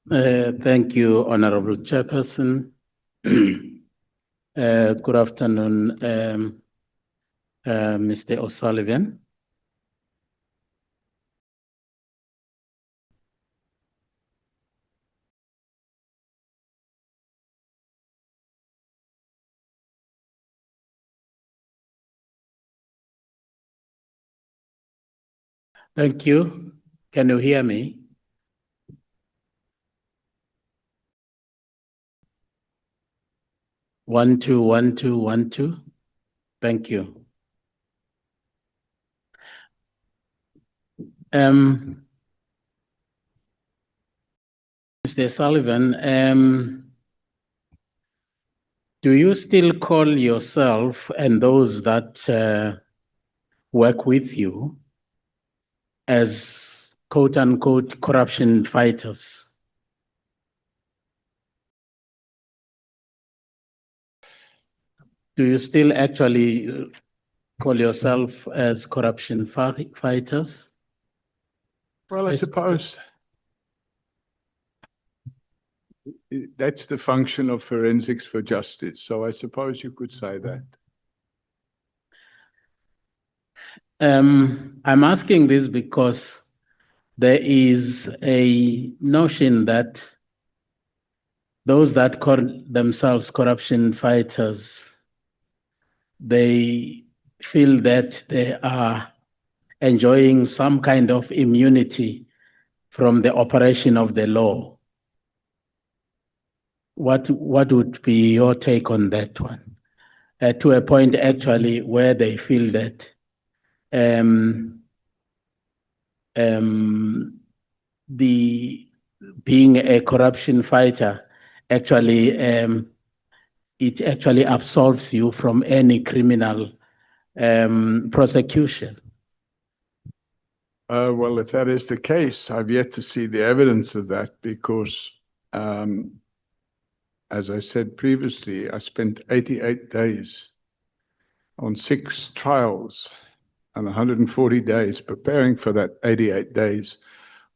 Thank you, Honorable Chairperson. Good afternoon, Mr. O'Sullivan. Thank you. Can you hear me? One, two, one, two, one, two. Thank you. Mr. Sullivan, do you still call yourself and those that work with you as quote unquote corruption fighters? Do you still actually call yourself as corruption fighters? Well, I suppose that's the function of forensics for justice. So I suppose you could say that. I'm asking this because there is a notion that those that call themselves corruption fighters, they feel that they are enjoying some kind of immunity from the operation of the law. What would be your take on that one? To a point actually where they feel that the being a corruption fighter actually it actually absolves you from any criminal prosecution. Well, if that is the case, I've yet to see the evidence of that because, as I said previously, I spent 88 days on 6 trials and 140 days preparing for that 88 days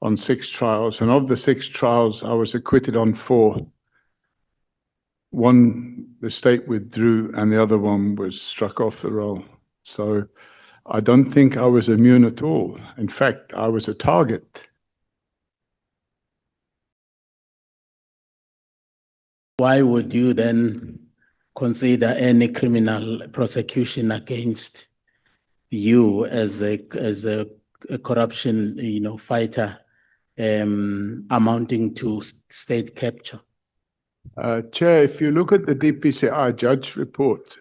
on 6 trials. And of the 6 trials, I was acquitted on 4. One, the state withdrew, and the other one was struck off the roll. So I don't think I was immune at all. In fact, I was a target. Why would you then consider any criminal prosecution against you as a corruption, fighter, amounting to state capture? Chair, if you look at the DPCI judge report,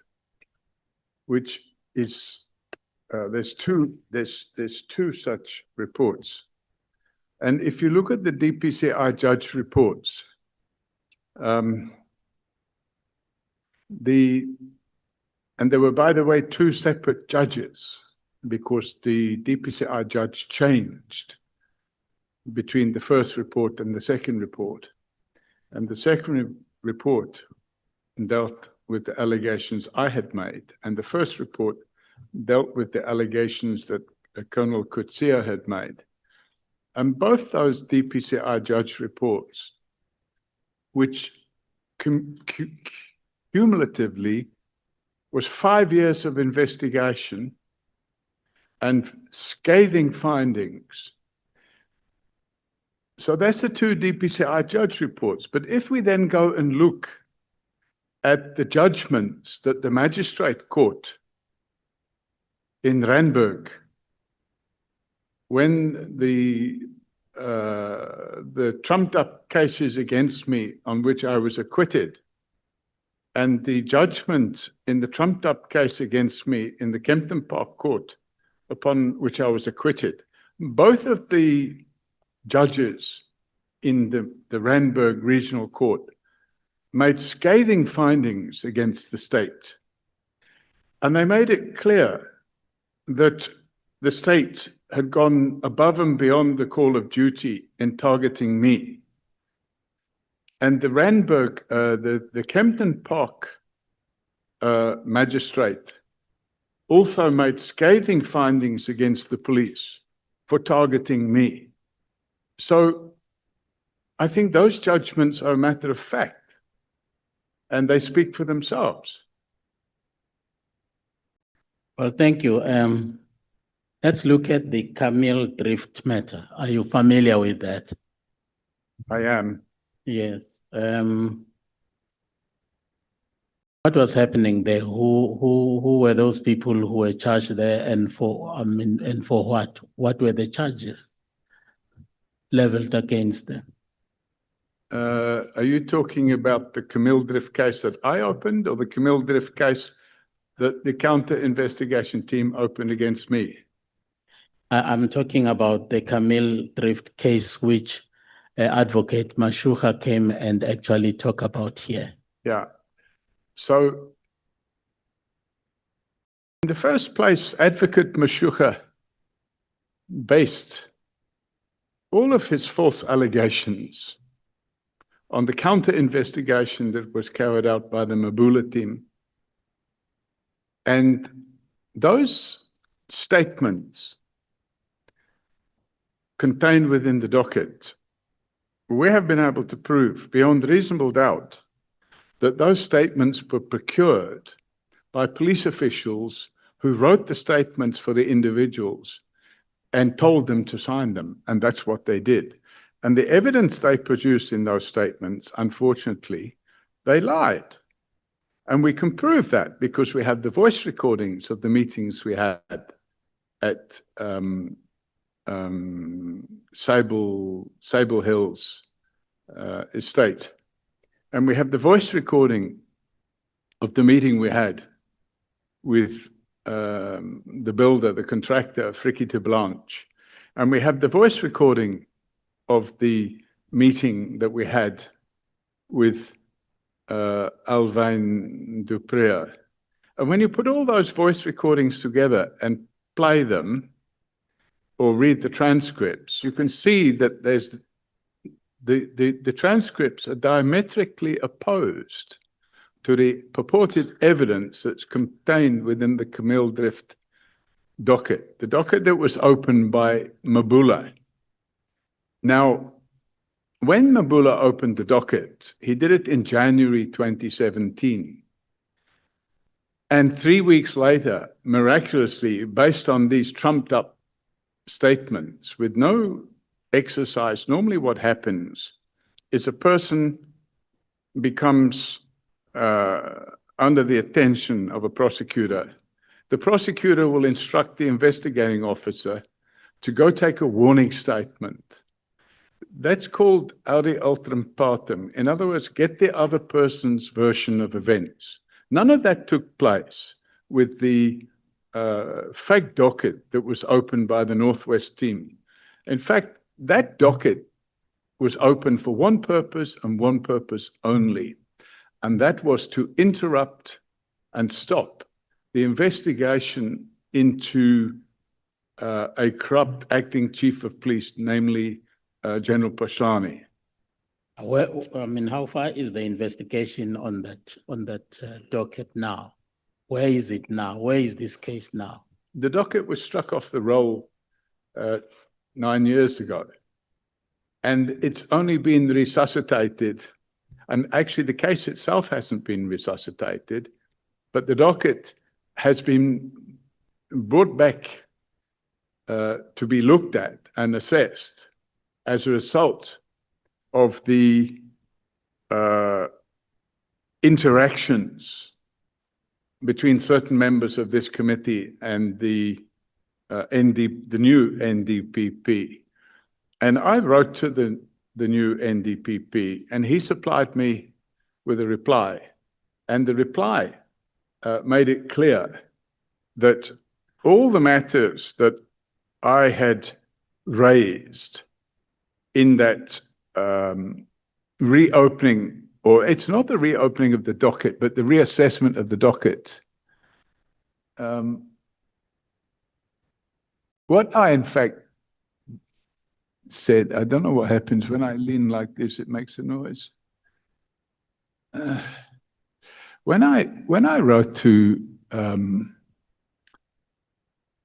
which is there's two such reports, and if you look at the DPCI judge reports, and there were, by the way, 2 separate judges because the DPCI judge changed between the first report and the second report. And the second report dealt with the allegations I had made, and the first report dealt with the allegations that Colonel Coetzee had made. And both those DPCI judge reports, which cumulatively was 5 years of investigation and scathing findings. So that's the 2 DPCI judge reports. But if we then go and look at the judgments that the magistrate court in Randburg, when the trumped-up cases against me on which I was acquitted, and the judgment in the trumped-up case against me in the Kempton Park Court, upon which I was acquitted, both of the judges in the Randburg Regional Court made scathing findings against the state. And they made it clear that the state had gone above and beyond the call of duty in targeting me. And the Randburg, the Kempton Park magistrate also made scathing findings against the police for targeting me. So I think those judgments are a matter of fact, and they speak for themselves. Well, thank you. Let's look at the Camille Drift matter. Are you familiar with that? I am. Yes. What was happening there? Who were those people who were charged there, and for what? What were the charges leveled against them? Are you talking about the Camille Drift case that I opened, or the Camille Drift case that the counter investigation team opened against me? I'm talking about the Camille Drift case, which Advocate Mashuha came and actually talked about here. Yeah. So, in the first place, Advocate Mashuha based all of his false allegations on the counter investigation that was carried out by the Mabula team. And those statements contained within the docket, we have been able to prove beyond reasonable doubt that those statements were procured by police officials who wrote the statements for the individuals and told them to sign them. And that's what they did. And the evidence they produced in those statements, unfortunately, they lied. And we can prove that because we have the voice recordings of the meetings we had at Sable Hills estate. And we have the voice recording of the meeting we had with the builder, the contractor, Frikkie de Blanche. And we have the voice recording of the meeting that we had with Alwyn du Preez. And when you put all those voice recordings together and play them or read the transcripts, you can see that there's the transcripts are diametrically opposed to the purported evidence that's contained within the Camille Drift docket, the docket that was opened by Mabula. Now, when Mabula opened the docket, he did it in January 2017. And 3 weeks later, miraculously, based on these trumped up statements with no exercise, normally what happens is a person becomes under the attention of a prosecutor. The prosecutor will instruct the investigating officer to go take a warning statement. That's called audi alteram partem. In other words, get the other person's version of events. None of that took place with the fake docket that was opened by the Northwest team. In fact, that docket was open for one purpose and one purpose only, and that was to interrupt and stop the investigation into a corrupt acting chief of police, namely General Pashani. How far is the investigation on that docket now? Where is it now? Where is this case now? The docket was struck off the roll 9 years ago, and it's only been resuscitated. And actually, the case itself hasn't been resuscitated, but the docket has been brought back to be looked at and assessed as a result of the interactions between certain members of this committee and the new NDPP. And I wrote to the new NDPP, and he supplied me with a reply. And the reply made it clear that all the matters that I had raised in that reopening, or it's not the reopening of the docket, but the reassessment of the docket. What I, in fact, said, I don't know what happens when I lean like this, it makes a noise. When I wrote to the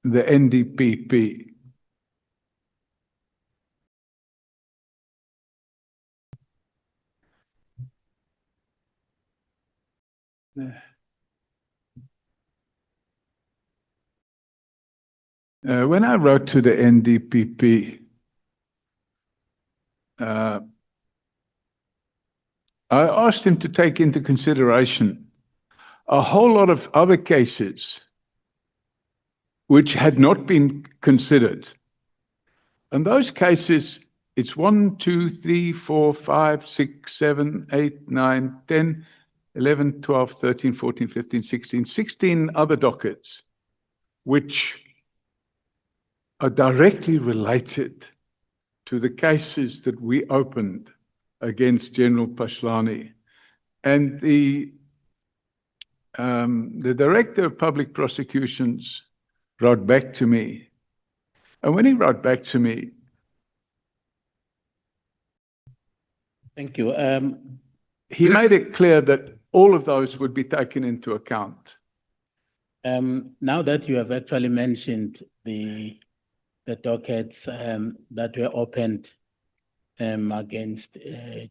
NDPP, When I wrote to the NDPP, I asked him to take into consideration a whole lot of other cases which had not been considered. And those cases, it's 1, 2, 3, 4, 5, 6, 7, 8, 9, 10, 11, 12, 13, 14, 15, 16 other dockets, which are directly related to the cases that we opened against General Pashlani. And the Director of Public Prosecutions wrote back to me. And when he wrote back to me, Thank you. he made it clear that all of those would be taken into account. Now that you have actually mentioned the dockets that were opened against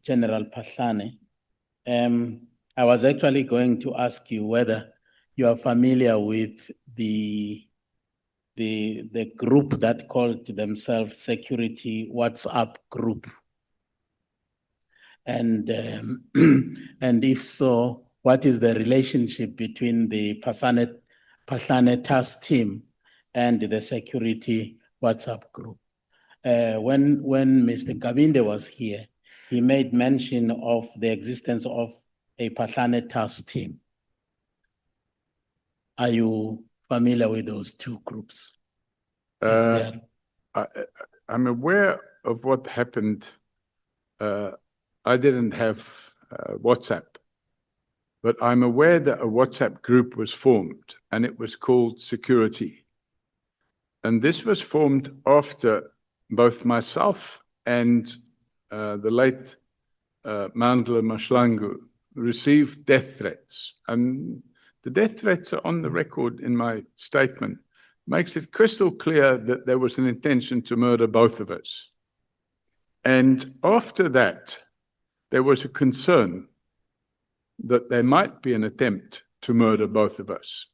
General Pashlani, I was actually going to ask you whether you are familiar with the group that called themselves Security WhatsApp Group. And and if so, what is the relationship between the Pashlani task team and the Security WhatsApp Group? When Mr. Kabinde was here, he made mention of the existence of a Pashlani task team. Are you familiar with those two groups? I'm aware of what happened. I didn't have WhatsApp, but I'm aware that a WhatsApp group was formed and it was called Security. And this was formed after both myself and the late Mandla Mashlangu received death threats. And the death threats are on the record in my statement. Makes it crystal clear that there was an intention to murder both of us. And after that, there was a concern that there might be an attempt to murder both of us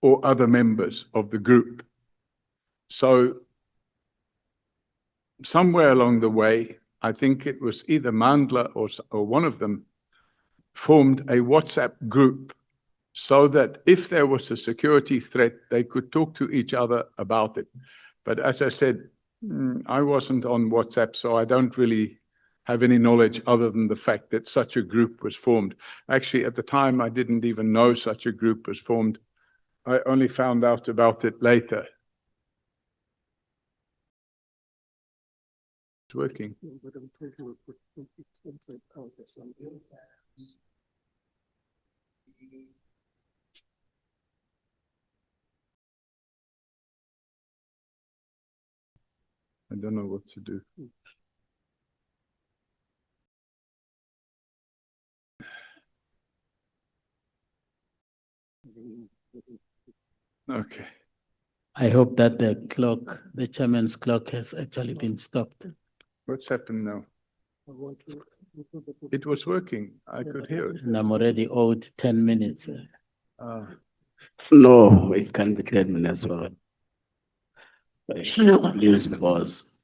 or other members of the group. So somewhere along the way, I think it was either Mandla or one of them formed a WhatsApp group so that if there was a security threat, they could talk to each other about it. But as I said, I wasn't on WhatsApp, so I don't really have any knowledge other than the fact that such a group was formed. Actually, at the time, I didn't even know such a group was formed. I only found out about it later. It's working. I don't know what to do. Okay. I hope that the chairman's clock has actually been stopped. What's happened now? It was working. I could hear it. And I'm already owed 10 minutes. No, it can be 10 minutes. Well. Please pause.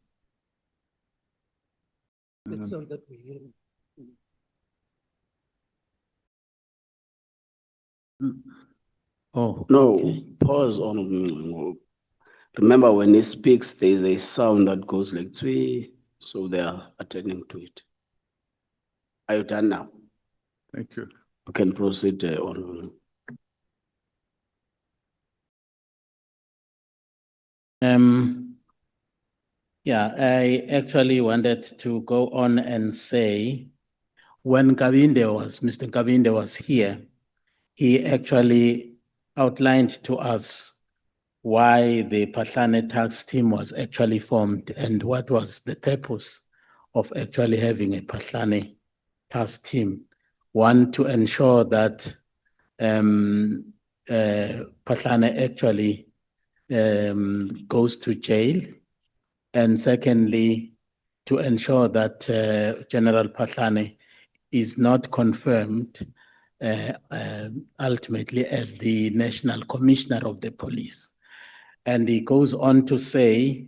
Oh, No, okay. pause on. Remember, when he speaks, there is a sound that goes like twee, so they are attending to it. Are you done now? Thank you. You can proceed on. Yeah, I actually wanted to go on and say, when Mr. Kabinde was here, he actually outlined to us why the Pashlani task team was actually formed and what was the purpose of actually having a Pashlani task team. One, to ensure that Pashlani actually goes to jail. And secondly, to ensure that General Pashlani is not confirmed ultimately as the National Commissioner of the Police. And he goes on to say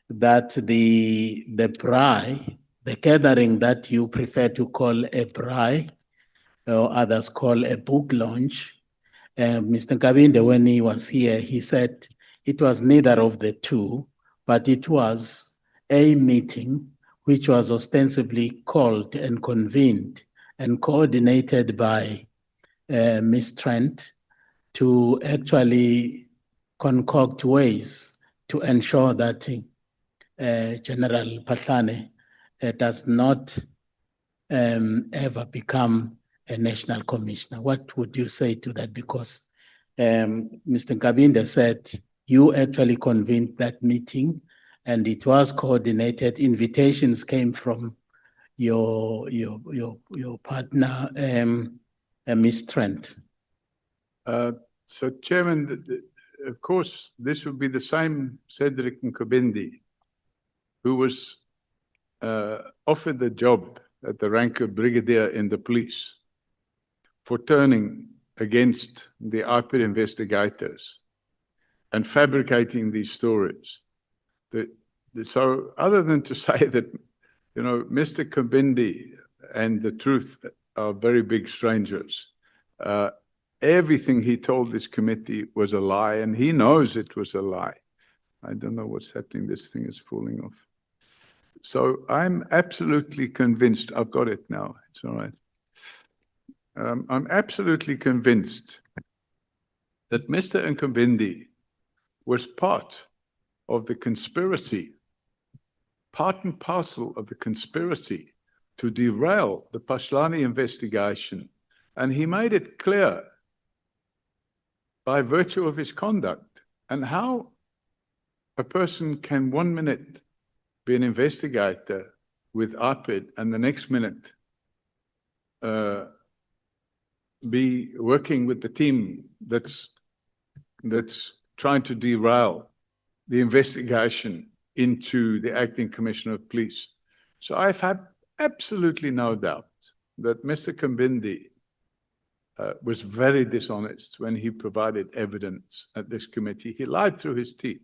that the braai, the gathering that you prefer to call a braai, or others call a book launch, Mr. Nkabinde, when he was here, he said it was neither of the two, but it was a meeting which was ostensibly called and convened and coordinated by Ms. Trent to actually concoct ways to ensure that General Patlane does not ever become a national commissioner. What would you say to that? Because Mr. Nkabinde said you actually convened that meeting and it was coordinated. Invitations came from your partner, Ms. Trent. So Chairman, of course, this would be the same Cedric Nkabinde who was offered the job at the rank of brigadier in the police for turning against the IPID investigators and fabricating these stories. So other than to say that, you know, Mr. Nkabinde and the truth are very big strangers, everything he told this committee was a lie, and he knows it was a lie. I don't know what's happening. This thing is falling off. So I'm absolutely convinced. I've got it now. It's all right. I'm absolutely convinced that Mr. Nkabinde was part of the conspiracy, part and parcel of the conspiracy to derail the Patlane investigation. And he made it clear by virtue of his conduct. And how a person can 1 minute be an investigator with IPID and the next minute be working with the team that's trying to derail the investigation into the acting commissioner of police. So I've had absolutely no doubt that Mr. Nkabinde was very dishonest when he provided evidence at this committee. He lied through his teeth.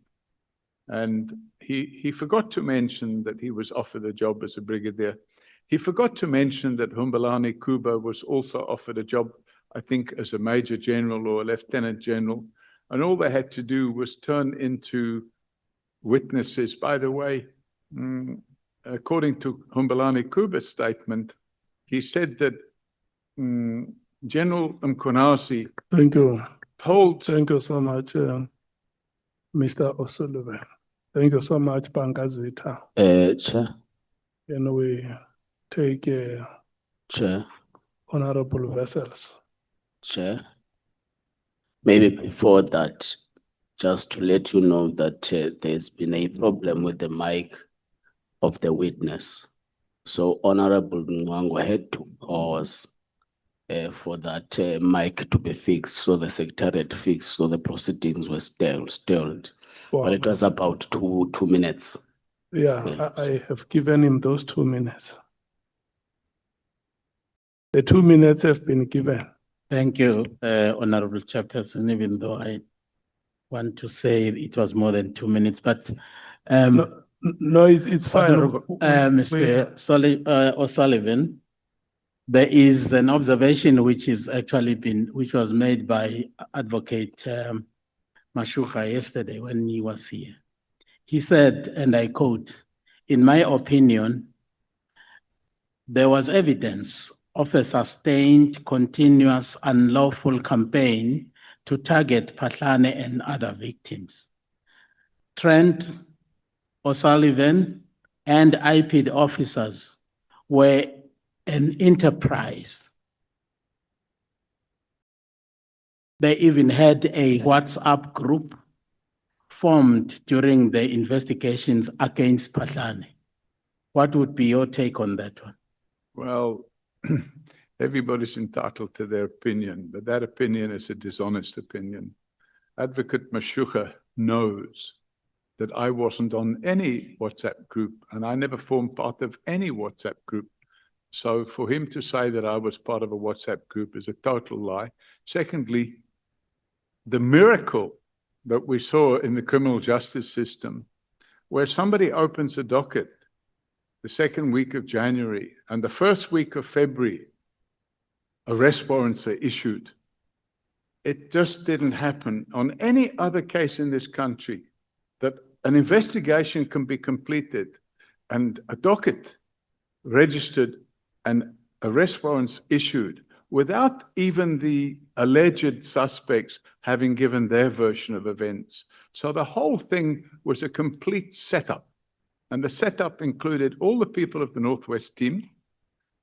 And he forgot to mention that he was offered a job as a brigadier. He forgot to mention that Humbulani Kuba was also offered a job, I think, as a major general or a lieutenant general. And all they had to do was turn into witnesses. By the way, according to Humbulani Kuba's statement, he said that General Mkhwanazi Thank you. told... Thank you so much, Mr. O'Sullivan. Thank you so much, Pankazita. Chair, And we take Chair, honorable vessels. Chair. Maybe before that, just to let you know that there's been a problem with the mic of the witness. So Honorable Mwango had to pause for that mic to be fixed, so the secretariat fixed, so the proceedings were stalled. But it was about two minutes. Yeah, I have given him those 2 minutes. The 2 minutes have been given. Thank you, Honorable Chairperson, even though I want to say it was more than 2 minutes, but No, it's fine. Mr. O'Sullivan, there is an observation which was made by Advocate Mashuka yesterday when he was here. He said, and I quote, "In my opinion, there was evidence of a sustained, continuous, unlawful campaign to target Patlane and other victims. Trent, O'Sullivan, and IPID officers were an enterprise. They even had a WhatsApp group formed during the investigations against Patlane." What would be your take on that one? Well, everybody's entitled to their opinion, but that opinion is a dishonest opinion. Advocate Mashuka knows that I wasn't on any WhatsApp group, and I never formed part of any WhatsApp group So for him to say that I was part of a WhatsApp group is a total lie. Secondly, the miracle that we saw in the criminal justice system, where somebody opens a docket the second week of January and the first week of February, arrest warrants are issued. It just didn't happen on any other case in this country, that an investigation can be completed and a docket registered and arrest warrants issued without even the alleged suspects having given their version of events. So the whole thing was a complete setup. And the setup included all the people of the Northwest team,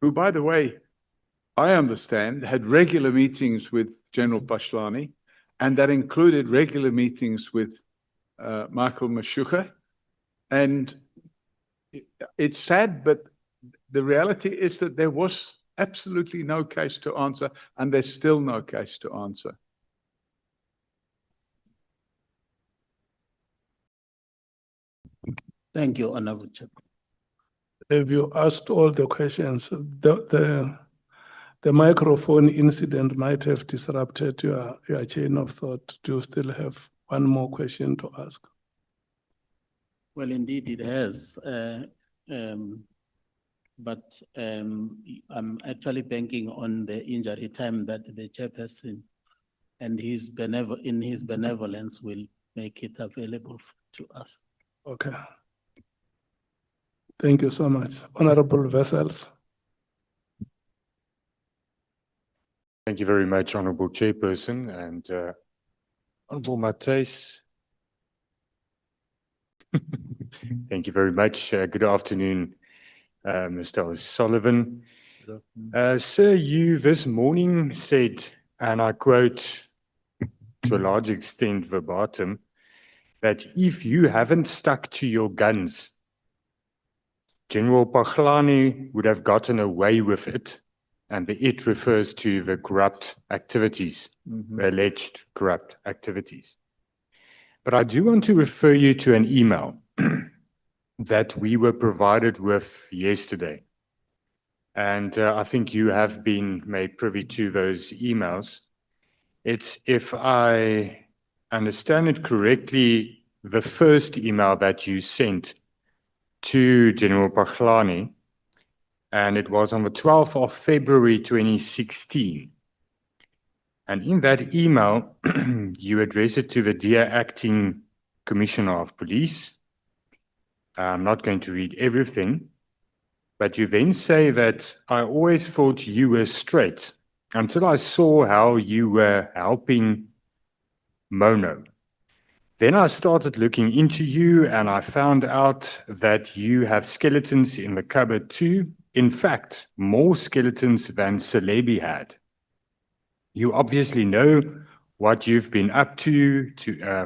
who, by the way, I understand, had regular meetings with General Pashlani, and that included regular meetings with Michael Mashucha. And it's sad, but the reality is that there was absolutely no case to answer, and there's still no case to answer. Thank you, Honorable Chair. Have you asked all the questions? The microphone incident might have disrupted your chain of thought. Do you still have one more question to ask? Well, indeed it has. But I'm actually banking on the injury time that the chairperson and in his benevolence will make it available to us. Okay. Thank you so much. Honorable Vessels. Thank you very much, Honourable Chairperson, and Honourable Matthys. Thank you very much. Good afternoon, Mr. O'Sullivan. Sir, you this morning said, and I quote to a large extent verbatim, that if you haven't stuck to your guns, General Pashlani would have gotten away with it. And the it refers to the corrupt activities, the alleged corrupt activities. But I do want to refer you to an email that we were provided with yesterday. And I think you have been made privy to those emails. It's, if I understand it correctly, the first email that you sent to General Pashlani, and it was on the 12th of February 2016. And in that email, you address it to the Dear Acting Commissioner of Police. I'm not going to read everything, but you then say that I always thought you were straight until I saw how you were helping Mono. Then I started looking into you and I found out that you have skeletons in the cupboard too. In fact, more skeletons than Celebi had. You obviously know what you've been up to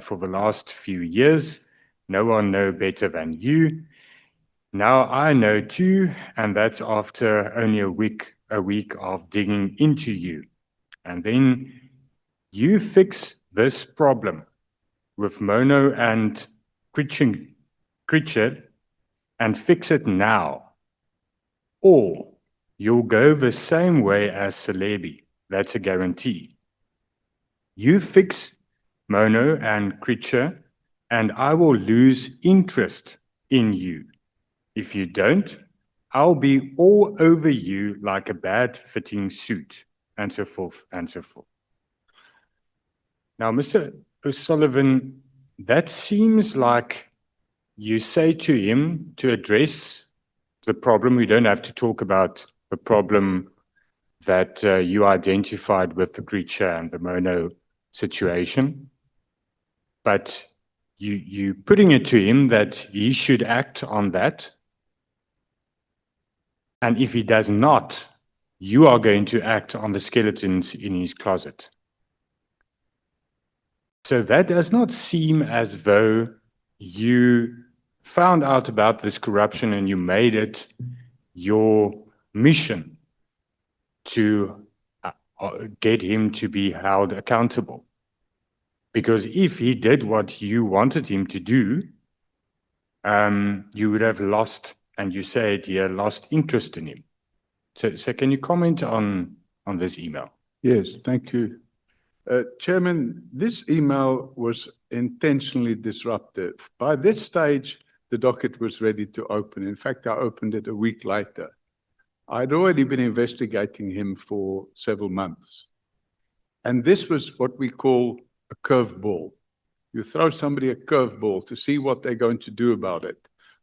for the last few years. No one knows better than you. Now I know too, and that's after only a week of digging into you. And then you fix this problem with Mono and Creature and fix it now. Or you'll go the same way as Celebi. That's a guarantee. You fix Mono and Creature, and I will lose interest in you. If you don't, I'll be all over you like a bad-fitting suit, and so forth, and so forth. Now, Mr. O'Sullivan, that seems like you say to him to address the problem. We don't have to talk about the problem that you identified with the Creature and the Mono situation, but you putting it to him that he should act on that, and if he does not, you are going to act on the skeletons in his closet. So that does not seem as though you found out about this corruption and you made it your mission to get him to be held accountable. Because if he did what you wanted him to do, you would have lost, and you say it here, lost interest in him. So can you comment on this email? Yes, thank you. Chairman, this email was intentionally disruptive. By this stage, the docket was ready to open. In fact, I opened it a week later. I'd already been investigating him for several months. And this was what we call a curveball. You throw somebody a curveball to see what they're going to do about it.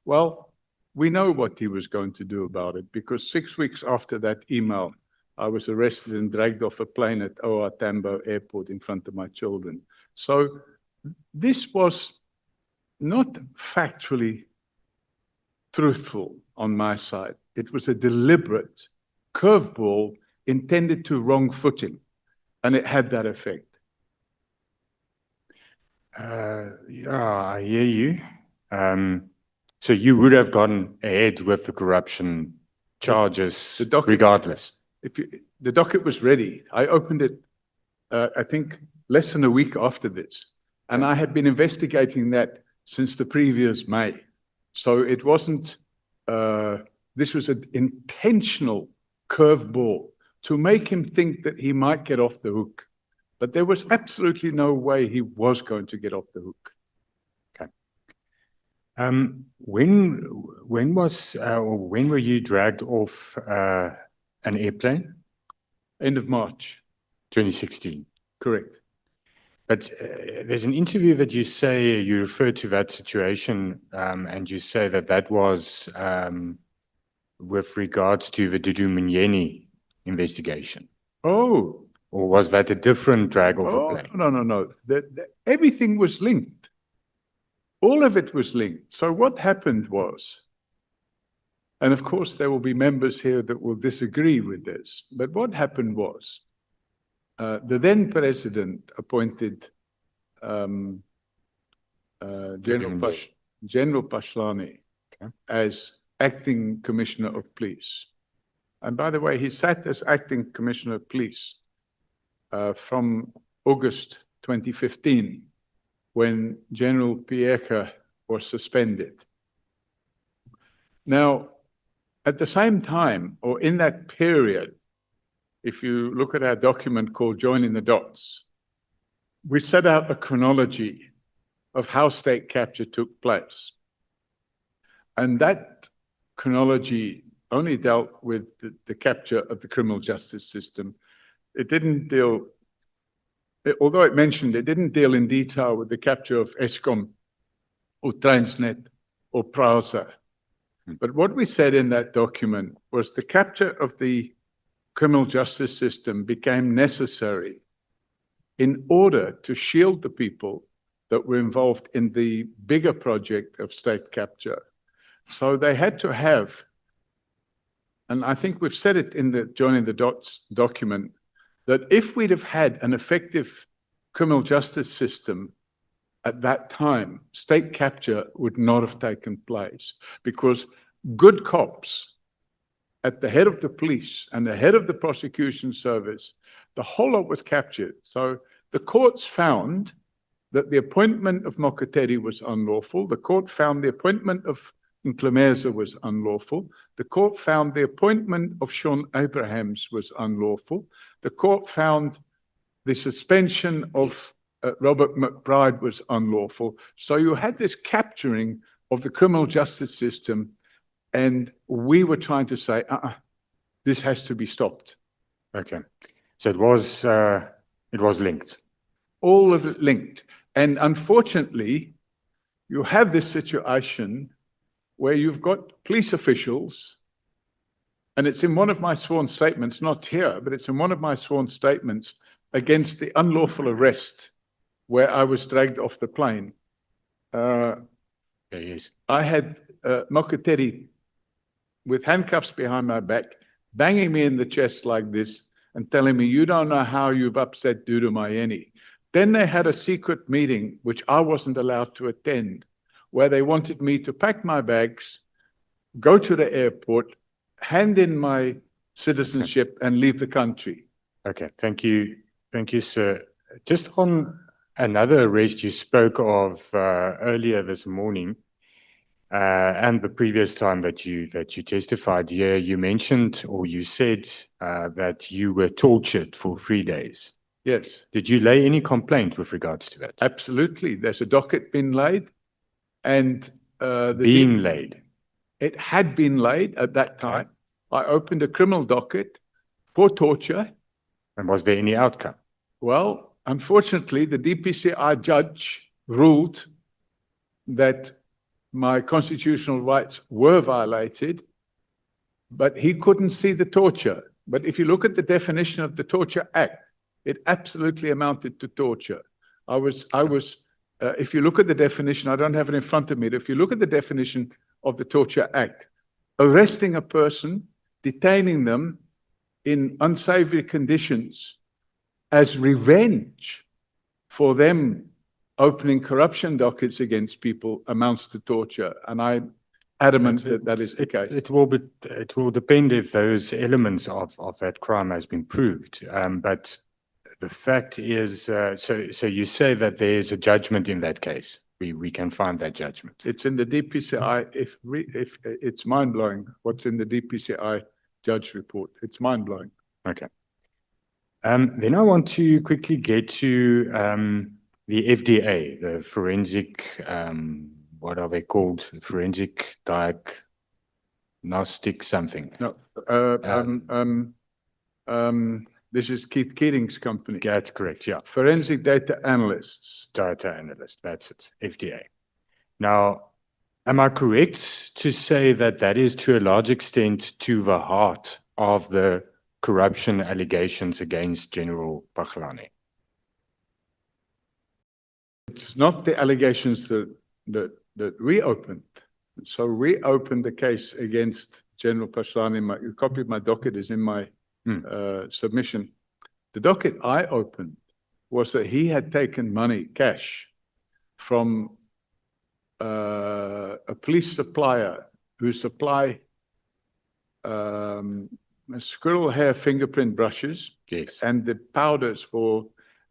Well, we know what he was going to do about it, because 6 weeks after that email, I was arrested and dragged off a plane at OR Tambo Airport in front of my children. So this was not factually truthful on my side. It was a deliberate curveball intended to wrong footing, and it had that effect. Yeah, I hear you. So you would have gone ahead with the corruption charges the document- regardless. The docket was ready. I opened it, I think, less than a week after this. And I had been investigating that since the previous May. So it wasn't, this was an intentional curveball to make him think that he might get off the hook. But there was absolutely no way he was going to get off the hook. When were you dragged off an airplane? End of March, 2016. correct. But there's an interview that you say you refer to that situation, and you say that that was with regards to the Dudu Mnyeni investigation. Oh, Or was that a different drag of a oh, plane? no. Everything was linked. All of it was linked. So what happened was, and of course there will be members here that will disagree with this, but what happened was, the then president appointed General Pashlani as acting commissioner of police. And by the way, he sat as acting commissioner of police from August 2015, when General Pieka was suspended. Now, at the same time, or in that period, if you look at our document called Joining the Dots, we set out a chronology of how state capture took place. And that chronology only dealt with the capture of the criminal justice system. It didn't deal, although it mentioned, it didn't deal in detail with the capture of Eskom or Transnet or Prasa. But what we said in that document was the capture of the criminal justice system became necessary in order to shield the people that were involved in the bigger project of state capture. So they had to have, and I think we've said it in the Joining the Dots document, that if we'd have had an effective criminal justice system at that time, state capture would not have taken place, because good cops at the head of the police and the head of the prosecution service, the whole lot was captured. So the courts found that the appointment of Mokotedi was unlawful. The court found the appointment of Nklemeza was unlawful. The court found the appointment of Sean Abrahams was unlawful. The court found the suspension of Robert McBride was unlawful. So you had this capturing of the criminal justice system, and we were trying to say, this has to be stopped. Okay. So it was linked. All of it linked. And unfortunately, you have this situation where you've got police officials, and it's in one of my sworn statements, not here, but it's in one of my sworn statements against the unlawful arrest where I was dragged off the plane. Yes. I had Mokotedi with handcuffs behind my back, banging me in the chest like this and telling me, you don't know how you've upset Dudu Mnyeni. Then they had a secret meeting, which I wasn't allowed to attend, where they wanted me to pack my bags, go to the airport, hand in my citizenship, and leave the country. Okay. Thank you. Thank you, sir. Just on another arrest you spoke of earlier this morning, And the previous time that you testified here, you mentioned or you said that you were tortured for 3 days. Yes, Did you lay any complaint with regards to that? absolutely. There's a docket been laid, and Being laid. it had been laid at that time. I opened a criminal docket for torture. And was there any outcome? Well, unfortunately, the DPCI judge ruled that my constitutional rights were violated, but he couldn't see the torture. But if you look at the definition of the Torture Act, it absolutely amounted to torture. If you look at the definition, I don't have it in front of me, but if you look at the definition of the Torture Act, arresting a person, detaining them in unsavory conditions as revenge for them opening corruption dockets against people amounts to torture. And I'm adamant that that is the case. It will depend if those elements of that crime has been proved. But the fact is, so you say that there's a judgment in that case. We can find that judgment. It's in the DPCI. If it's mind blowing what's in the DPCI judge report. It's mind blowing. Okay. Then I want to quickly get to the FDA, the forensic, what are they called? Forensic diagnostic something. No, this is Keith Keating's company. That's correct, yeah. Forensic Data Analysts. Data analyst, that's it, FDA. Now, am I correct to say that that is to a large extent to the heart of the corruption allegations against General Paghlane? It's not the allegations that we opened. So we opened the case against General Paghlane. A copy of my docket is in my submission. The docket I opened was that he had taken money, cash, from a police supplier who supply squirrel hair fingerprint brushes. Yes. And the powders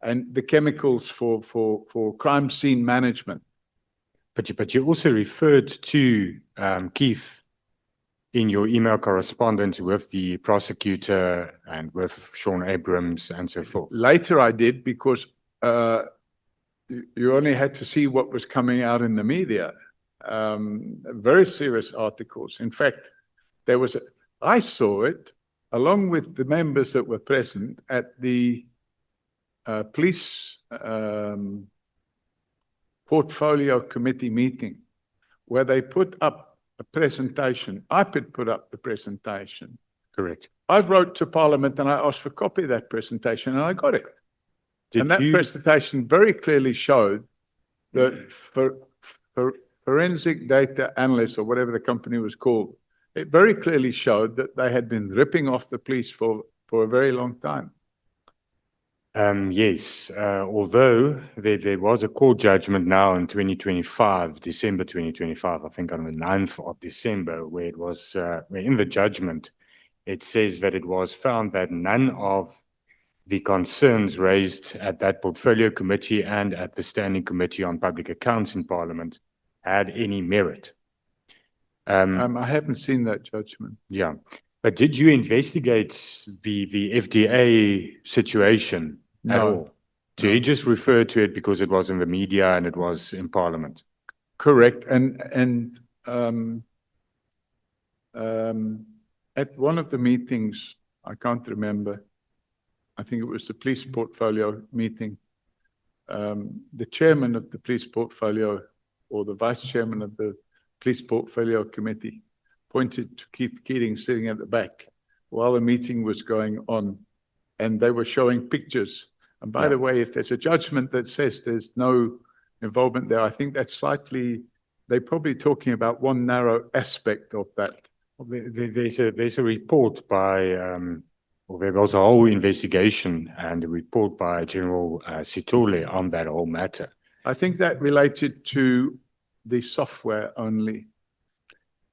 and the chemicals for crime scene management. But you also referred to Keith in your email correspondence with the prosecutor and with Sean Abrams and so forth. Later I did, because you only had to see what was coming out in the media. Very serious articles. In fact, I saw it along with the members that were present at the police portfolio committee meeting, where they put up a presentation. I put up the presentation. Correct. I wrote to Parliament and I asked for a copy of that presentation, and I got it. And that presentation very clearly showed that for forensic data analysts, or whatever the company was called, it very clearly showed that they had been ripping off the police for a very long time. Yes, although there was a court judgment now in 2025, December 2025, I think on the 9th of December, where it was, where in the judgment, it says that it was found that none of the concerns raised at that portfolio committee and at the Standing Committee on Public Accounts in Parliament had any merit. I haven't seen that judgment. Yeah, but did you investigate the FDA situation at all? So you just referred to it because it was in the media and it was in Parliament? Correct. And at one of the meetings, I can't remember, I think it was the police portfolio meeting, the chairman of the police portfolio, or the vice chairman of the police portfolio committee, pointed to Keith Keating sitting at the back while the meeting was going on, and they were showing pictures. And by the way, if there's a judgment that says there's no involvement there, I think that's slightly, they're probably talking about one narrow aspect of that. There's a report by, well, there was a whole investigation and a report by General Sithole on that whole matter. I think that related to the software only.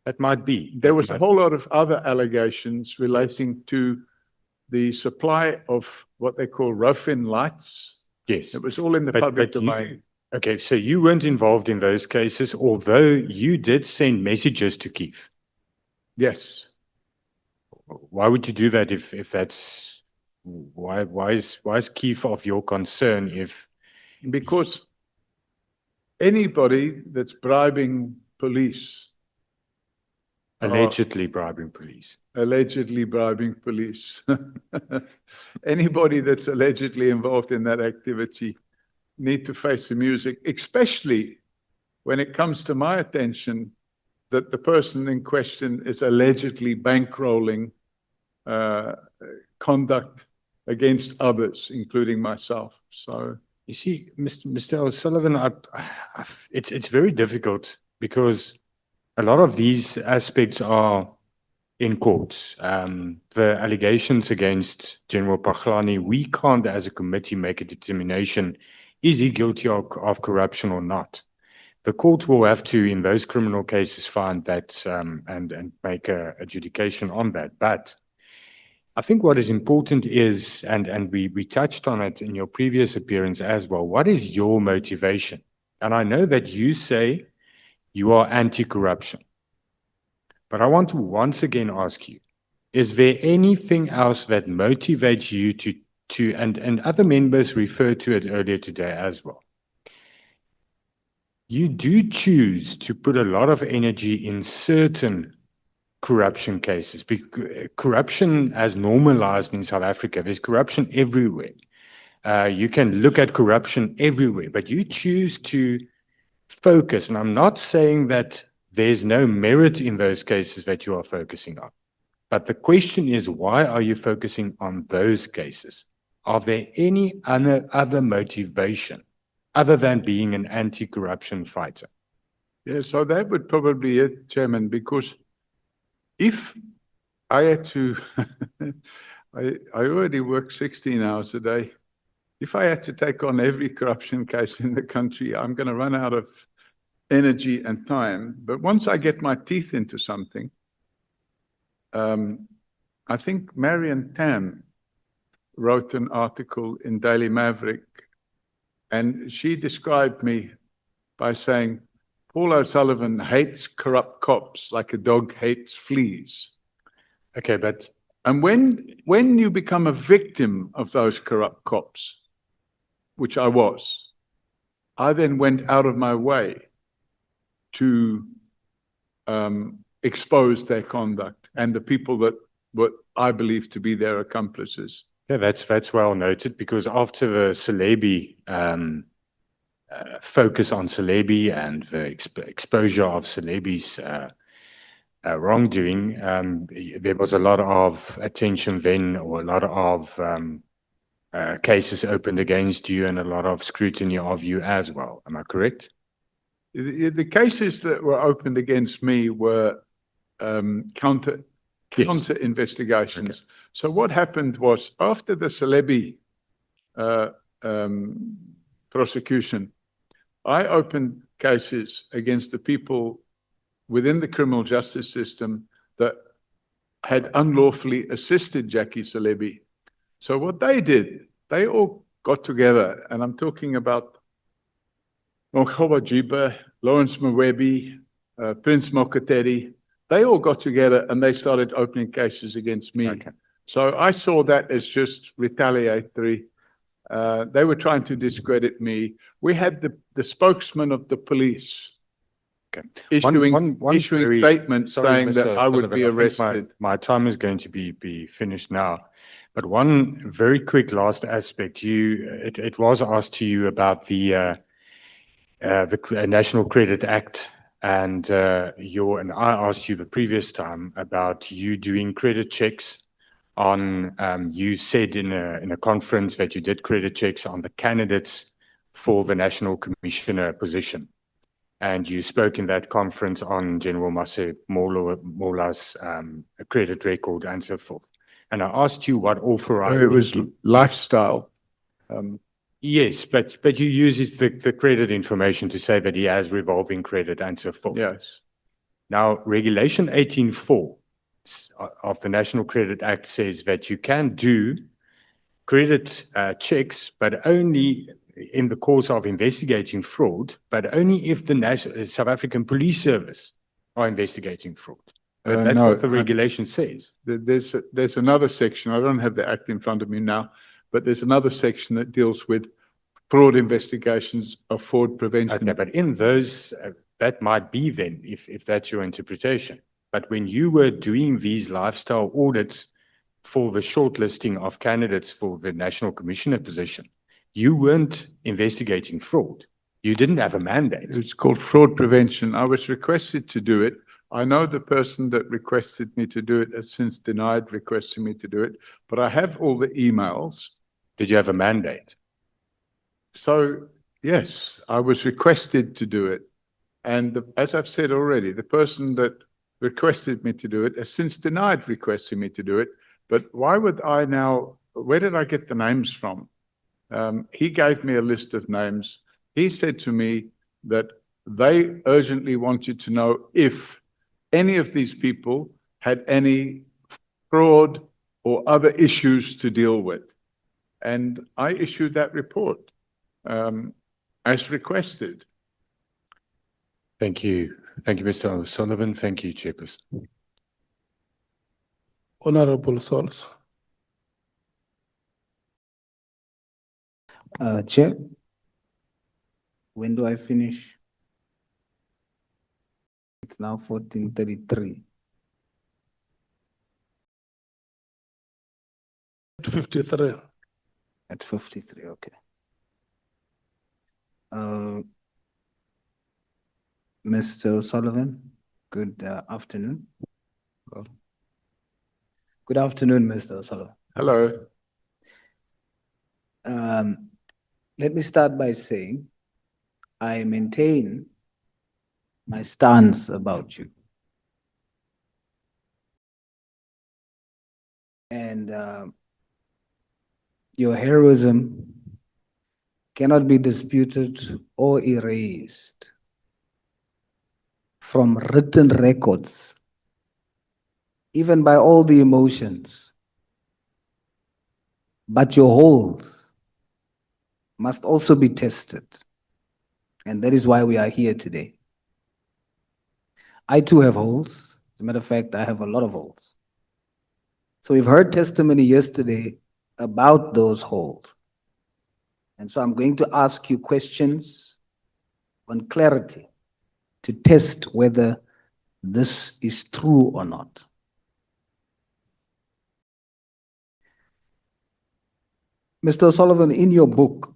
That might be. There was a whole lot of other allegations relating to the supply of what they call Rofin lights. Yes. It was all in the public domain. Okay, so you weren't involved in those cases, although you did send messages to Keith. Yes. Why would you do that if that's why is Keith of your concern if Because anybody that's bribing police, allegedly bribing police? allegedly bribing police, anybody that's allegedly involved in that activity need to face the music, especially when it comes to my attention that the person in question is allegedly bankrolling conduct against others, including myself. So You see, Mr. O'Sullivan, it's very difficult because a lot of these aspects are in court. The allegations against General Paglani, we can't as a committee make a determination, is he guilty of corruption or not? The court will have to, in those criminal cases, find that and make a adjudication on that. But I think what is important is, and we touched on it in your previous appearance as well, what is your motivation? And I know that you say you are anti-corruption. But I want to once again ask you, is there anything else that motivates you to and other members referred to it earlier today as well? You do choose to put a lot of energy in certain corruption cases. Corruption has normalized in South Africa. There's corruption everywhere. You can look at corruption everywhere, but you choose to focus. And I'm not saying that there's no merit in those cases that you are focusing on. But the question is, why are you focusing on those cases? Are there any other motivation other than being an anti-corruption fighter? yeah, so that would probably be it, Chairman, because if I had to, I already work 16 hours a day. If I had to take on every corruption case in the country, I'm going to run out of energy and time. But once I get my teeth into something, I think Marion Tam wrote an article in Daily Maverick, and she described me by saying, Paul O'Sullivan hates corrupt cops like a dog hates fleas. Okay, but And when you become a victim of those corrupt cops, which I was, I then went out of my way to expose their conduct and the people that what I believe to be their accomplices. yeah, that's well noted, because after the Celebi focus on Celebi and the exposure of Celebi's wrongdoing, there was a lot of attention then, or a lot of cases opened against you and a lot of scrutiny of you as well. Am I correct? The cases that were opened against me were counter investigations. Okay. So what happened was, after the Celebi prosecution, I opened cases against the people within the criminal justice system that had unlawfully assisted Jackie Celebi. So what they did, they all got together, and I'm talking about Nongoba Jiba, Lawrence Mwebi, Prince Mokateri. They all got together and they started opening cases against me. Okay. So I saw that as just retaliatory. They were trying to discredit me. We had the spokesman of the police Okay. issuing very- statements Sorry, saying Mr. that I would Sullivan, be think arrested. My time is going to be finished now. But one very quick last aspect, it was asked to you about the National Credit Act, and I asked you the previous time about you doing credit checks on. You said in a conference that you did credit checks on the candidates for the National Commissioner position, and you spoke in that conference on General Mase Mola's credit record and so forth. And I asked you what authorized. It was lifestyle. Yes, but you use the credit information to say that he has revolving credit and so forth. Yes. Now, Regulation 18.4 of the National Credit Act says that you can do credit checks, but only in the course of investigating fraud, but only if the South African Police Service are investigating fraud. But that's no, what the regulation says. There's another section, I don't have the act in front of me now, but there's another section that deals with fraud investigations of fraud prevention. Okay, but in those, that might be then, if that's your interpretation. But when you were doing these lifestyle audits for the shortlisting of candidates for the National Commissioner position, you weren't investigating fraud. You didn't have a mandate. It's called fraud prevention. I was requested to do it. I know the person that requested me to do it has since denied requesting me to do it, but I have all the emails. Did you have a mandate? So, yes, I was requested to do it. And as I've said already, the person that requested me to do it has since denied requesting me to do it. But why would I now, where did I get the names from? He gave me a list of names. He said to me that they urgently wanted to know if any of these people had any fraud or other issues to deal with. And I issued that report as requested. Thank you. Thank you, Mr. O'Sullivan. Thank you, Chairperson. Honorable Sols. Chair, when do I finish? It's now 14:33. 53. At 53, okay. Mr. O'Sullivan, good afternoon. Well, good afternoon, Mr. O'Sullivan. Hello. Let me start by saying I maintain my stance about you. And your heroism cannot be disputed or erased from written records, even by all the emotions. But your holes must also be tested. And that is why we are here today. I too have holes. As a matter of fact, I have a lot of holes. So we've heard testimony yesterday about those holes. And so I'm going to ask you questions on clarity to test whether this is true or not. Mr. O'Sullivan, in your book,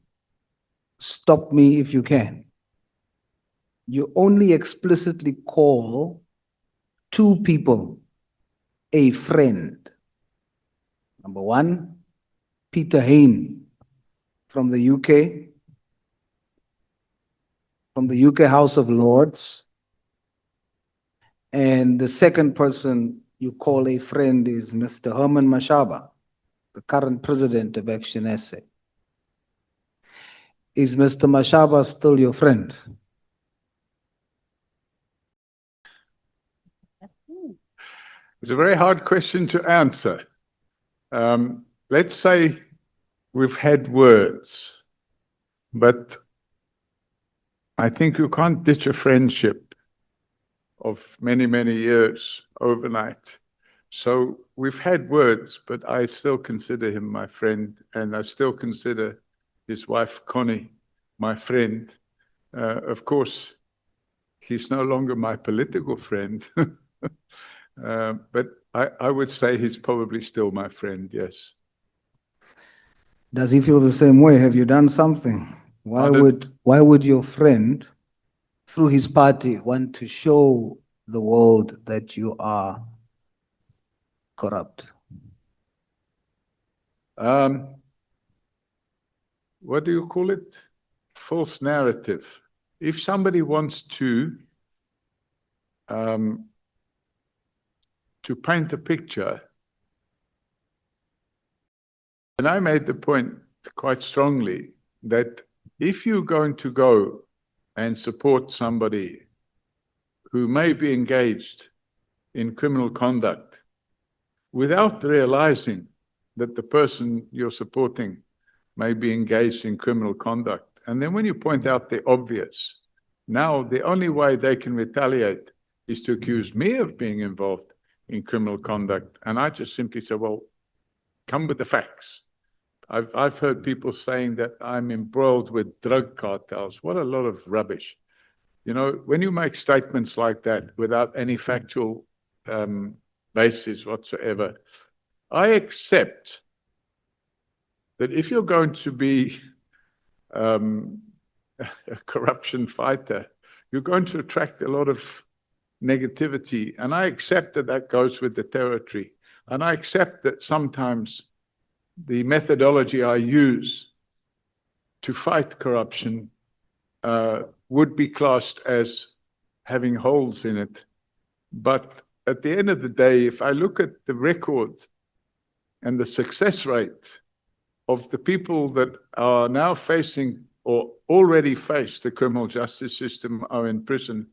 Stop Me If You Can, you only explicitly call two people a friend. Number one, Peter Hain from the UK, House of Lords. And the second person you call a friend is Mr. Herman Mashaba, the current president of Action SA. Is Mr. Mashaba still your friend? It's a very hard question to answer. Let's say we've had words, but I think you can't ditch a friendship of many, many years overnight. So we've had words, but I still consider him my friend, and I still consider his wife, Connie, my friend. Of course, he's no longer my political friend, but I would say he's probably still my friend, yes. Does he feel the same way? Have you done something? Why would your friend, through his party, want to show the world that you are corrupt? What do you call it? False narrative. If somebody wants to paint a picture, and I made the point quite strongly that if you're going to go and support somebody who may be engaged in criminal conduct without realizing that the person you're supporting may be engaged in criminal conduct, And then when you point out the obvious, now the only way they can retaliate is to accuse me of being involved in criminal conduct. And I just simply say, well, come with the facts. I've heard people saying that I'm embroiled with drug cartels. What a lot of rubbish. You know, when you make statements like that without any factual basis whatsoever, I accept that if you're going to be a corruption fighter, you're going to attract a lot of negativity. And I accept that that goes with the territory. And I accept that sometimes the methodology I use to fight corruption would be classed as having holes in it. But at the end of the day, if I look at the record and the success rate of the people that are now facing or already face the criminal justice system are in prison,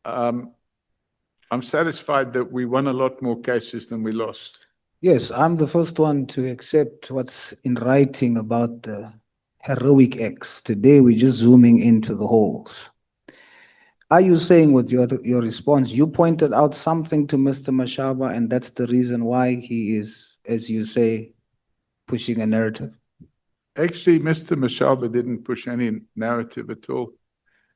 I'm satisfied that we won a lot more cases than we lost. Yes, I'm the first one to accept what's in writing about the heroic acts. Today, we're just zooming into the holes. Are you saying with your response, you pointed out something to Mr. Mashaba, and that's the reason why he is, as you say, pushing a narrative? Actually, Mr. Mashaba didn't push any narrative at all.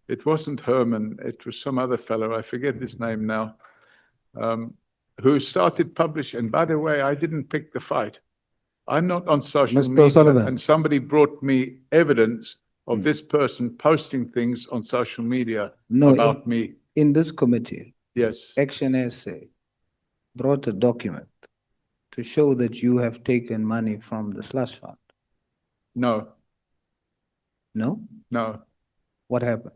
It wasn't Herman, it was some other fellow, I forget his name now, who started publishing. And by the way, I didn't pick the fight. I'm not on social Mr. media, O'Sullivan. and somebody brought me evidence of this person posting things on social media No, about me. in this committee, Yes, Action SA brought a document to show that you have taken money from the slush fund. no, No? no. What happened?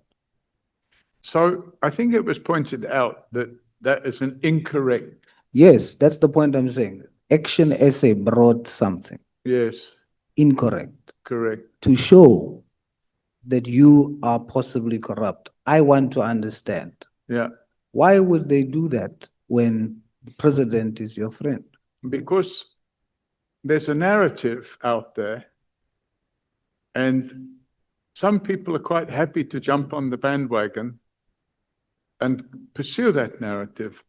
So I think it was pointed out that that is an incorrect, Yes, that's the point I'm saying. Action SA brought something yes, incorrect correct. to show that you are possibly corrupt. I want to understand. Yeah, Why would they do that when the president is your friend? because there's a narrative out there, and some people are quite happy to jump on the bandwagon and pursue that narrative.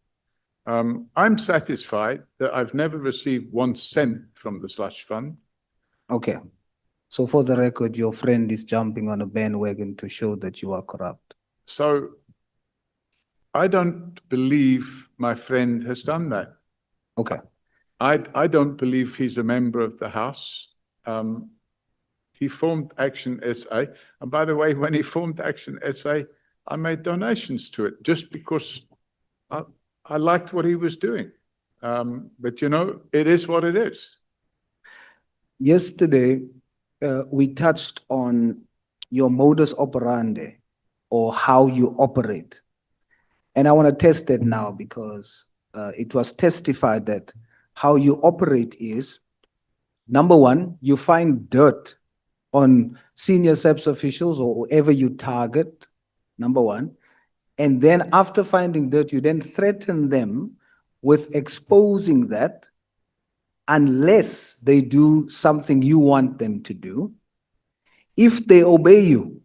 I'm satisfied that I've never received 1 cent from the slush fund. Okay. So for the record, your friend is jumping on a bandwagon to show that you are corrupt. So I don't believe my friend has done that. Okay. I don't believe he's a member of the House. He formed Action SA. And by the way, when he formed Action SA, I made donations to it just because I liked what he was doing. But you know, it is what it is. Yesterday, we touched on your modus operandi or how you operate. And I want to test that now because it was testified that how you operate is, number one, you find dirt on senior SAPS officials or whoever you target, number one. And then after finding dirt, you then threaten them with exposing that unless they do something you want them to do. If they obey you,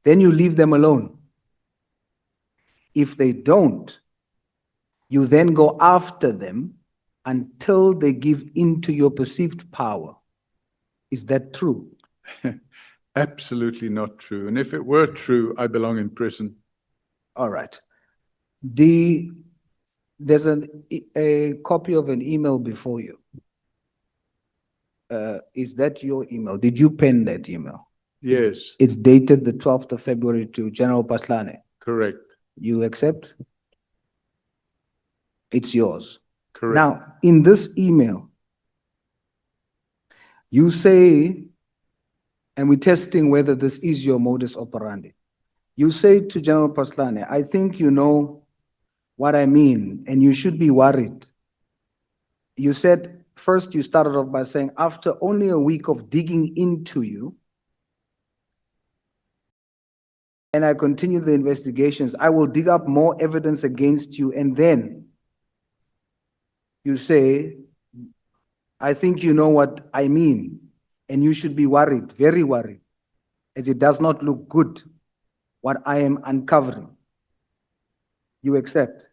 then you leave them alone. If they don't, you then go after them until they give in to your perceived power. Is that true? Absolutely not true. And if it were true, I belong in prison. All right. There's a copy of an email before you. Is that your email? Did you pen that email? Yes, It's dated the 12th of February to General Patlane. correct, You accept? It's yours. correct. Now, in this email, you say, and we're testing whether this is your modus operandi. You say to General Patlane, I think you know what I mean, and you should be worried. You said, first you started off by saying, after only a week of digging into you, and I continue the investigations, I will dig up more evidence against you, and then you say, I think you know what I mean, and you should be worried, very worried. as it does not look good, what I am uncovering. You accept?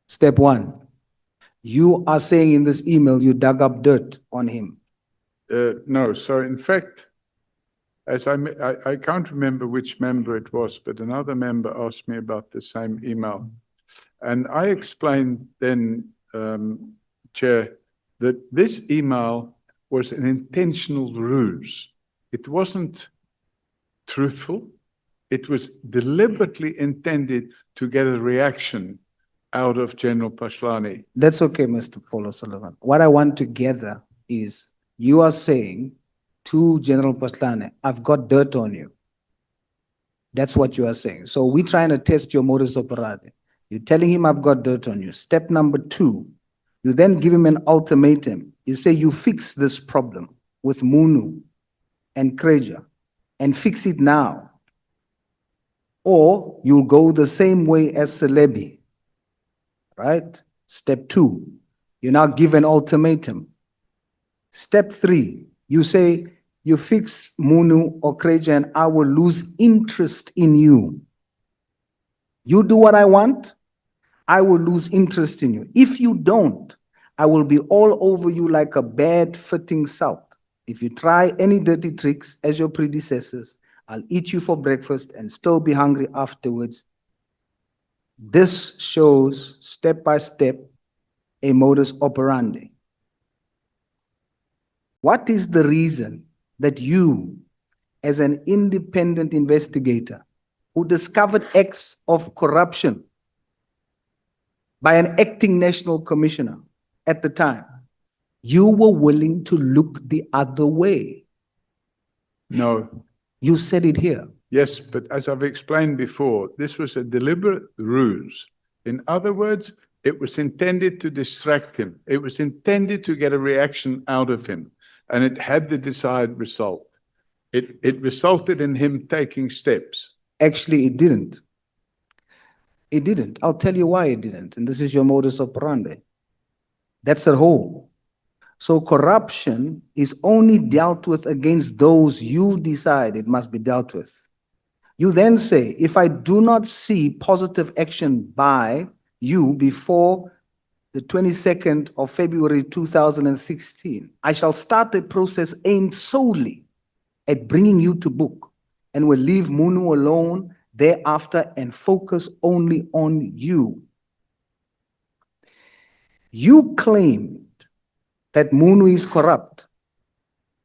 Step one, you are saying in this email you dug up dirt on him. No, so in fact, as I can't remember which member it was, but another member asked me about the same email. And I explained then, Chair, that this email was an intentional ruse. It wasn't truthful. It was deliberately intended to get a reaction out of General Pashlani. That's okay, Mr. Paul O'Sullivan. What I want to gather is you are saying to General Pashlani, I've got dirt on you. That's what you are saying. So we're trying to test your modus operandi. You're telling him I've got dirt on you. Step number two, you then give him an ultimatum. You say you fix this problem with Munu and Kreja and fix it now. Or you'll go the same way as Celebi, right? Step two, you now give an ultimatum. Step three, you say you fix Munu or Kreja and I will lose interest in you. You do what I want, I will lose interest in you. If you don't, I will be all over you like a bad fitting salt. If you try any dirty tricks as your predecessors, I'll eat you for breakfast and still be hungry afterwards. This shows step by step a modus operandi. What is the reason that you, as an independent investigator who discovered acts of corruption by an acting national commissioner at the time, you were willing to look the other way? No. You said it here. Yes, but as I've explained before, this was a deliberate ruse. In other words, it was intended to distract him. It was intended to get a reaction out of him, and it had the desired result. It resulted in him taking steps. Actually, it didn't. It didn't. I'll tell you why it didn't. And this is your modus operandi. That's a whole. So corruption is only dealt with against those you decide it must be dealt with. You then say, if I do not see positive action by you before the 22nd of February 2016, I shall start a process aimed solely at bringing you to book and will leave Munu alone thereafter and focus only on you. You claimed that Munu is corrupt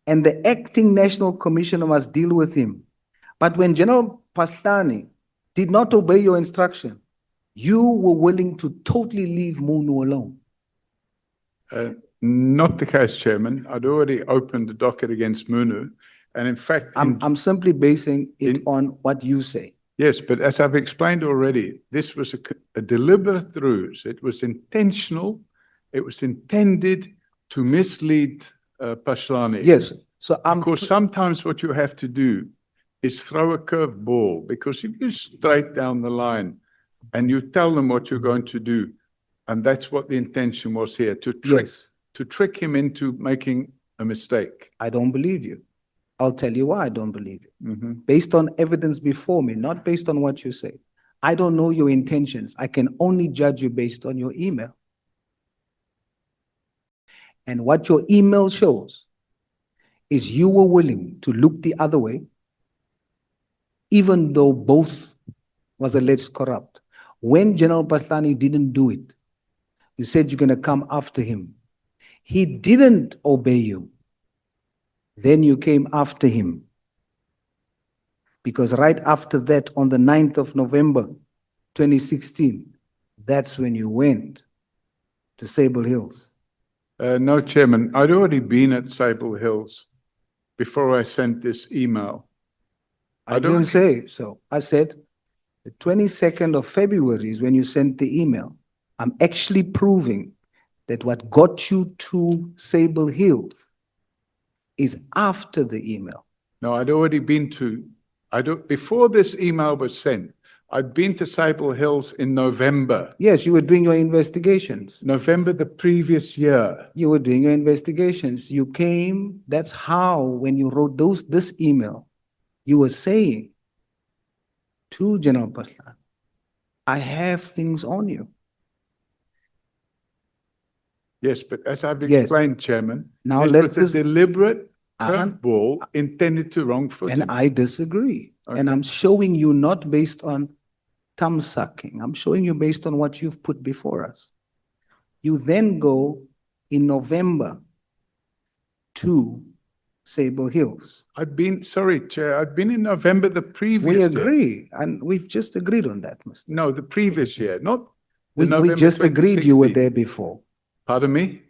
and the acting national commissioner must deal with him. But when General Pashlani did not obey your instruction, you were willing to totally leave Munu alone. Not the case, Chairman. I'd already opened the docket against Munu. And in fact, I'm simply basing it on what you say. yes, but as I've explained already, this was a deliberate ruse. It was intentional. It was intended to mislead Pashlani. Yes. So Of course, sometimes what you have to do is throw a curved ball, because if you're straight down the line and you tell them what you're going to do, and that's what the intention was here, to trick him into making a mistake. I don't believe you. I'll tell you why I don't believe you. Mhm. Based on evidence before me, not based on what you say. I don't know your intentions. I can only judge you based on your email. And what your email shows is you were willing to look the other way, even though both was alleged corrupt. When General Pashlani didn't do it, you said you're going to come after him. He didn't obey you. Then you came after him. Because right after that, on the 9th of November, 2016, that's when you went to Sable Hills. No, Chairman, I'd already been at Sable Hills before I sent this email. I didn't say so. I said the 22nd of February is when you sent the email. I'm actually proving that what got you to Sable Hills is after the email. No, I'd already been to, before this email was sent, I'd been to Sable Hills in November, Yes, you were doing your investigations. November the previous year. You were doing your investigations. You came, that's how, when you wrote this email, you were saying to General Paslan, I have things on you. Yes, but as I've Yes. explained, Chairman, Now this let's was a deliberate Uh-huh. curveball intended to wrong footing. And I disagree. And Okay. I'm showing you not based on thumb sucking. I'm showing you based on what you've put before us. You then go in November to Sable Hills. Sorry, Chair, I'd been in November the previous We year. agree, and we've just agreed on that, Mr. No, the previous year, not the We November just agreed you were 2016. there before. Pardon me?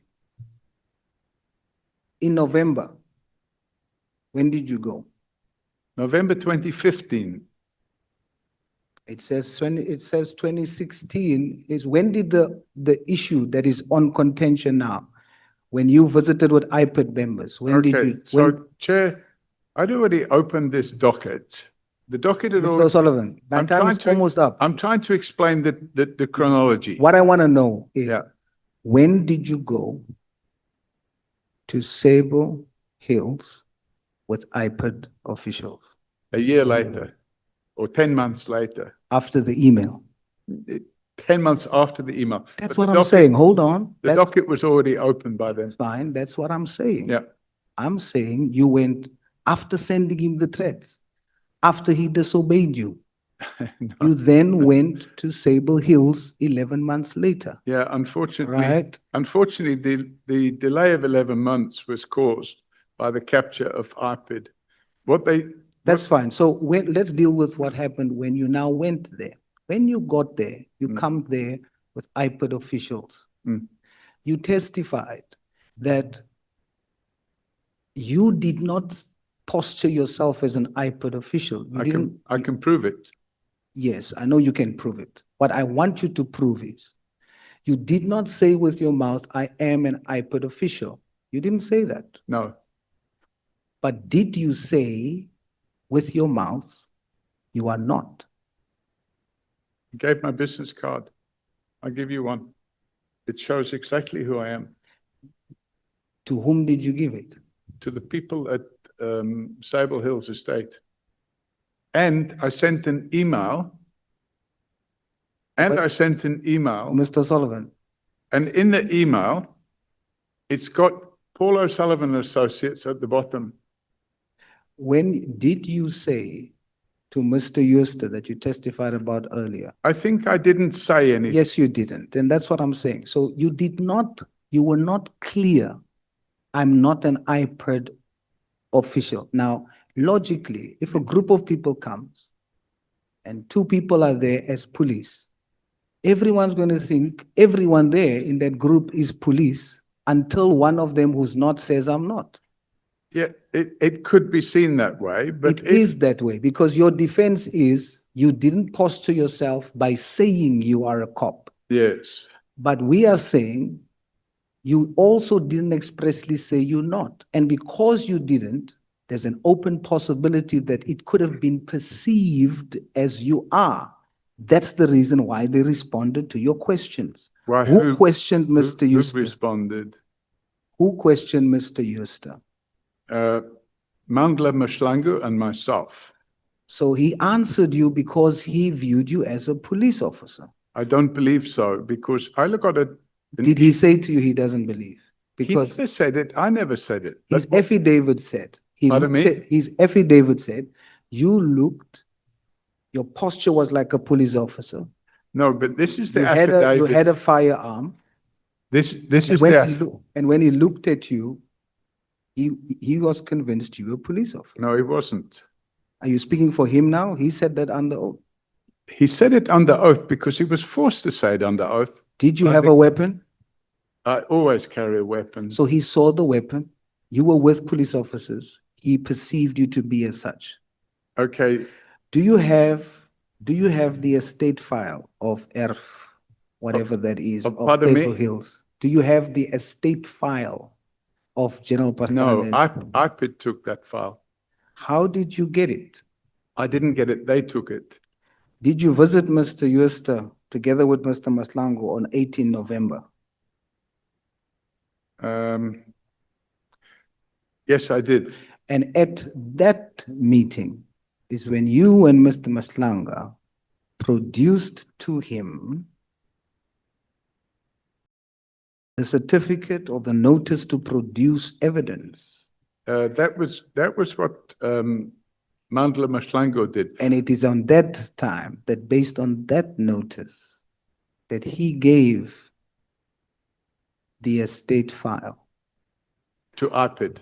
In November, when did you go? November 2015. It says 2016 is when did the issue that is on contention now? When you visited with IPID members, when did Okay, you? so Chair, I'd already opened this docket. The docket had Mr. already, O'Sullivan, my I'm time trying is to- almost up. I'm trying to explain the chronology. What I want to know is, Yeah. when did you go to Sable Hills with IPID officials? A year later, or 10 months later, After the email? 10 months after the email. That's But what the I'm docket- saying. Hold on. The That's docket was already open by then. fine. That's what I'm saying. Yeah. I'm saying you went after sending him the threats, after he disobeyed you. No. You then went to Sable Hills 11 months later, Yeah, unfortunately, right? the delay of 11 months was caused by the capture of IPID. That's fine. So let's deal with what happened when you now went there. When you got there, you come there with IPID officials. Mm. You testified that you did not posture yourself as an IPID official. You didn't. I can prove it. Yes, I know you can prove it. What I want you to prove is you did not say with your mouth, I am an IPID official. You didn't say that. No, But did you say with your mouth, you are not? I gave my business card. I'll give you one. It shows exactly who I am. To whom did you give it? To the people at Sable Hills Estate. And I sent an email. And But- I sent an email. Mr. Sullivan, And in the email, it's got Paul O'Sullivan and Associates at the bottom. when did you say to Mr. Euster that you testified about earlier? I think I didn't say anything. Yes, you didn't. And that's what I'm saying. So you were not clear. I'm not an IPID official. Now, logically, if a group of people comes and two people are there as police, everyone's going to think everyone there in that group is police until one of them who's not says, I'm not. Yeah, it could be seen that way, but It is that way because your defense is you didn't posture yourself by saying you are a cop. Yes, But we are saying you also didn't expressly say you're not. And because you didn't, there's an open possibility that it could have been perceived as you are. That's the reason why they responded to your questions. Why, Who questioned who Mr. Euster? responded? Who questioned Mr. Euster? Mandla Mashlangu and myself. So he answered you because he viewed you as a police officer. I don't believe so because I look at it. Did he say to you he doesn't believe? He Because never said it. I never said it. his But affidavit said, Pardon me? his affidavit said, your posture was like a police officer. no, but this is the You affidavit. had a firearm. This And is when the, he and when he looked at you, he was convinced you were a police officer. no, he wasn't. Are you speaking for him now? He said that under oath. He said it under oath because he was forced to say it under oath. Did you I have a think- weapon? I always carry a weapon. So he saw the weapon. You were with police officers. He perceived you to be as such. Okay, Do you have the estate file of ERF, whatever that is, of pardon me? Sable Hills? Do you have the estate file of General no, Pathfinder? IPID took that file. How did you get it? I didn't get it. They took it. Did you visit Mr. Euster together with Mr. Maslango on 18 November? Yes, I did. And at that meeting is when you and Mr. Maslanga produced to him the certificate or the notice to produce evidence. That was what Mandla Mashlango did. And it is on that time that based on that notice that he gave the estate file To IPID.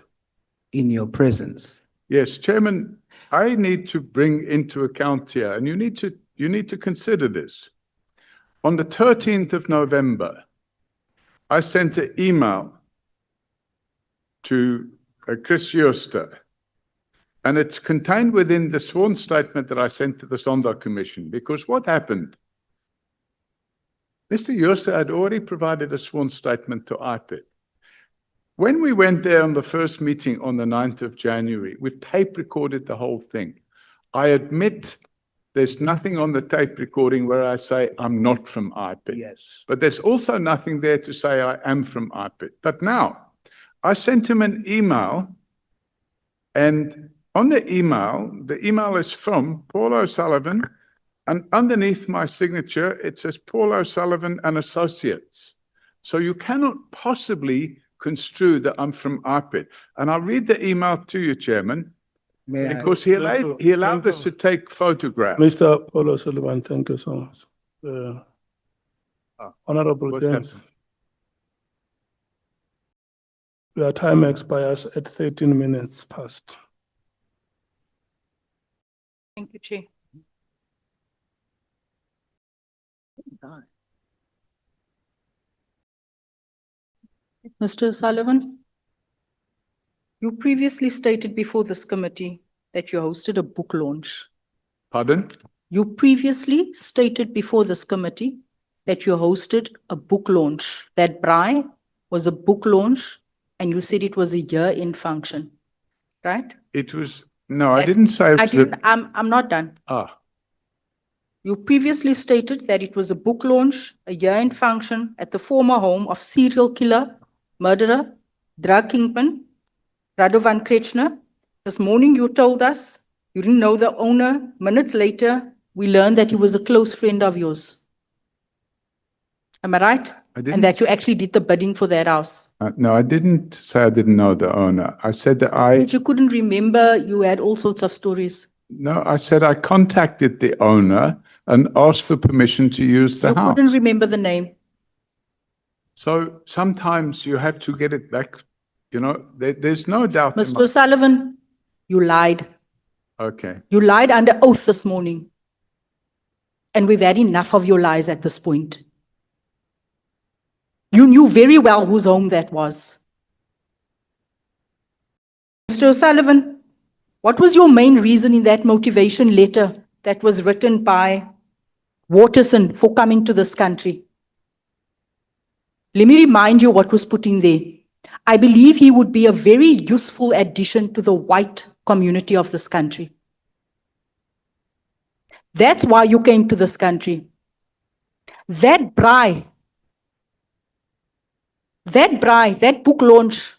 in your presence. Yes, Chairman, I need to bring into account here, and you need to consider this. On the 13th of November, I sent an email to Chris Euster, and it's contained within the sworn statement that I sent to the Sondag Commission, because what happened? Mr. Euster had already provided a sworn statement to IPID. When we went there on the first meeting on the 9th of January, we tape recorded the whole thing. I admit there's nothing on the tape recording where I say I'm not from IPID. Yes. But there's also nothing there to say I am from IPID. But now, I sent him an email, and on the email is from Paul O'Sullivan, and underneath my signature, it says Paul O'Sullivan and Associates. So you cannot possibly construe that I'm from IPID. And I'll read the email to you, Chairman, May I? because he allowed us to take photographs. Mr. Paul O'Sullivan, thank you so much. Honorable What James. happened? Your time expires at 13 minutes past. Thank you, Chair. Mr. Sullivan, you previously stated before this committee that you hosted a book launch. Pardon? You previously stated before this committee that you hosted a book launch. That braai was a book launch, and you said it was a year-end function, right? It was, no, I didn't say. it I was a- didn't, I'm not done. Ah, You previously stated that it was a book launch, a year-end function at the former home of serial killer, murderer, drug kingpin, Radovan Krečner. This morning you told us you didn't know the owner. Minutes later, we learned that he was a close friend of yours. Am I right? I didn't. And that you actually did the bidding for that house. No, I didn't say I didn't know the owner. I said that But you couldn't remember, you had all sorts of stories. no, I said I contacted the owner and asked for permission to use the You house. couldn't remember the name. So sometimes you have to get it back, you know, there's no doubt. in Mr. Sullivan, you lied. Okay, You lied under oath this morning. And we've had enough of your lies at this point. You knew very well whose home that was. Mr. O'Sullivan, what was your main reason in that motivation letter that was written by Waterson for coming to this country? Let me remind you what was put in there. I believe he would be a very useful addition to the white community of this country. That's why you came to this country. That braai, that book launch,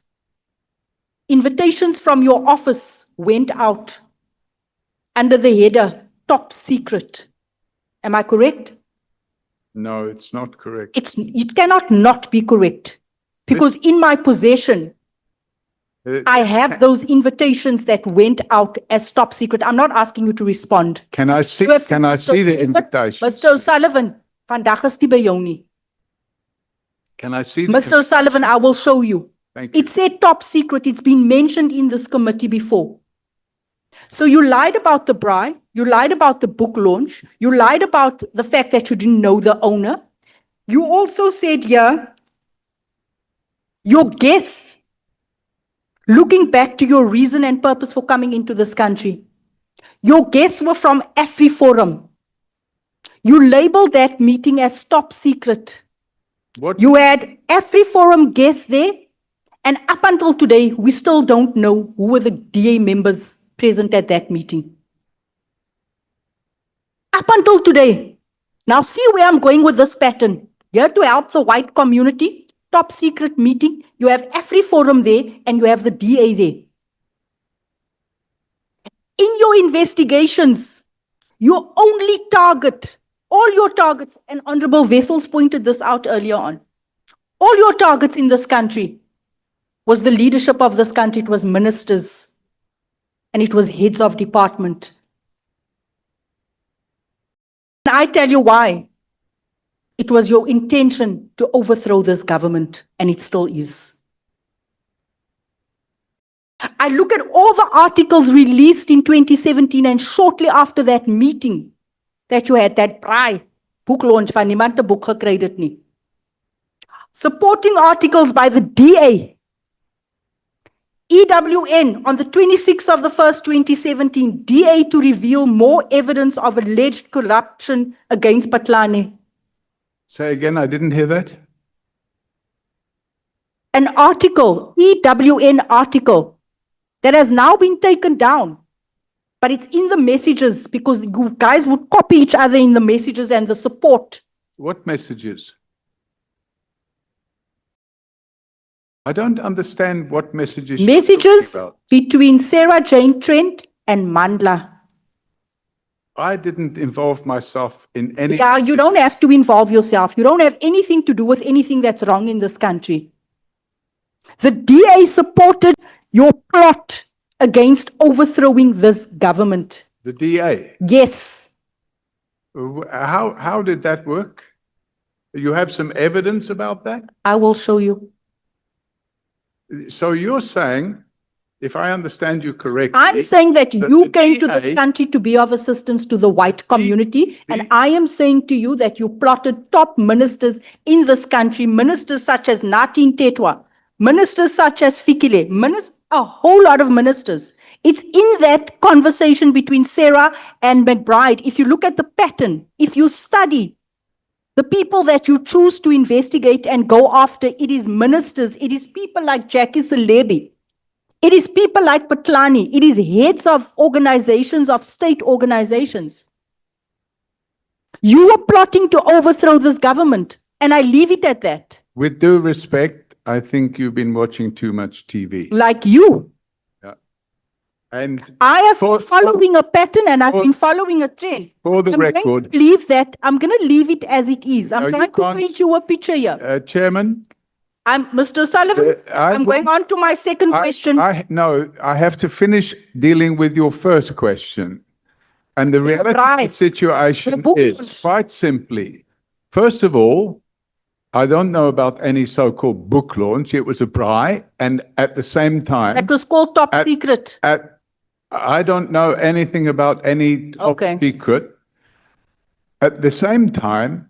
invitations from your office went out under the header, top secret. Am I correct? no, it's not correct. It cannot not be correct. Because in my possession, I have those invitations that went out as top secret. I'm not asking you to respond. Can I see, You have can I see the But invitation? Mr. O'Sullivan, vandag is die by jou nie. Can I see? the- Mr. O'Sullivan, I will show you. Thank you. It said top secret. It's been mentioned in this committee before. So you lied about the braai, you lied about the book launch, you lied about the fact that you didn't know the owner. You also said here, your guests, looking back to your reason and purpose for coming into this country, your guests were from AfriForum. You labeled that meeting as top secret. What, You had AfriForum guests there, and up until today, we still don't know who were the DA members present at that meeting. up until today. Now see where I'm going with this pattern. Here to help the white community, top secret meeting, you have AfriForum there and you have the DA there. In your investigations, you only target, all your targets, and Honorable Wessels pointed this out earlier on, all your targets in this country was the leadership of this country. It was ministers and it was heads of department. And I tell you why. It was your intention to overthrow this government, and it still is. I look at all the articles released in 2017 and shortly after that meeting that you had, that braai, book launch van niemand 'n boek gekry het nie. Supporting articles by the DA, EWN on the 26th of the 1st, 2017, DA to reveal more evidence of alleged corruption against Patlane. Say again, I didn't hear that. An article, EWN article, that has now been taken down, but it's in the messages because you guys would copy each other in the messages and the support. What messages? I don't understand what messages. you're Messages talking about. between Sarah Jane Trent and Mandla. I didn't involve myself in any. Yeah, you don't have to involve yourself. You don't have anything to do with anything that's wrong in this country. The DA supported your plot against overthrowing this government. The DA. Yes. How did that work? You have some evidence about that? I will show you. So you're saying, if I understand you correctly. I'm saying that the you came to this DA country to be of assistance to the white community, and I am saying to you that you plotted top ministers in this country, ministers such as Nathi Ntetwa, ministers such as Fikile, a whole lot of ministers. It's in that conversation between Sarah and McBride. If you look at the pattern, if you study the people that you choose to investigate and go after, it is ministers, it is people like Jackie Selebi, it is people like Patlani, it is heads of organizations, of state organizations. You are plotting to overthrow this government, and I leave it at that. With due respect, I think you've been watching too much TV. Like you. And I have For- been following a pattern and I've for- been following a trend. for the I'm going record, to leave that. I'm going to leave it as it is. No, I'm you trying to can't. paint you a picture here. Chairman, I'm Mr. Sullivan. I'm going on to my second question. No, I have to finish dealing with your first question. And the reality of right. the situation book is, launch. quite simply, first of all, I don't know about any so-called book launch. It was a braai, and at the same time, That was called top At- secret. I don't know anything about any top Okay. secret. At the same time,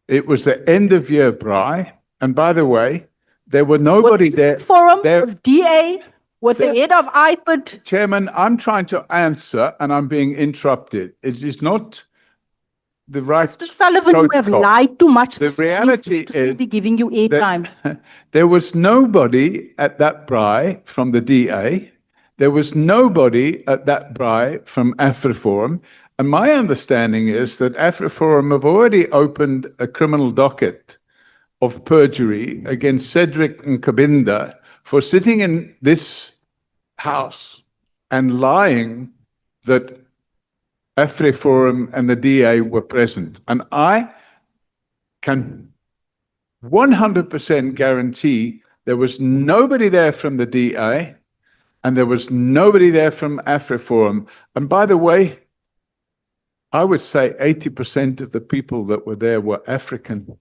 it was the end of year braai, and by the way, there were nobody there. Forum there- with DA, with the head of IPID. Chairman, I'm trying to answer and I'm being interrupted. It is not the right. Mr. Sullivan, you have protocol. lied too much. The this evening reality to still is be giving you airtime. There was nobody at that braai from the DA. There was nobody at that braai from AfriForum. And my understanding is that AfriForum have already opened a criminal docket of perjury against Cedric and Kabinda for sitting in this house and lying that AfriForum and the DA were present. And I can 100% guarantee there was nobody there from the DA and there was nobody there from AfriForum. And by the way, I would say 80% of the people that were there were African.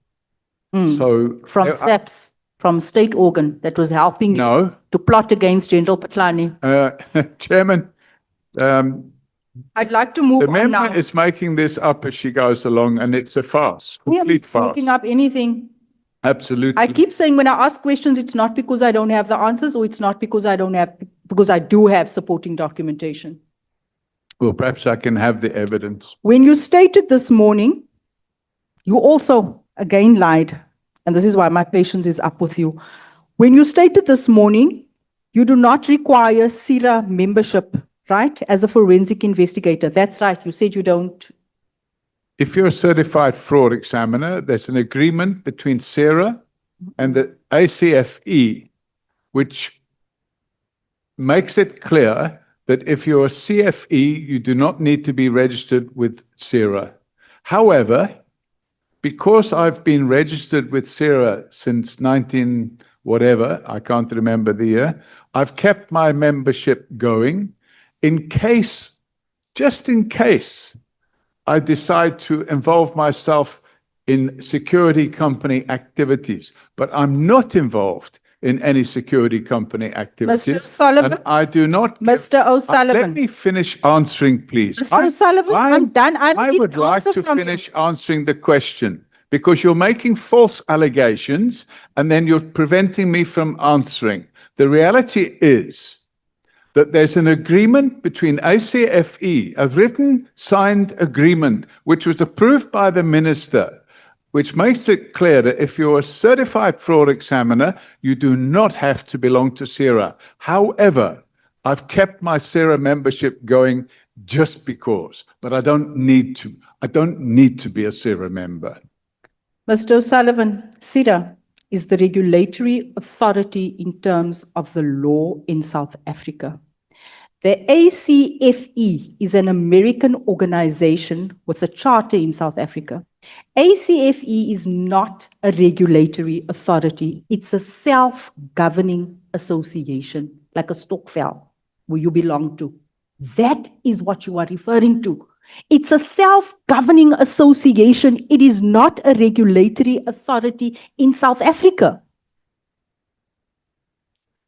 So From there- SAPS, from state organ that was helping you no, to plot against General Patlani. Chairman, I'd like to move the on member now. is making this up as she goes along, and it's a farce, Yeah, complete farce. making up anything. Absolutely. I keep saying when I ask questions, it's not because I don't have the answers, or it's not because I don't have, because I do have supporting documentation. Well, perhaps I can have the evidence. When you stated this morning, you also again lied, and this is why my patience is up with you. When you stated this morning, you do not require CIRA membership, right, as a forensic investigator. That's right, you said you don't. if you're a certified fraud examiner, there's an agreement between SERA and the ACFE, which makes it clear that if you're a CFE, you do not need to be registered with SERA. However, because I've been registered with SERA since 19 whatever, I can't remember the year, I've kept my membership going in case, just in case, I decide to involve myself in security company activities, but I'm not involved in any security company activities. Sullivan? And I do not. Mr. Let O'Sullivan. me finish answering, please. Mr. O'Sullivan, I'm done. I I need would an like answer to from you. finish answering the question because you're making false allegations and then you're preventing me from answering. The reality is that there's an agreement between ACFE, a written signed agreement, which was approved by the minister, which makes it clear that if you're a certified fraud examiner, you do not have to belong to SERA. However, I've kept my SERA membership going just because, but I don't need to. I don't need to be a SERA member. Mr. O'Sullivan, SERA is the regulatory authority in terms of the law in South Africa. The ACFE is an American organization with a charter in South Africa. ACFE is not a regulatory authority. It's a self-governing association, like a stokvel, where you belong to. That is what you are referring to. It's a self-governing association. It is not a regulatory authority in South Africa.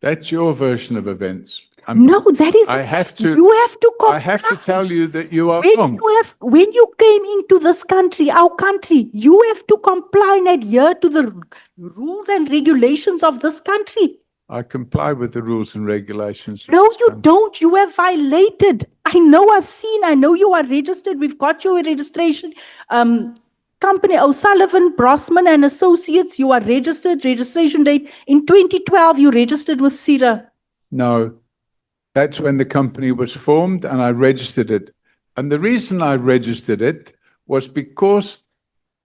That's your version of events. No, that is. I have to. You have to. I have to tell you that you are When wrong. when you came into this country, our country, you have to comply and adhere to the rules and regulations of this country. I comply with the rules and regulations. of No, this you country. don't. You have violated. I know, I've seen, I know you are registered. We've got your registration. Company O'Sullivan, Brosman and Associates, you are registered, registration date. In 2012, you registered with SERA. No, that's when the company was formed and I registered it. And the reason I registered it was because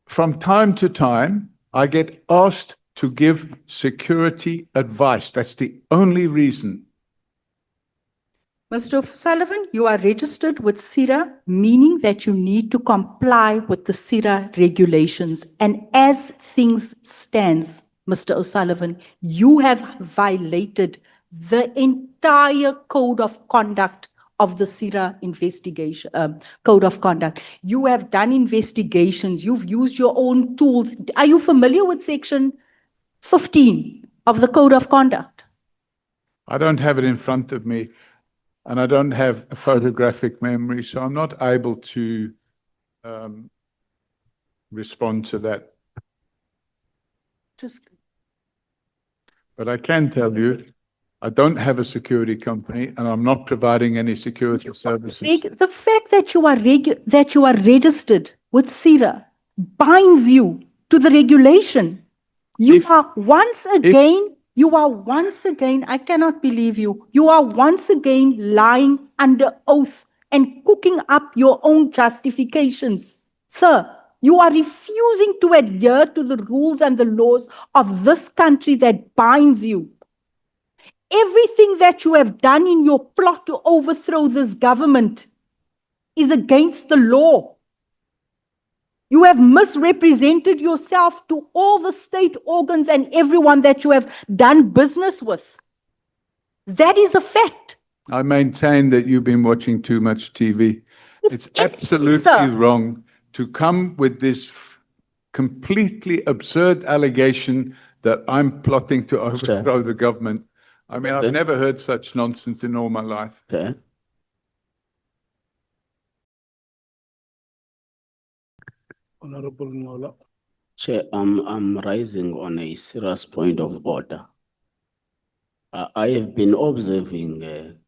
from time to time, I get asked to give security advice. That's the only reason. Mr. O'Sullivan, you are registered with SERA, meaning that you need to comply with the SERA regulations. And as things stands, Mr. O'Sullivan, you have violated the entire code of conduct of the SERA investigation, code of conduct. You have done investigations. You've used your own tools. Are you familiar with section 15 of the code of conduct? I don't have it in front of me and I don't have a photographic memory, so I'm not able to respond to that. But I can tell you, I don't have a security company and I'm not providing any security services. The fact that you are registered with SERA binds you to the regulation. You are once again, I cannot believe you. You are once again lying under oath and cooking up your own justifications. Sir, you are refusing to adhere to the rules and the laws of this country that binds you. Everything that you have done in your plot to overthrow this government is against the law. You have misrepresented yourself to all the state organs and everyone that you have done business with. That is a fact. I maintain that you've been watching too much TV. It's absolutely sir. wrong to come with this completely absurd allegation that I'm plotting to overthrow the government. I mean, I've never heard such nonsense in all my life. Okay. Honorable Ngola. Chair, I'm rising on a serious point of order. I have been observing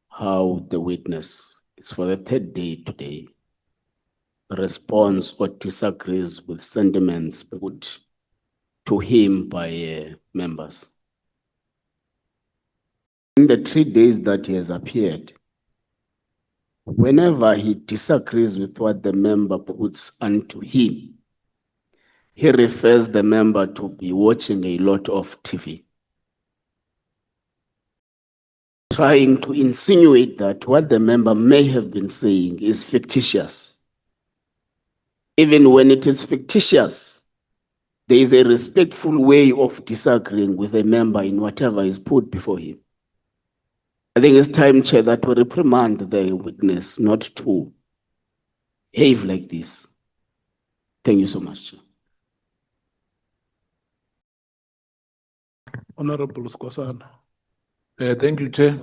how the witness, it's for the third day today, responds or disagrees with sentiments put to him by members. In the 3 days that he has appeared, whenever he disagrees with what the member puts onto him, he refers the member to be watching a lot of TV, trying to insinuate that what the member may have been saying is fictitious. Even when it is fictitious, there is a respectful way of disagreeing with a member in whatever is put before him. I think it's time, Chair, that we reprimand the witness not to behave like this. Thank you so much, Chair. Honorable Skosana. Thank you, Chair.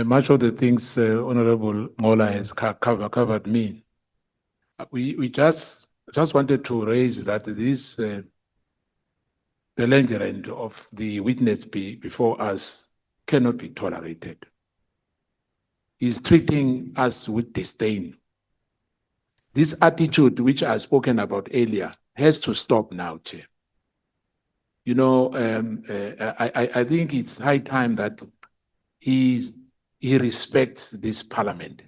Much of the things Honorable Mola has covered me. We just wanted to raise that this belligerent of the witness before us cannot be tolerated. He's treating us with disdain. This attitude which I spoken about earlier has to stop now, Chair. You know, I think it's high time that he respects this parliament.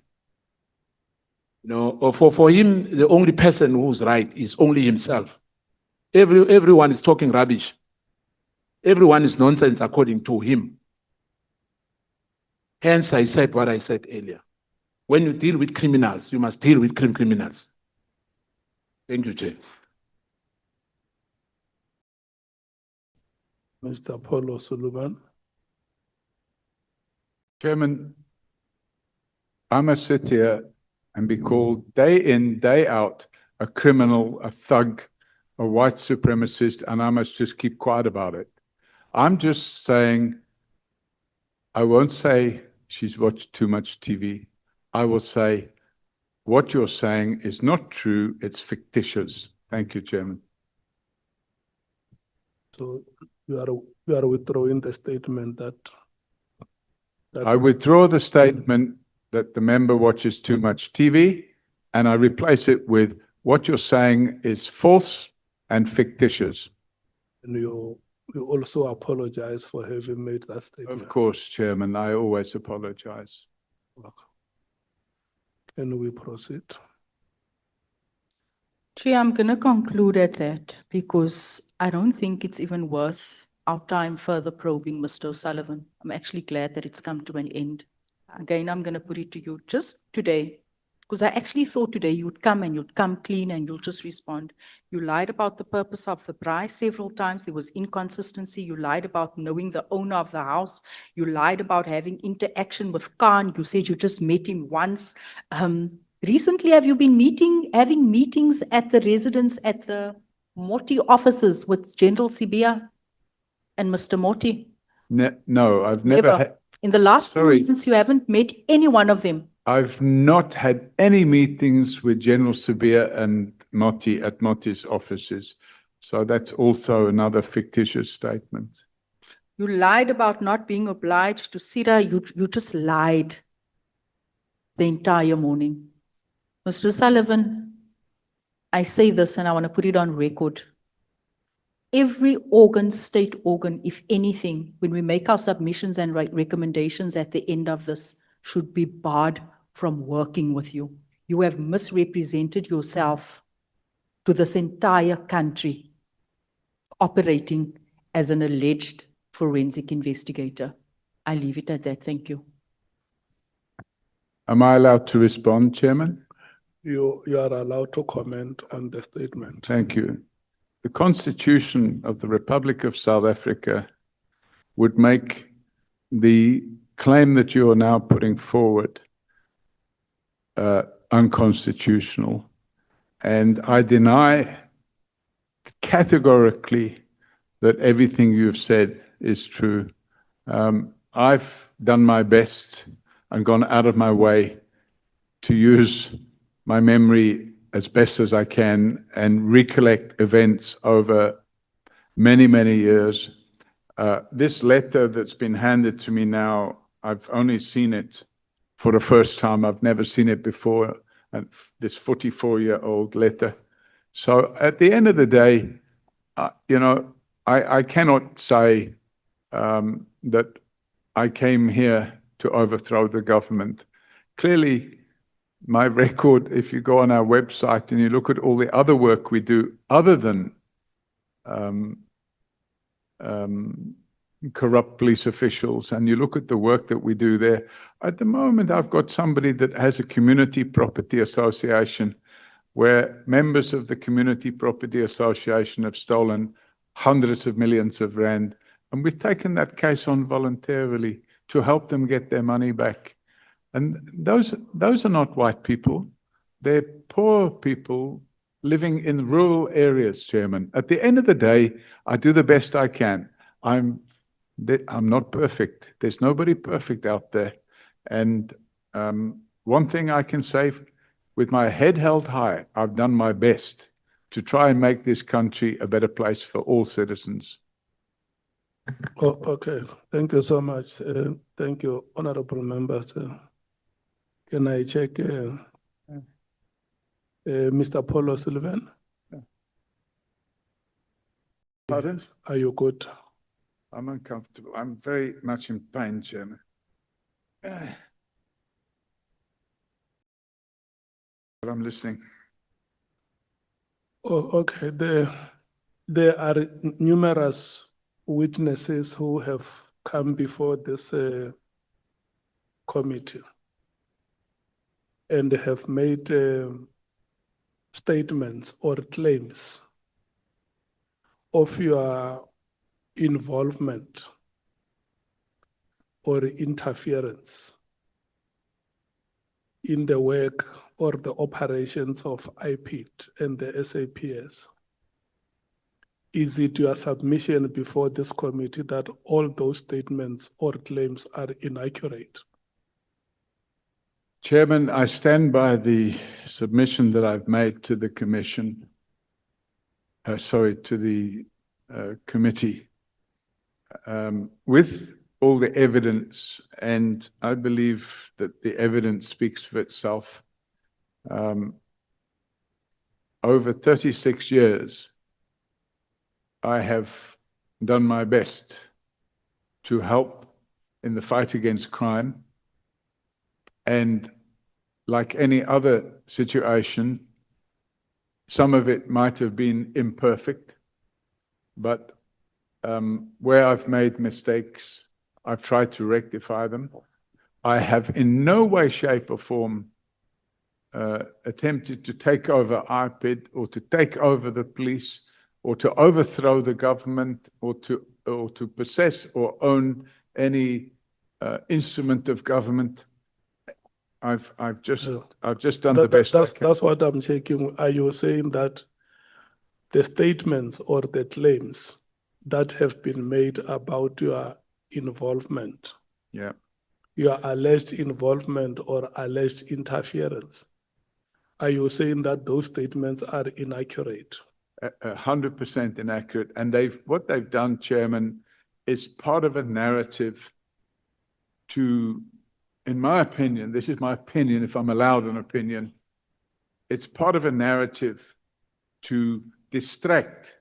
You know, for him, the only person who's right is only himself. Everyone is talking rubbish. Everyone is nonsense according to him. Hence, I said what I said earlier. When you deal with criminals, you must deal with criminals. Thank you, Chair. Mr. Paulo Sullivan. Chairman, I must sit here and be called day in, day out, a criminal, a thug, a white supremacist, and I must just keep quiet about it. I'm just saying, I won't say she's watched too much TV. I will say, what you're saying is not true, it's fictitious. Thank you, Chairman. So you are withdrawing the statement that I withdraw the statement that the member watches too much TV, and I replace it with what you're saying is false and fictitious. and you also apologize for having made that statement. Of course, Chairman, I always apologize. Can we proceed? Chair, I'm going to conclude at that because I don't think it's even worth our time further probing Mr. O'Sullivan. I'm actually glad that it's come to an end. Again, I'm going to put it to you just today, because I actually thought today you would come and you'd come clean and you'll just respond. You lied about the purpose of the prize several times. There was inconsistency. You lied about knowing the owner of the house. You lied about having interaction with Khan. You said you just met him once. Recently, have you been having meetings at the residence at the Moti offices with General Sibia and Mr. Moti? No, I've never had. In the last 2 Sorry. months, you haven't met any one of them. I've not had any meetings with General Sabia and Moti at Moti's offices. So that's also another fictitious statement. You lied about not being obliged to Sira. You just lied the entire morning. Mr. Sullivan, I say this and I want to put it on record. Every organ, state organ, if anything, when we make our submissions and write recommendations at the end of this, should be barred from working with you. You have misrepresented yourself to this entire country, operating as an alleged forensic investigator. I leave it at that. Thank you. Am I allowed to respond, Chairman? You are allowed to comment on the statement. Thank you. The Constitution of the Republic of South Africa would make the claim that you are now putting forward unconstitutional. And I deny categorically that everything you've said is true. I've done my best and gone out of my way to use my memory as best as I can and recollect events over many, many years. This letter that's been handed to me now, I've only seen it for the first time. I've never seen it before, and this 44-year-old letter. So at the end of the day, you know, I cannot say that I came here to overthrow the government. clearly my record, if you go on our website and you look at all the other work we do other than corrupt police officials, and you look at the work that we do there. At the moment, I've got somebody that has a community property association where members of the community property association have stolen hundreds of millions of rand. And we've taken that case on voluntarily to help them get their money back. And those are not white people. They're poor people living in rural areas, Chairman. At the end of the day, I do the best I can. I'm not perfect. There's nobody perfect out there. And one thing I can say, with my head held high, I've done my best to try and make this country a better place for all citizens. Oh, okay, thank you so much. Thank you, honorable members. Can I check Mr. Paul O'Sullivan? Pardon? Are you good? I'm uncomfortable. I'm very much in pain, Chairman. But I'm listening. Oh, okay. There are numerous witnesses who have come before this committee and have made statements or claims of your involvement or interference in the work or the operations of IPID and the SAPS. Is it your submission before this committee that all those statements or claims are inaccurate? Chairman, I stand by the submission that I've made to the commission, to the committee, with all the evidence, and I believe that the evidence speaks for itself. Over 36 years, I have done my best to help in the fight against crime. And like any other situation, some of it might have been imperfect, but where I've made mistakes, I've tried to rectify them. I have in no way, shape, or form attempted to take over IPID or to take over the police or to overthrow the government or to possess or own any instrument of government. I've just done the best I can. That's what I'm checking. Are you saying that the statements or the claims that have been made about your involvement, Yeah. your alleged involvement or alleged interference, are you saying that those statements are inaccurate? 100% inaccurate. And what they've done, Chairman, is part of a narrative to, in my opinion, this is my opinion, if I'm allowed an opinion, it's part of a narrative to distract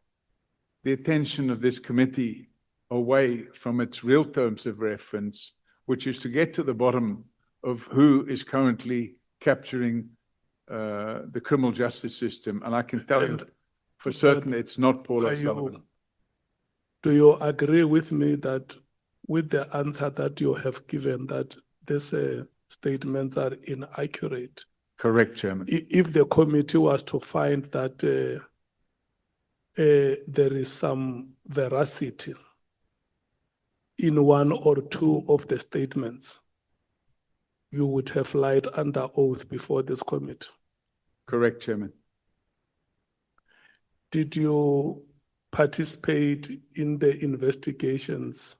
the attention of this committee away from its real terms of reference, which is to get to the bottom of who is currently capturing the criminal justice system. And I can tell you for certain it's not Paul O'Sullivan. Do you agree with me that with the answer that you have given that these statements are inaccurate? Correct, Chairman. If the committee was to find that there is some veracity in one or two of the statements, you would have lied under oath before this committee. Correct, Chairman. Did you participate in the investigations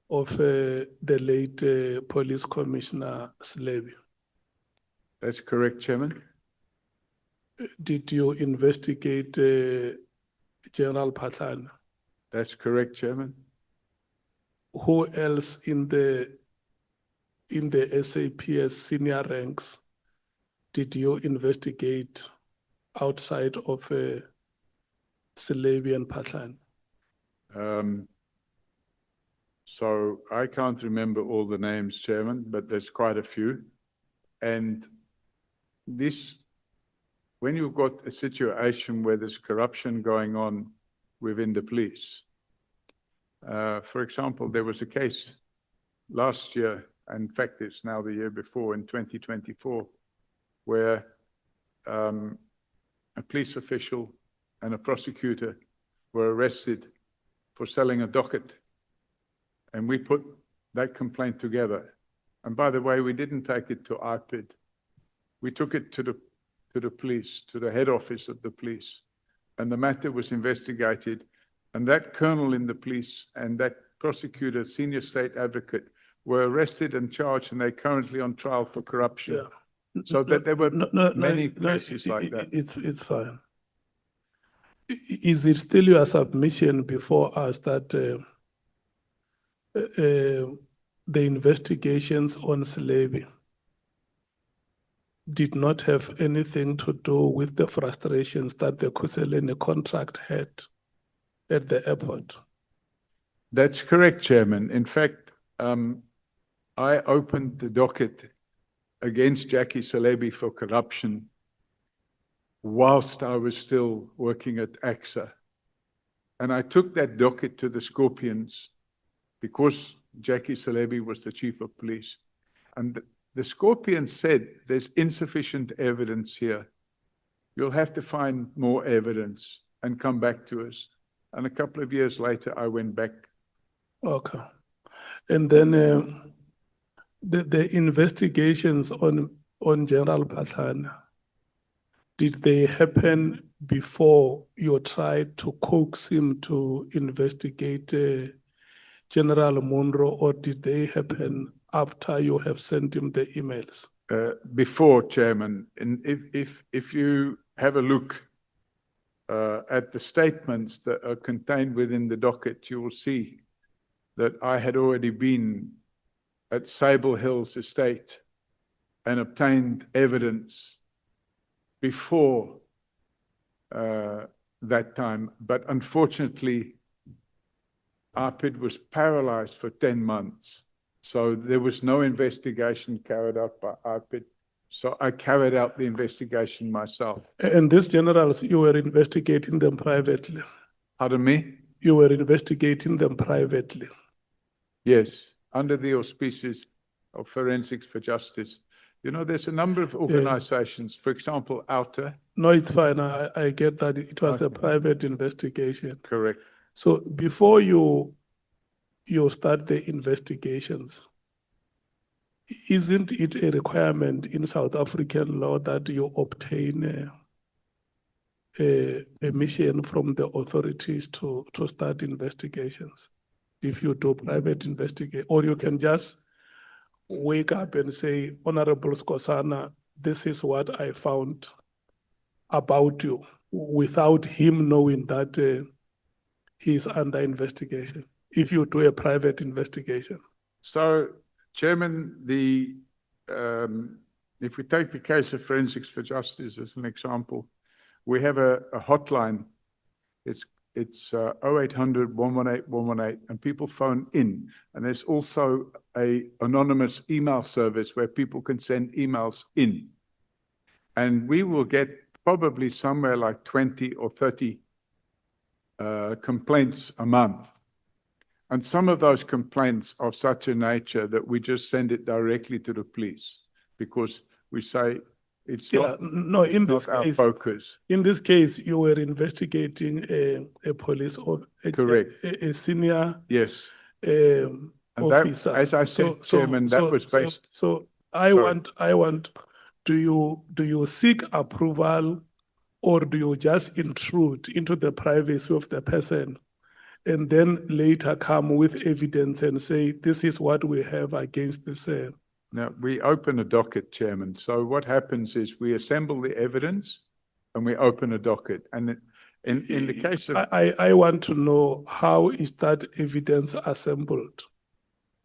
of the late Police Commissioner Slevy? That's correct, Chairman. Did you investigate General Pathan? That's correct, Chairman. Who else in the SAPS senior ranks did you investigate outside of Slevy and Pathan? So I can't remember all the names, Chairman, but there's quite a few. And this, when you've got a situation where there's corruption going on within the police, for example, there was a case last year, in fact, it's now the year before, in 2024, where a police official and a prosecutor were arrested for selling a docket. And we put that complaint together. And by the way, we didn't take it to IPID. We took it to the police, to the head office of the police. And the matter was investigated. And that colonel in the police and that prosecutor, senior state advocate, were arrested and charged, and they're currently on trial for corruption. Yeah. So that there were many no, cases like that. It's fine. Is it still your submission before us that the investigations on slavery did not have anything to do with the frustrations that the Kuselene contract had at the airport? That's correct, Chairman. In fact, I opened the docket against Jackie Salebi for corruption whilst I was still working at AXA. And I took that docket to the Scorpions because Jackie Salebi was the chief of police. And the Scorpions said, there's insufficient evidence here. You'll have to find more evidence and come back to us. And a couple of years later, I went back. Okay. And then the investigations on General Patlana, did they happen before you tried to coax him to investigate General Monroe, or did they happen after you have sent him the emails? Before, Chairman. And if you have a look at the statements that are contained within the docket, you will see that I had already been at Sable Hills Estate and obtained evidence before that time. But unfortunately, ARPID was paralyzed for 10 months. So there was no investigation carried out by ARPID. So I carried out the investigation myself. And these generals, you were investigating them privately? Pardon me? You were investigating them privately? Yes, under the auspices of Forensics for Justice. You know, there's a number of organizations, for example, OUTA. No, it's fine. I get that it was a private investigation. Correct. So before you start the investigations, isn't it a requirement in South African law that you obtain a permission from the authorities to start investigations? If you do private investigation, or you can just wake up and say, Honorable Skosana, this is what I found about you, without him knowing that he's under investigation, if you do a private investigation. So, Chairman, if we take the case of Forensics for Justice as an example, we have a hotline. It's 0800 118 118, and people phone in. And there's also an anonymous email service where people can send emails in. And we will get probably somewhere like 20 or 30 complaints a month. And some of those complaints are of such a nature that we just send it directly to the police because we say it's not our focus. In this case, you were investigating a police or Correct. a senior Yes. And officer. as I said, Chairman, that was based. So I want. Do you seek approval, or do you just intrude into the privacy of the person, and then later come with evidence and say this is what we have against this? Now, we open a docket, Chairman. So what happens is we assemble the evidence and we open a docket. And in the case of... I want to know, how is that evidence assembled?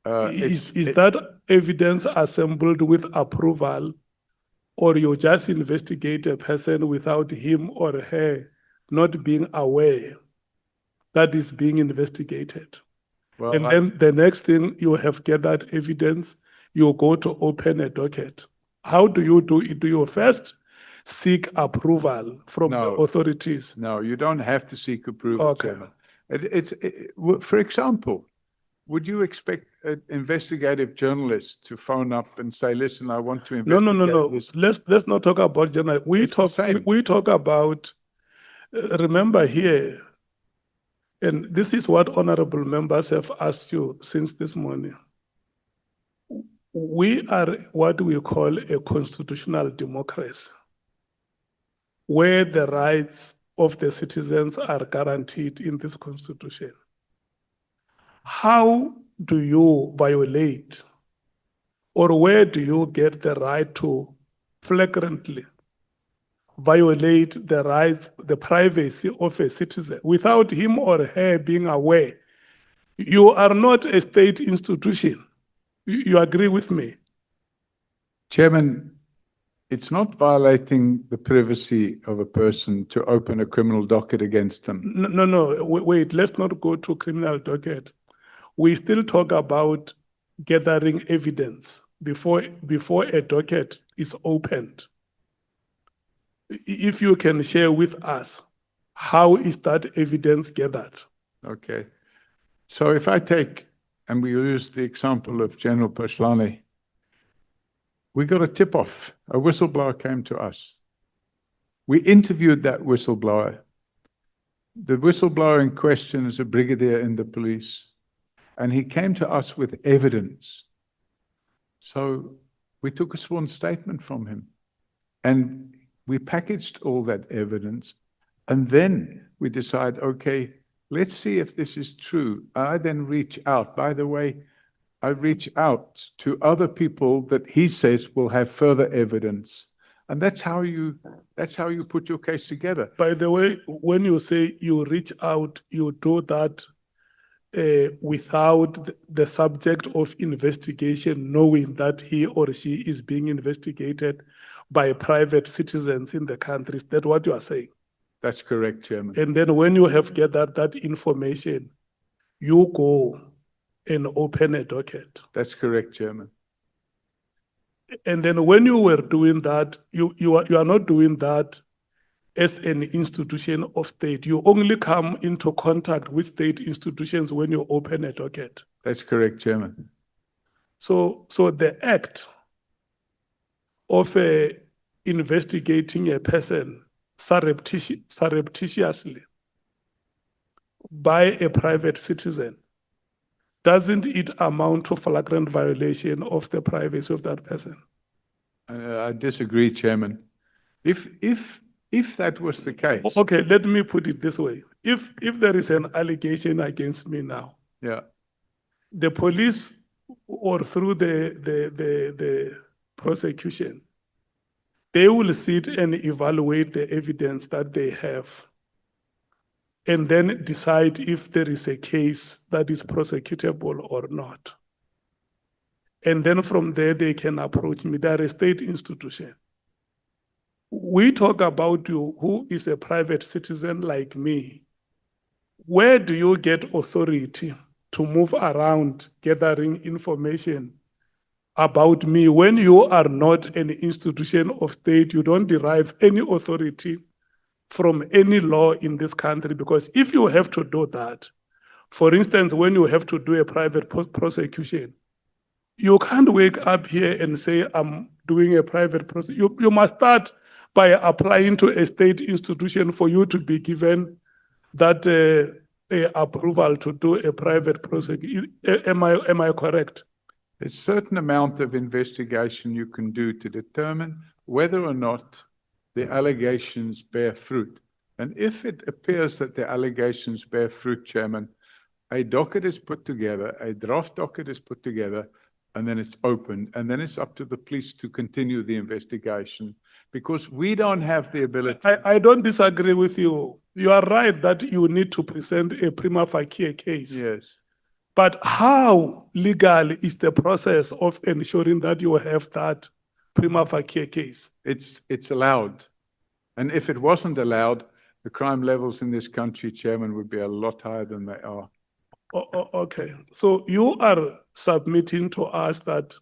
Is that evidence assembled with approval, or you just investigate a person without him or her not being aware that is being investigated? Well, and then the next thing, you have gathered evidence, you go to open a docket. How do you do it? Do you first seek approval from the No. authorities? No, you don't have to seek approval, Okay. Chairman. For example, would you expect an investigative journalist to phone up and say, listen, I want to No, investigate no. this? Let's not talk about general. It's the same. We talk about, remember here, and this is what honorable members have asked you since this morning. We are what we call a constitutional democracy, where the rights of the citizens are guaranteed in this constitution. How do you violate, or where do you get the right to flagrantly violate the rights, the privacy of a citizen without him or her being aware? You are not a state institution. You agree with me? Chairman, it's not violating the privacy of a person to open a criminal docket against them. No, wait, let's not go to criminal docket. We still talk about gathering evidence before a docket is opened. If you can share with us, how is that evidence gathered? Okay. So if I take, and we use the example of General Pashlane, we got a tip-off. A whistleblower came to us. We interviewed that whistleblower. The whistleblower in question is a brigadier in the police, and he came to us with evidence. So we took a sworn statement from him, and we packaged all that evidence, and then we decide, okay, let's see if this is true. I then reach out. By the way, I reach out to other people that he says will have further evidence. And that's how you put your case together. By the way, when you say you reach out, you do that without the subject of investigation knowing that he or she is being investigated by private citizens in the country. Is that what you are saying? That's correct, Chairman. And then when you have gathered that information, you go and open a docket. That's correct, Chairman. And then when you were doing that, you are not doing that as an institution of state. You only come into contact with state institutions when you open a docket. That's correct, Chairman. So the act of investigating a person surreptitiously by a private citizen, doesn't it amount to flagrant violation of the privacy of that person? I disagree, Chairman. If that was the case, Okay, let me put it this way. If there is an allegation against me now, yeah, the police or through the prosecution, they will sit and evaluate the evidence that they have and then decide if there is a case that is prosecutable or not. And then from there, they can approach me. They are a state institution. We talk about you, who is a private citizen like me. Where do you get authority to move around gathering information about me when you are not an institution of state? You don't derive any authority from any law in this country, because if you have to do that, for instance, when you have to do a private prosecution, you can't wake up here and say, I'm doing a private prosecution. You must start by applying to a state institution for you to be given that approval to do a private prosecution. Am I correct? there's a certain amount of investigation you can do to determine whether or not the allegations bear fruit. And if it appears that the allegations bear fruit, Chairman, a docket is put together, a draft docket is put together, and then it's opened, and then it's up to the police to continue the investigation, because we don't have the ability. I don't disagree with you. You are right that you need to present a prima facie case. Yes. But how legal is the process of ensuring that you have that prima facie case? It's allowed. And if it wasn't allowed, the crime levels in this country, Chairman, would be a lot higher than they are. Okay, so you are submitting to us that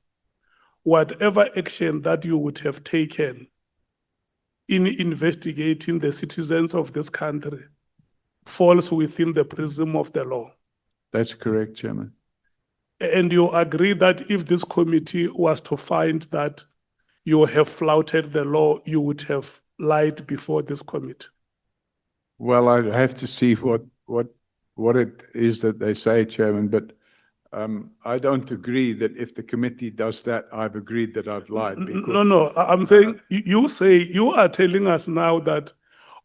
whatever action that you would have taken in investigating the citizens of this country falls within the prism of the law. That's correct, Chairman. And you agree that if this committee was to find that you have flouted the law, you would have lied before this committee? Well, I have to see what it is that they say, Chairman, but I don't agree that if the committee does that, I've agreed that I've lied. No, I'm saying, you say, you are telling us now that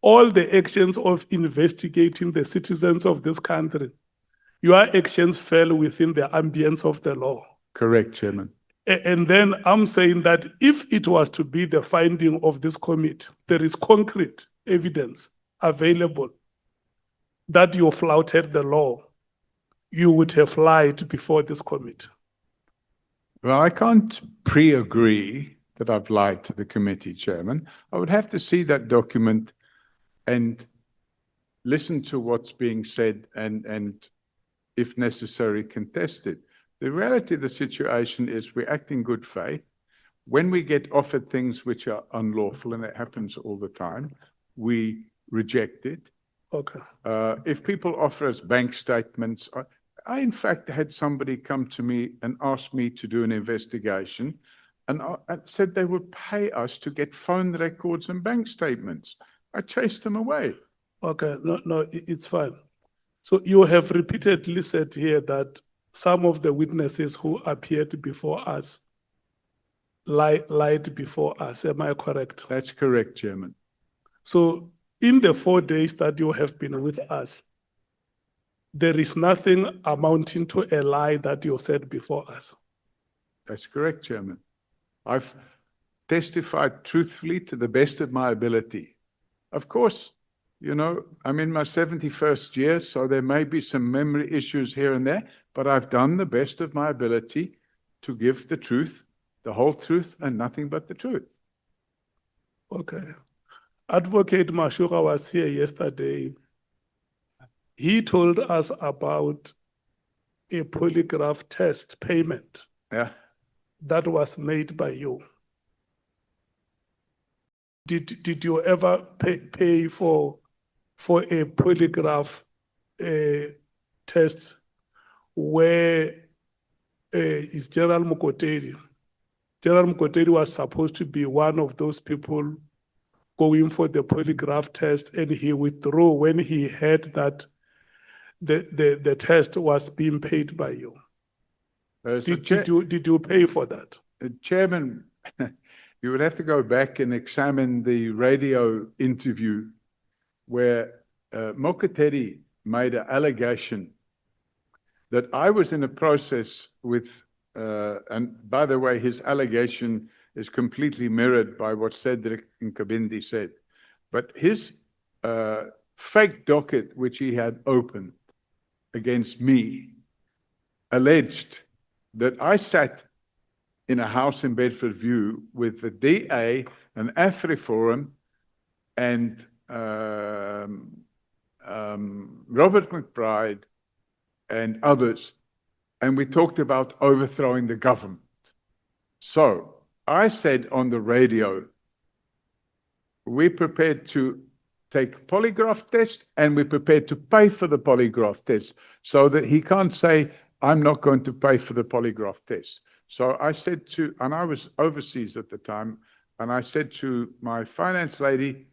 all the actions of investigating the citizens of this country, your actions fell within the ambience of the law. Correct, Chairman. And then I'm saying that if it was to be the finding of this committee, there is concrete evidence available that you flouted the law, you would have lied before this committee. Well, I can't pre-agree that I've lied to the committee, Chairman. I would have to see that document and listen to what's being said and if necessary, contest it. The reality of the situation is we act in good faith. When we get offered things which are unlawful, and it happens all the time, we reject it. Okay. If people offer us bank statements, I in fact had somebody come to me and ask me to do an investigation, and I said they would pay us to get phone records and bank statements. I chased them away. Okay, no, it's fine. So you have repeatedly said here that some of the witnesses who appeared before us lied before us. Am I correct? That's correct, Chairman. So in the 4 days that you have been with us, there is nothing amounting to a lie that you said before us. That's correct, Chairman. I've testified truthfully to the best of my ability. Of course, you know, I'm in my 71st year, so there may be some memory issues here and there, but I've done the best of my ability to give the truth, the whole truth, and nothing but the truth. Okay. Advocate Mashura was here yesterday. He told us about a polygraph test payment Yeah. that was made by you. Did you ever pay for a polygraph test where is Gerald Mukoteri? Gerald Mukoteri was supposed to be one of those people going for the polygraph test, and he withdrew when he heard that the test was being paid by you. Did you pay for that? Chairman, you would have to go back and examine the radio interview where Mokotedi made an allegation that I was in a process with, and by the way, his allegation is completely mirrored by what Cedric Nkabindi said. But his fake docket, which he had opened against me, alleged that I sat in a house in Bedford View with the DA and AfriForum and Robert McBride and others, and we talked about overthrowing the government. So I said on the radio, we're prepared to take polygraph test and we're prepared to pay for the polygraph test, so that he can't say, I'm not going to pay for the polygraph test. So I said to, and I was overseas at the time, and I said to my finance lady,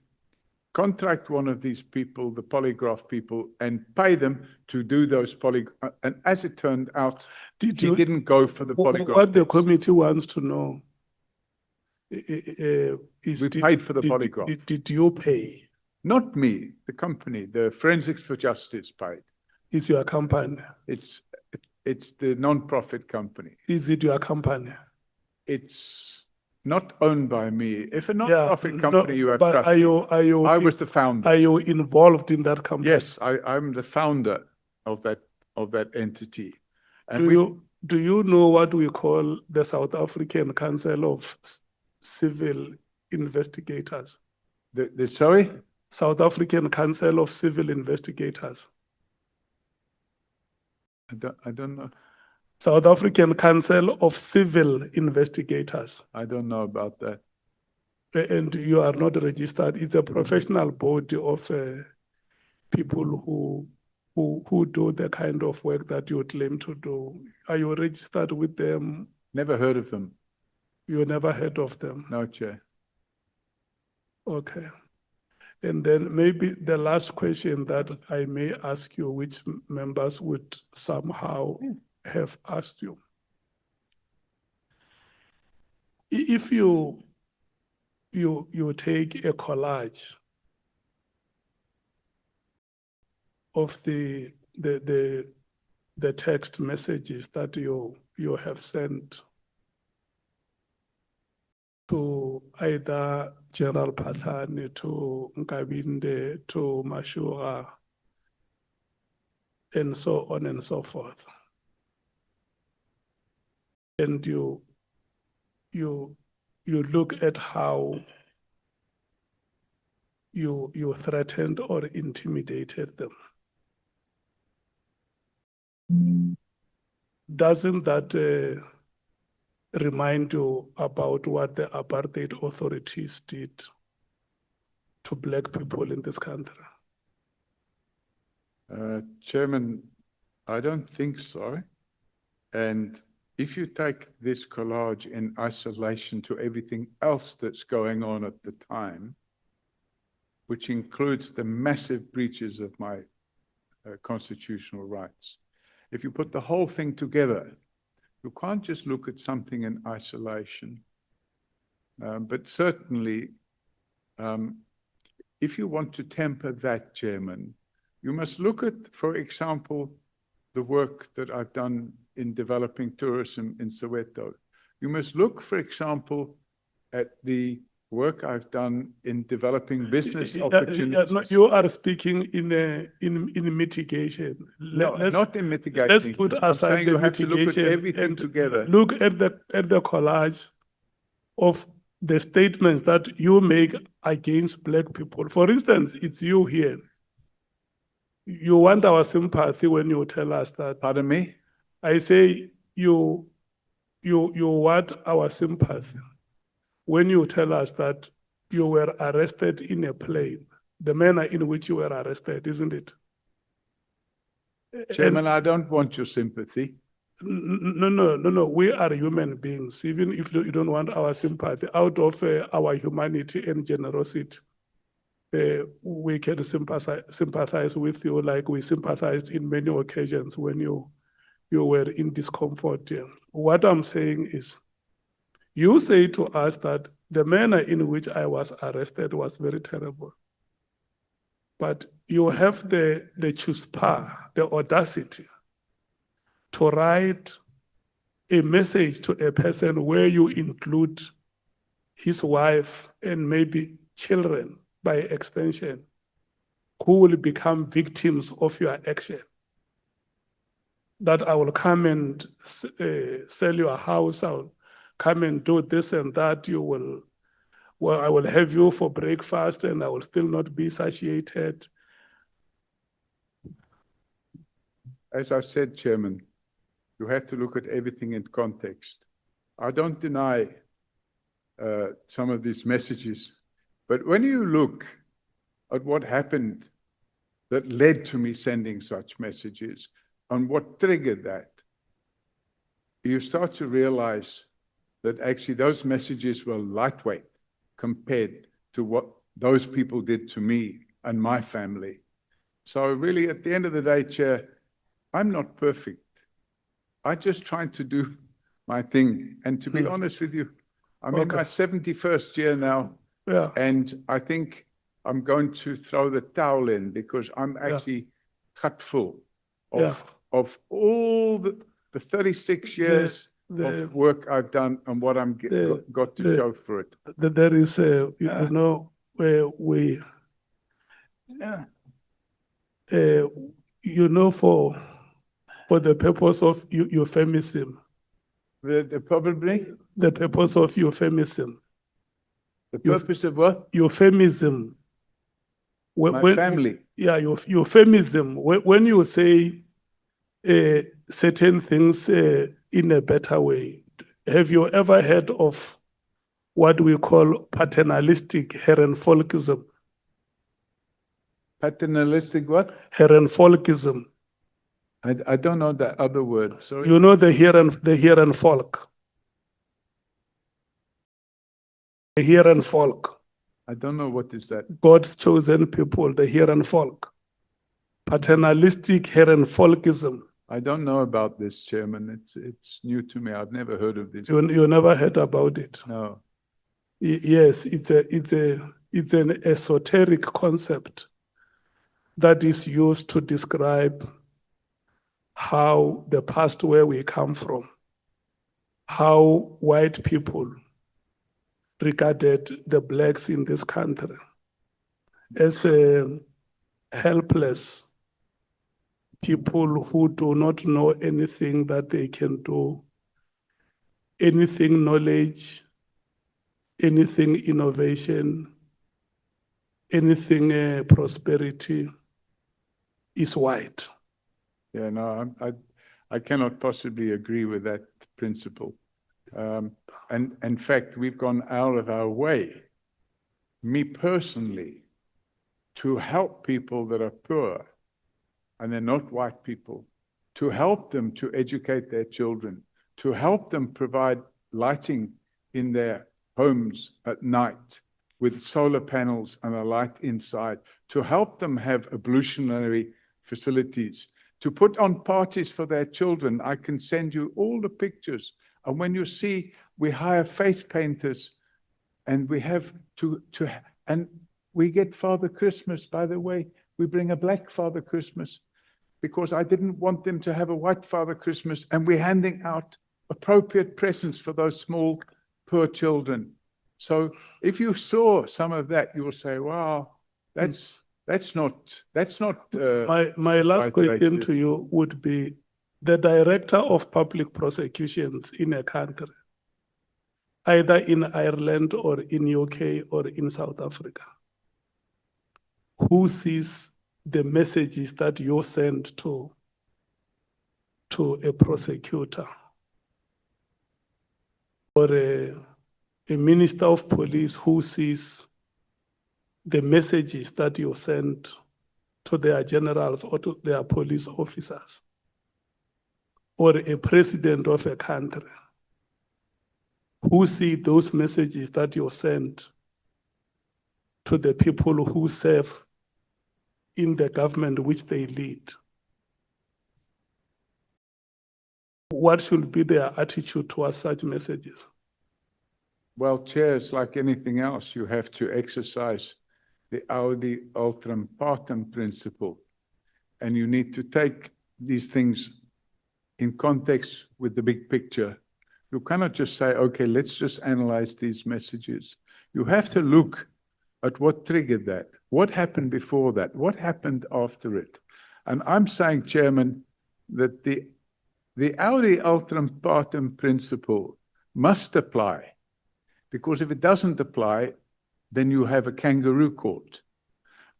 contract one of these people, the polygraph people, and pay them to do those polygraphs. And as it turned out, he didn't go for the polygraph. What the committee wants to know is, We paid for the polygraph. Did you pay? Not me, the company, the Forensics for Justice paid. Is your company? It's the non-profit company. Is it your company? It's not owned by me. If a non-profit company you have but trust, are you? I was the founder. Are you involved in that company? Yes, I'm the founder of that entity. And Do you know what we call the South African Council of Civil Investigators? Sorry? South African Council of Civil Investigators. I don't know. South African Council of Civil Investigators. I don't know about that. And you are not registered. It's a professional body of people who do the kind of work that you claim to do. Are you registered with them? Never heard of them. You never heard of them? No, Chair. Okay. And then maybe the last question that I may ask you, which members would somehow have asked you. If you take a collage of the text messages that you have sent to either General Patlani, to Nkabinde, to Mashura, and so on and so forth. And you look at how you threatened or intimidated them. Doesn't that remind you about what the apartheid authorities did to Black people in this country? Chairman, I don't think so. And if you take this collage in isolation to everything else that's going on at the time, which includes the massive breaches of my constitutional rights, if you put the whole thing together, you can't just look at something in isolation. But certainly, if you want to temper that, Chairman, you must look at, for example, the work that I've done in developing tourism in Soweto. You must look, for example, at the work I've done in developing business opportunities. No, you are speaking in mitigation. No, Let's- not in mitigating. Let's put I'm aside saying the you have to look at mitigation everything and together. look at the collage of the statements that you make against Black people. For instance, it's you here. You want our sympathy when you tell us that. Pardon me? I say you want our sympathy when you tell us that you were arrested in a plane, the manner in which you were arrested, isn't it? Chairman, I don't want your sympathy. No. We are human beings. Even if you don't want our sympathy, out of our humanity and generosity, we can sympathize with you like we sympathized in many occasions when you were in discomfort. Yeah. What I'm saying is, you say to us that the manner in which I was arrested was very terrible. But you have the chutzpah, the audacity to write a message to a person where you include his wife and maybe children by extension, who will become victims of your action. That I will come and sell your house, I'll come and do this and that, I will have you for breakfast and I will still not be satiated. As I said, Chairman, you have to look at everything in context. I don't deny some of these messages, but when you look at what happened that led to me sending such messages and what triggered that, you start to realize that actually those messages were lightweight compared to what those people did to me and my family. So really, at the end of the day, Chair, I'm not perfect. I'm just trying to do my thing. And to be honest with you, I'm in Okay. my 71st year now, Yeah. and I think I'm going to throw the towel in because I'm actually cut full of all the 36 years of work I've done and what I'm got to show for it. There is you know, where we, you know, for the purpose of euphemism, Probably the purpose of euphemism, the purpose of what? euphemism. My family. Yeah, euphemism. When you say certain things in a better way. Have you ever heard of what we call paternalistic Herrenvolkism? Paternalistic what? Herrenvolkism. I don't know that other word, sorry. You know the Herrenvolk. The Herrenvolk. I don't know what is that. God's chosen people, the Herrenvolk. Paternalistic Herrenvolkism. I don't know about this, Chairman. It's new to me. I've never heard of this. You never heard about it. No. Yes, it's an esoteric concept that is used to describe how the past where we come from, how white people regarded the blacks in this country as helpless people who do not know anything that they can do, anything knowledge, anything innovation, anything prosperity is white. Yeah, no, I cannot possibly agree with that principle. And in fact, we've gone out of our way, me personally, to help people that are poor, and they're not white people, to help them to educate their children, to help them provide lighting in their homes at night with solar panels and a light inside, to help them have ablutionary facilities, to put on parties for their children. I can send you all the pictures. And when you see, we hire face painters and we have and we get Father Christmas, by the way, we bring a black Father Christmas because I didn't want them to have a white Father Christmas, and we're handing out appropriate presents for those small, poor children. So if you saw some of that, you will say, wow, that's not. My last right, question right. to you would be the director of public prosecutions in a country, either in Ireland or in UK or in South Africa, who sees the messages that you send to a prosecutor or a minister of police who sees the messages that you send to their generals or to their police officers, or a president of a country who see those messages that you send to the people who serve in the government which they lead. What should be their attitude towards such messages? Well, Chair, it's like anything else. You have to exercise the Audi Ultram Partem principle. And you need to take these things in context with the big picture. You cannot just say, okay, let's just analyze these messages. You have to look at what triggered that. What happened before that? What happened after it? And I'm saying, Chairman, that the Audi Ultram Partem principle must apply, because if it doesn't apply, then you have a kangaroo court.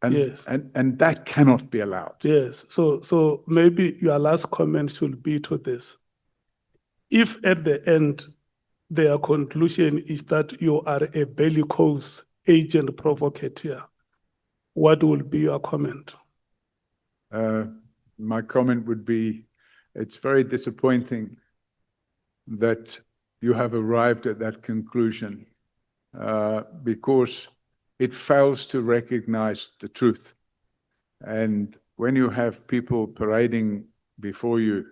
And, Yes. and that cannot be allowed. Yes, so maybe your last comment should be to this. If at the end, their conclusion is that you are a bellicose agent provocateur, what will be your comment? My comment would be, it's very disappointing that you have arrived at that conclusion, because it fails to recognize the truth. And when you have people parading before you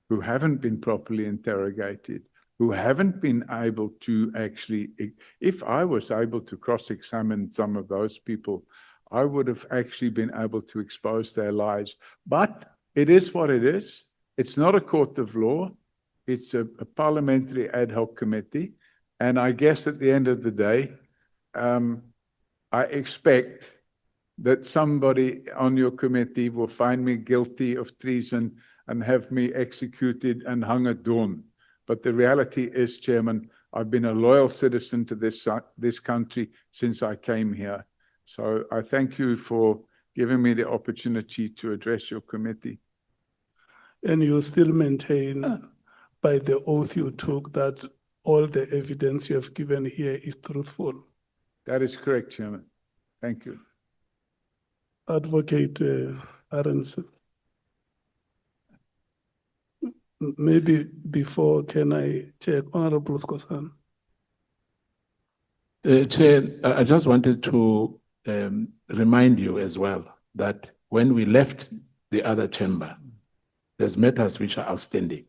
who haven't been properly interrogated, who haven't been able to actually, if I was able to cross-examine some of those people, I would have actually been able to expose their lies. But it is what it is. It's not a court of law. It's a parliamentary ad hoc committee. And I guess at the end of the day, I expect that somebody on your committee will find me guilty of treason and have me executed and hung at dawn. But the reality is, Chairman, I've been a loyal citizen to this country since I came here. So I thank you for giving me the opportunity to address your committee. And you still maintain by the oath you took that all the evidence you have given here is truthful. That is correct, Chairman. Thank you. Advocate Arendse. Maybe before, can I check Honorable Scosan? Chair, I just wanted to remind you as well that when we left the other chamber, there's matters which are outstanding,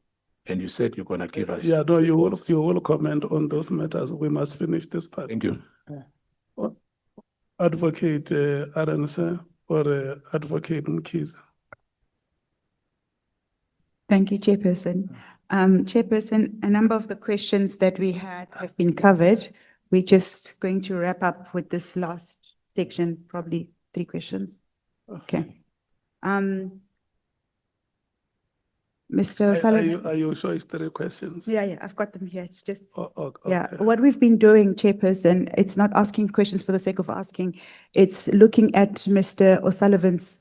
and you said you're going to give us. Yeah, no, you will comment on those matters. We must finish this part. Thank you. Advocate Arendse or Advocate Mkhize. Thank you, Chairperson. Chairperson, a number of the questions that we had have been covered. We're just going to wrap up with this last section, probably 3 questions. Okay. Mr. O'Sullivan. Are you sure it's 3 questions? Yeah, I've got them here. It's just, yeah, Okay. what we've been doing, Chairperson, it's not asking questions for the sake of asking. It's looking at Mr. O'Sullivan's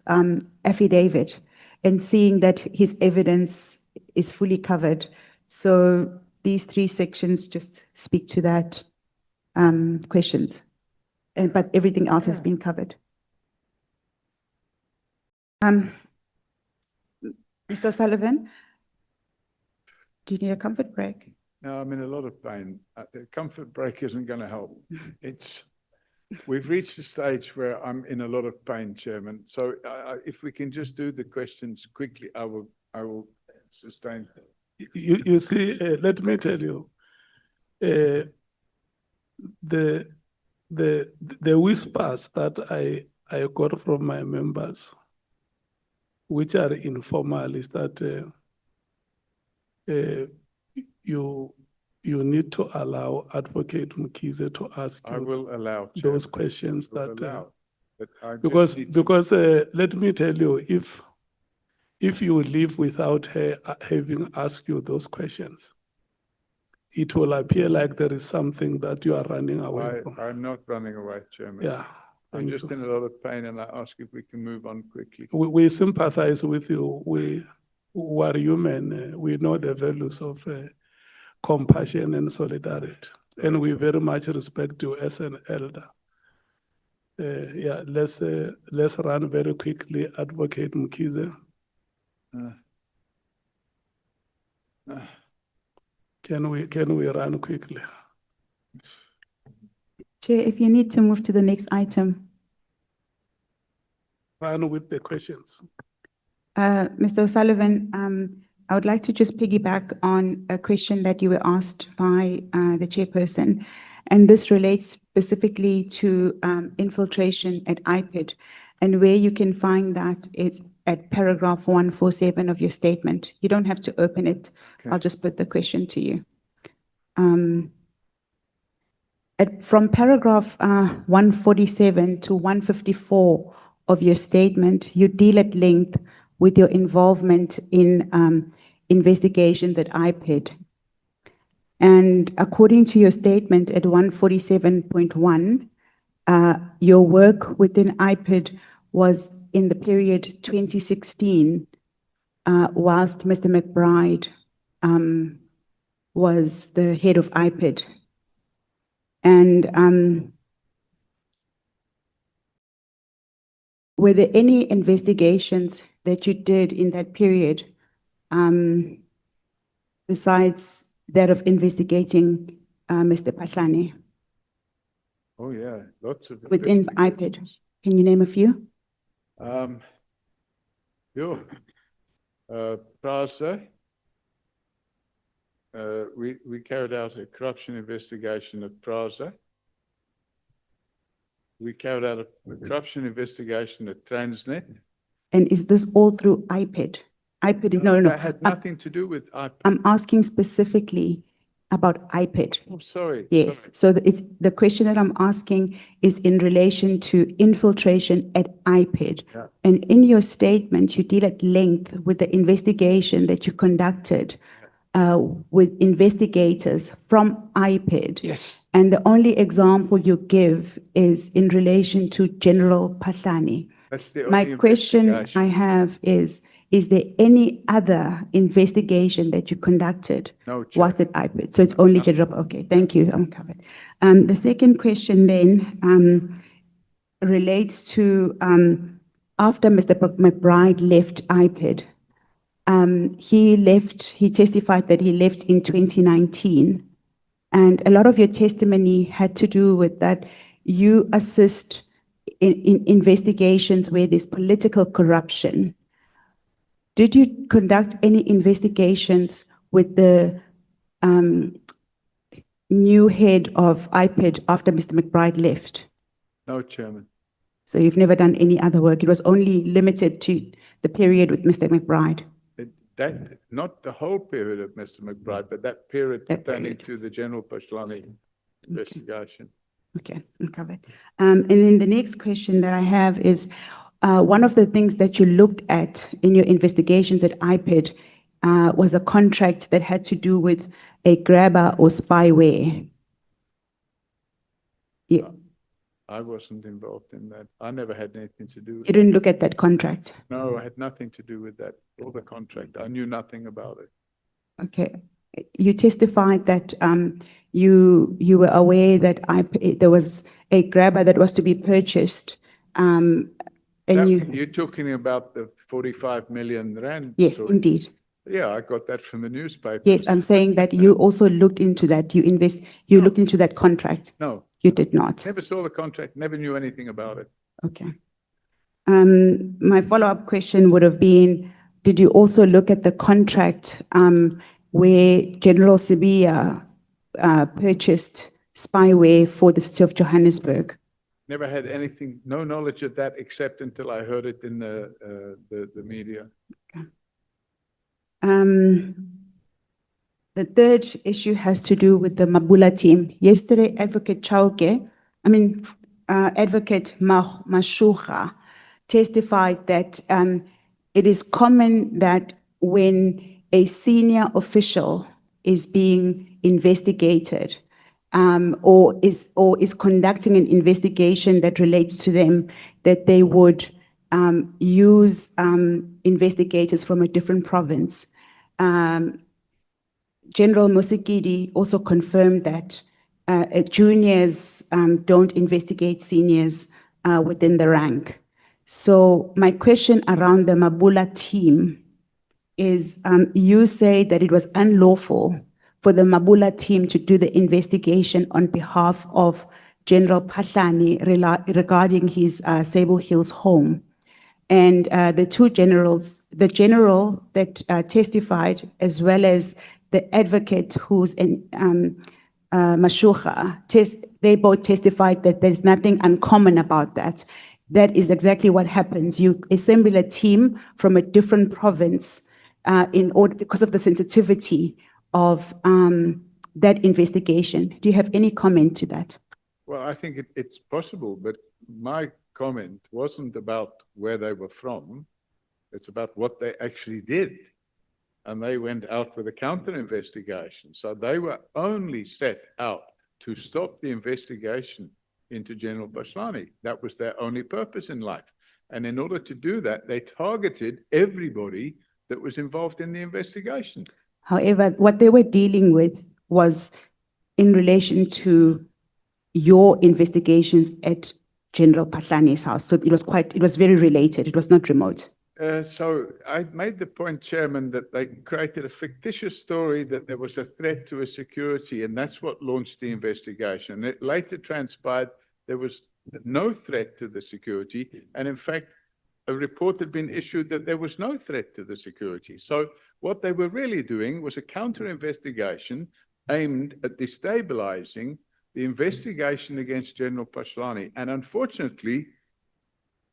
affidavit and seeing that his evidence is fully covered. So these 3 sections just speak to that questions. But everything else has been covered. Mr. O'Sullivan, do you need a comfort break? No, I'm in a lot of pain. The comfort break isn't going to help. We've reached a stage where I'm in a lot of pain, Chairman. So if we can just do the questions quickly, I will sustain. You see, let me tell you, the whispers that I got from my members, which are informal, is that you need to allow Advocate Mkhize to ask I you will allow. those Chairman. questions I will that allow. But I just because need to- because let me tell you, if you leave without her having asked you those questions, it will appear like there is something that you are running away from. I'm not running away, Chairman. Yeah. I'm thank just you. in a lot of pain and I ask if we can move on quickly. We sympathize with you. We are human. We know the values of compassion and solidarity. And we very much respect you as an elder. Yeah, let's run very quickly. Advocate Mkhize. Can we run quickly? Chair, if you need to move to the next item. Run with the questions. Mr. O'Sullivan, I would like to just piggyback on a question that you were asked by the chairperson. And this relates specifically to infiltration at IPID. And where you can find that it's at paragraph 147 of your statement. You don't have to open it. Okay. I'll just put the question to you. From paragraph 147 to 154 of your statement, you deal at length with your involvement in investigations at IPID. And according to your statement at 147.1, your work within IPID was in the period 2016, whilst Mr. McBride was the head of IPID. And were there any investigations that you did in that period besides that of investigating Mr. Patlani Oh, yeah, lots of. within IPID? Can you name a few? PRASA. We carried out a corruption investigation at PRASA. We carried out a corruption investigation at Transnet. And is this all through IPID? IPID, no. That had nothing to do with IPID. I'm asking specifically about IPID. Oh, sorry. Yes, sorry. so it's the question that I'm asking is in relation to infiltration at IPID. Yeah. And in your statement, you deal at length with the investigation that you conducted with investigators from IPID. Yes. And the only example you give is in relation to General Patlani. That's the My only question investigation. I have is, is there any other investigation that you conducted? No, Chair. Was it IPID? So it's only general, okay, thank you, I'm covered. The second question then, relates to, after Mr. McBride left IPID, he testified that he left in 2019. And a lot of your testimony had to do with that you assist in investigations where there's political corruption. Did you conduct any investigations with the new head of IPID after Mr. McBride left? No, Chairman. So you've never done any other work? It was only limited to the period with Mr. McBride? That, not the whole period of Mr. McBride, but that period That pertaining period. to the General Pashlani investigation. Okay, I'm covered. And then the next question that I have is, one of the things that you looked at in your investigations at IPID was a contract that had to do with a grabber or spyware. You I wasn't involved in that. I never had anything to do with you didn't look at that contract? No, I had nothing to do with that or the contract. I knew nothing about it. Okay. You testified that you were aware that there was a grabber that was to be purchased, and You're talking about the 45 million rand? yes, story? indeed. Yeah, I got that from the newspapers. Yes, I'm saying that you also looked into that. You looked into that contract. No, You did not. never saw the contract, never knew anything about it. Okay. My follow-up question would have been, did you also look at the contract where General Sibiya purchased spyware for the city of Johannesburg? Never had anything, no knowledge of that except until I heard it in the media. The third issue has to do with the Mabula team. Yesterday, Advocate Advocate Mashuga testified that it is common that when a senior official is being investigated or is conducting an investigation that relates to them, that they would use investigators from a different province. General Musikidi also confirmed that juniors don't investigate seniors within the rank. So my question around the Mabula team is, you say that it was unlawful for the Mabula team to do the investigation on behalf of General Pahlani regarding his Sable Hills home. And the two generals, the general that testified, as well as the advocate who's in Mashuga, they both testified that there's nothing uncommon about that. That is exactly what happens. You assemble a team from a different province in order, because of the sensitivity of that investigation. Do you have any comment to that? Well, I think it's possible, but my comment wasn't about where they were from. It's about what they actually did. And they went out with a counter investigation. So they were only set out to stop the investigation into General Pahlani. That was their only purpose in life. And in order to do that, they targeted everybody that was involved in the investigation. However, what they were dealing with was in relation to your investigations at General Pahlani's house. So it was very related. It was not remote. So I made the point, Chairman, that they created a fictitious story that there was a threat to a security, and that's what launched the investigation. It later transpired there was no threat to the security, and in fact, a report had been issued that there was no threat to the security. So what they were really doing was a counter investigation aimed at destabilizing the investigation against General Pahlani. And unfortunately,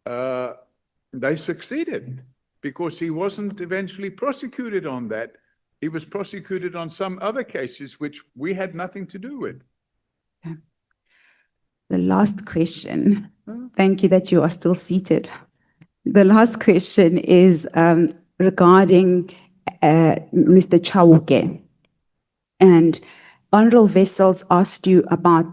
they succeeded because he wasn't eventually prosecuted on that. He was prosecuted on some other cases which we had nothing to do with. Okay. The last question, thank you that you are still seated. The last question is regarding Mr. Chauke. And Honorable Wessels asked you about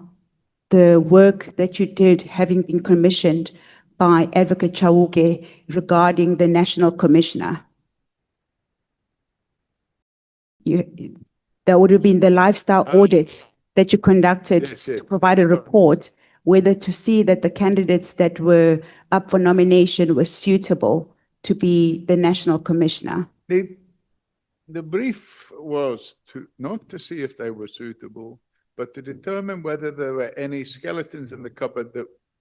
the work that you did, having been commissioned by Advocate Chauke regarding the National Commissioner. that would have been the lifestyle audit that you conducted Yes, to yes. provide a report, whether to see that the candidates that were up for nomination were suitable to be the national commissioner. The brief was not to see if they were suitable, but to determine whether there were any skeletons in the cupboard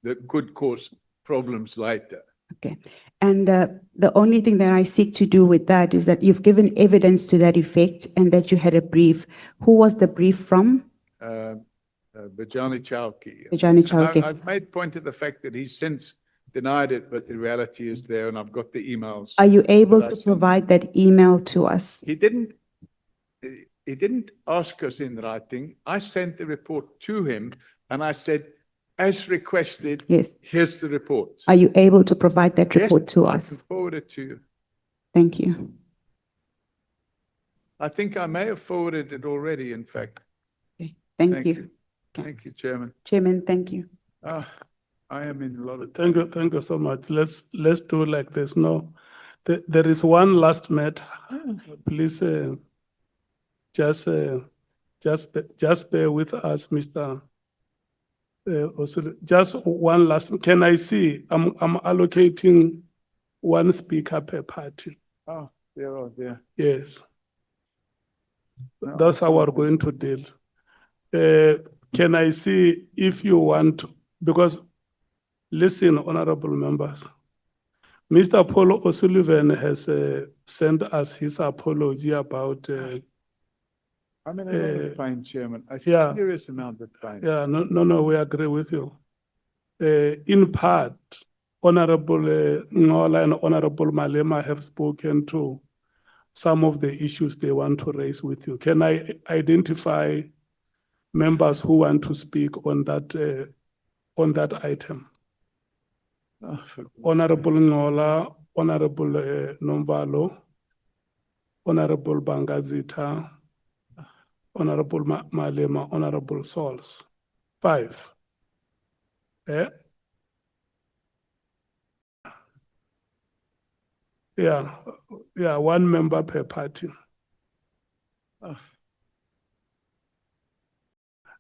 that could cause problems later. Okay. And the only thing that I seek to do with that is that you've given evidence to that effect and that you had a brief. Who was the brief from? Bajani Chowki. Bajani And Chowki. I've made point of the fact that he's since denied it, but the reality is there, and I've got the emails. Are you able that I to sent. provide that email to us? He didn't ask us in writing. I sent the report to him, and I said, as requested, Yes. here's the report. Are you able to provide that Yes, report to I us? can forward it to you. Thank you. I think I may have forwarded it already, in fact. Okay. Thank you. Okay. Thank you, Chairman. Chairman, thank you. I am in a lot of. Thank you so much. Let's do like this. No, there is one last matter. Please, just bear with us, Mr. Just one last, can I see, I'm allocating one speaker per party. Oh, dear, oh, dear. Yes. No, That's I how we're can't. going to deal. Can I see if you want, because listen, honorable members, Mr. Paul O'Sullivan has sent us his apology about, I'm in a lot of pain, Chairman. I yeah. serious amount of pain. yeah, no, we agree with you. In part, Honorable Ngola and Honorable Malema have spoken to some of the issues they want to raise with you. Can I identify members who want to speak on that item? Oh, for God's Honorable Ngola, Honorable Nombalo, Honorable Bangazita, Honorable Malema, Honorable Sols. 5. Yeah, one member per party.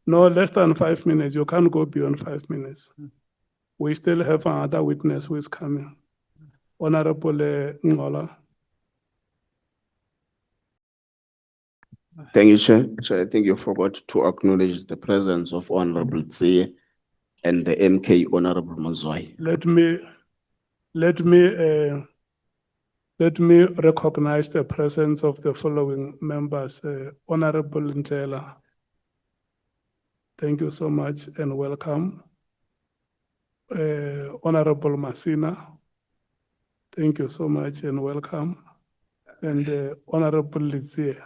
No, less than 5 minutes. You can't go beyond 5 minutes. We still have another witness who is coming. Honorable Ngola. Thank you, Chair. Chair, I think you forgot to acknowledge the presence of Honorable Tsiye and the MK Honorable Muzwai. Let me recognize the presence of the following members. Honorable Ndlela. Thank you so much and welcome. Honorable Masina. Thank you so much and welcome. And Honorable Lizie.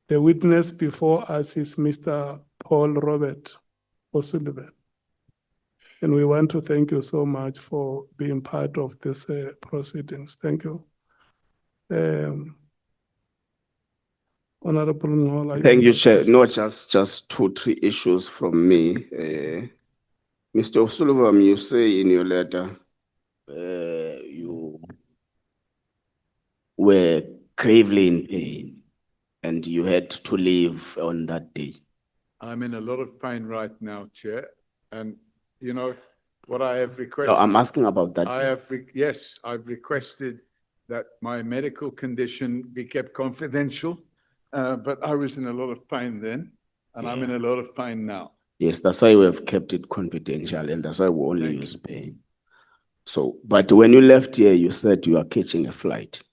The witness before us is Mr. Paul Robert O'Sullivan. And we want to thank you so much for being part of this proceedings. Thank you. Honorable Ngola. Thank you, Chair. No, just 2, 3 issues from me. Mr. O'Sullivan, you say in your letter, you were gravely in pain and you had to leave on that day. I'm in a lot of pain right now, Chair. And you know what I have requested? No, I'm asking about that. Yes, I've requested that my medical condition be kept confidential. But I was in a lot of pain then, and I'm in a lot of pain now. Yes, that's why we have kept it confidential and that's why we only Thank use pain. So, but when you left here, you said you are catching a flight.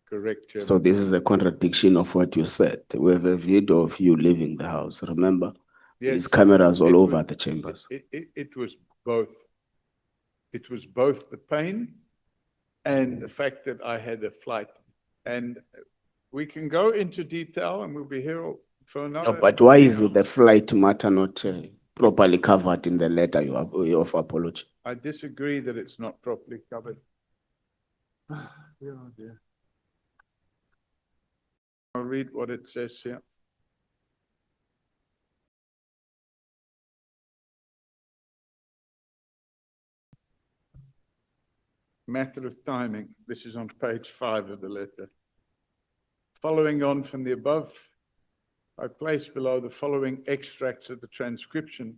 Correct, Chairman. So this is a contradiction of what you said. We have a video of you leaving the house. Remember, there's cameras all over the chambers. It was both. It was both the pain and the fact that I had a flight. And we can go into detail and we'll be here for another. No, but why is the flight matter not properly covered in the letter of apology? I disagree that it's not properly covered. Oh, dear. I'll read what it says here. Matter of timing. This is on page 5 of the letter. Following on from the above, I place below the following extracts of the transcription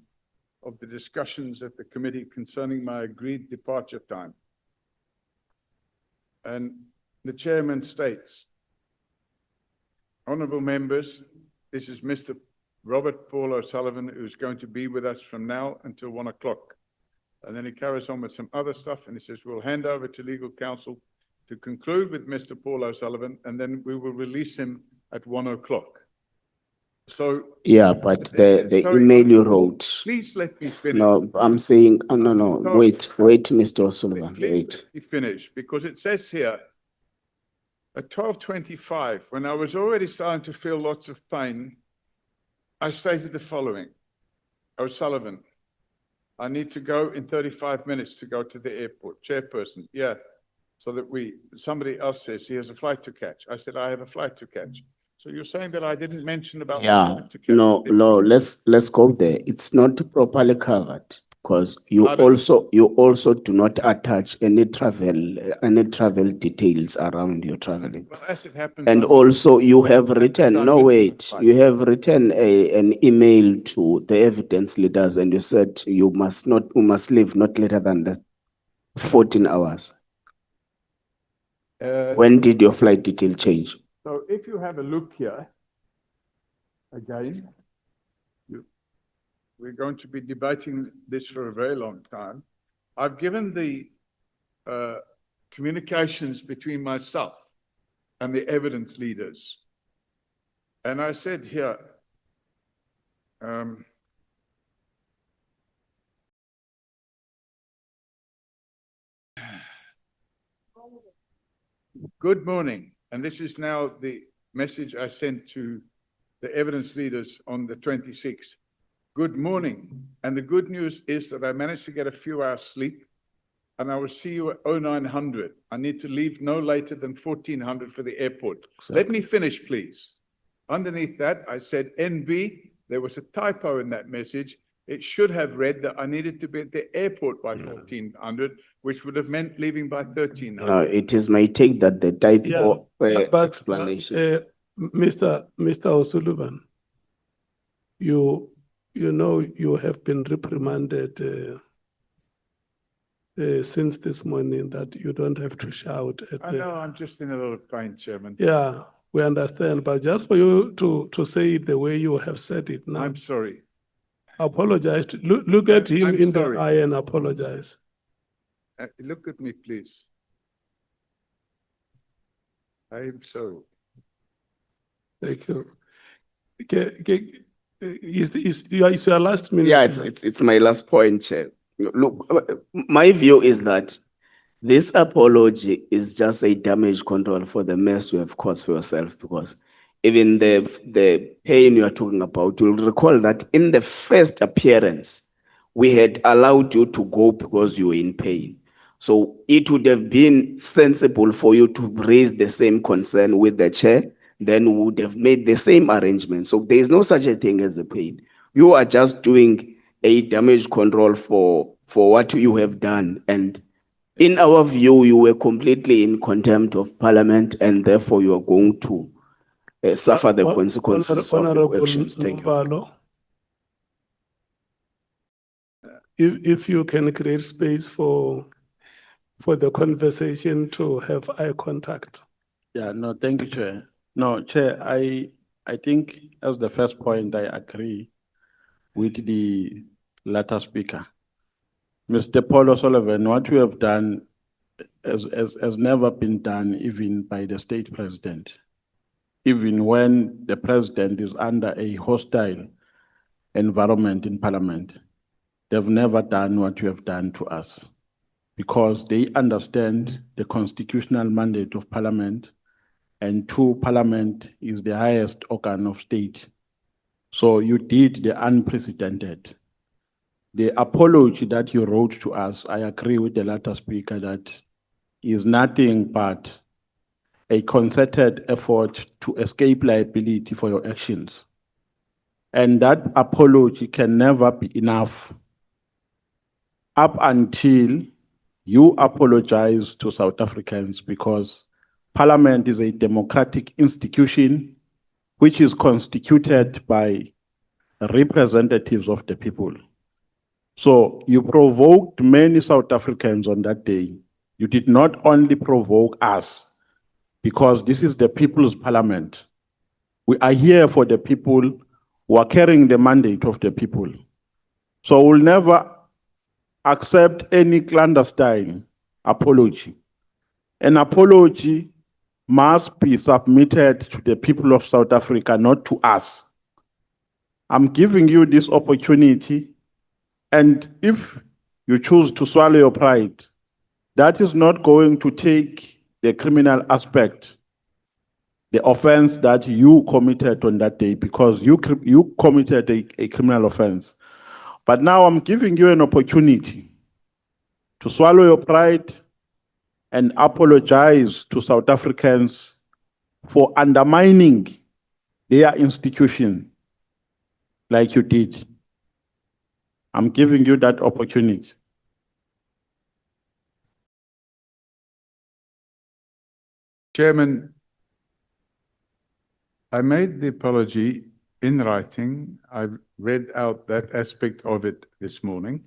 of the discussions at the committee concerning my agreed departure time. And the chairman states, honorable members, this is Mr. Robert Paul O'Sullivan, who's going to be with us from now until 1 o'clock. And then he carries on with some other stuff and he says, we'll hand over to legal counsel to conclude with Mr. Paul O'Sullivan, and then we will release him at 1 o'clock. So. Yeah, but the Sorry, email you wrote. Please let me finish. No, I'm saying, no, No. wait, Mr. O'Sullivan, Please wait. let me finish, because it says here, at 12:25, when I was already starting to feel lots of pain, I stated the following: O'Sullivan, I need to go in 35 minutes to go to the airport. Chairperson, yeah. So that somebody else says he has a flight to catch. I said, I have a flight to catch. So you're saying that I didn't mention about the Yeah, flight to catch? no, let's go there. It's not properly covered because you Pardon? also do not attach any travel details around your traveling. Well, as it happens. And I'm- also you have written, I'm no, with wait, fine. you have written an email to the evidence leaders and you said you must leave not later than the 14 hours. When did your flight detail change? So if you have a look here, again, we're going to be debating this for a very long time. I've given the communications between myself and the evidence leaders. And I said here, good morning. And this is now the message I sent to the evidence leaders on the 26th. Good morning. And the good news is that I managed to get a few hours sleep and I will see you at 0900. I need to leave no later than 1400 for the airport. Let me finish, please. Underneath that, I said NB. There was a typo in that message. It should have read that I needed to be at the airport by 1400, which would have meant leaving by 1300. No, it is my take that the typo explanation. Mr. O'Sullivan, you know, you have been reprimanded since this morning that you don't have to shout at I know, I'm just in a little pain, Chairman. Yeah, we understand, but just for you to say it the way you have said it now, I'm sorry. apologize. Look at him I'm in the sorry. eye and apologize. Look at me, please. I am sorry. Thank you. Okay, is your last minute? Yeah, it's my last point, Chair. Look, my view is that this apology is just a damage control for the mess you have caused for yourself, because even the pain you are talking about, you'll recall that in the first appearance, we had allowed you to go because you were in pain. So it would have been sensible for you to raise the same concern with the chair, then we would have made the same arrangement. So there is no such a thing as a pain. You are just doing a damage control for what you have done. And in our view, you were completely in contempt of Parliament, and therefore you are going to suffer the consequences of your Honorable actions. Thank you. Mbalo, if you can create space for the conversation to have eye contact. Yeah, no, thank you, Chair. No, Chair, I think as the first point, I agree with the latter speaker. Mr. Paul O'Sullivan, what you have done has never been done even by the state president. Even when the president is under a hostile environment in Parliament, they've never done what you have done to us, because they understand the constitutional mandate of Parliament, and Parliament is the highest organ of state. So you did the unprecedented. The apology that you wrote to us, I agree with the latter speaker, that is nothing but a concerted effort to escape liability for your actions. And that apology can never be enough up until you apologize to South Africans, because Parliament is a democratic institution which is constituted by representatives of the people. So you provoked many South Africans on that day. You did not only provoke us, because this is the people's parliament. We are here for the people who are carrying the mandate of the people. So we'll never accept any clandestine apology. An apology must be submitted to the people of South Africa, not to us. I'm giving you this opportunity, and if you choose to swallow your pride, that is not going to take the criminal aspect, the offense that you committed on that day, because you committed a criminal offense. But now I'm giving you an opportunity to swallow your pride and apologize to South Africans for undermining their institution like you did. I'm giving you that opportunity. Chairman, I made the apology in writing. I've read out that aspect of it this morning.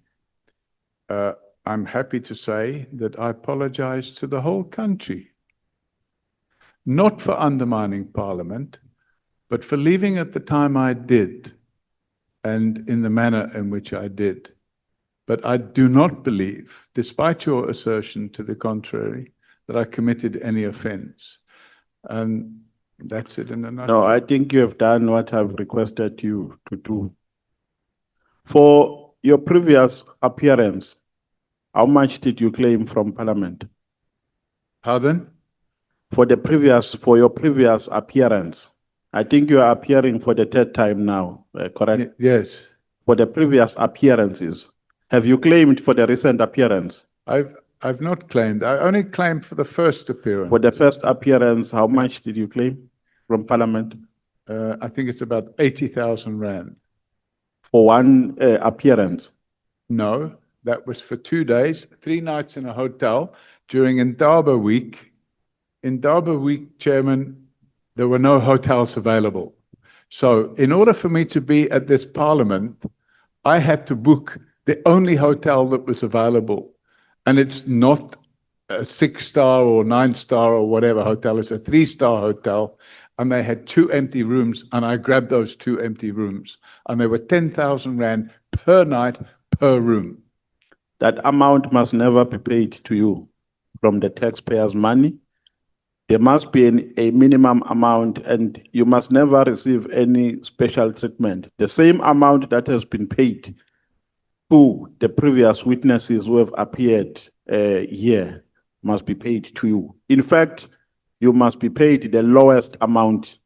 I'm happy to say that I apologize to the whole country, not for undermining Parliament, but for leaving at the time I did and in the manner in which I did. But I do not believe, despite your assertion to the contrary, that I committed any offense. And that's it in a nutshell. No, I think you have done what I've requested you to do. For your previous appearance, how much did you claim from Parliament? Pardon? For your previous appearance, I think you are appearing for the third time now, correct? Yes. For the previous appearances, have you claimed for the recent appearance? I've not claimed. I only claimed for the first appearance. For the first appearance, how much did you claim from Parliament? I think it's about 80,000 rand. For one appearance? No, that was for 2 days, 3 nights in a hotel during Indaba Week. Indaba Week, Chairman, there were no hotels available. So in order for me to be at this Parliament, I had to book the only hotel that was available. And it's not a 6-star or 9-star or whatever hotel, it's a 3-star hotel. And they had 2 empty rooms, and I grabbed those 2 empty rooms. And they were 10,000 rand per night, per room. That amount must never be paid to you from the taxpayers' money. There must be a minimum amount, and you must never receive any special treatment. The same amount that has been paid to the previous witnesses who have appeared here must be paid to you. In fact, you must be paid the lowest amount.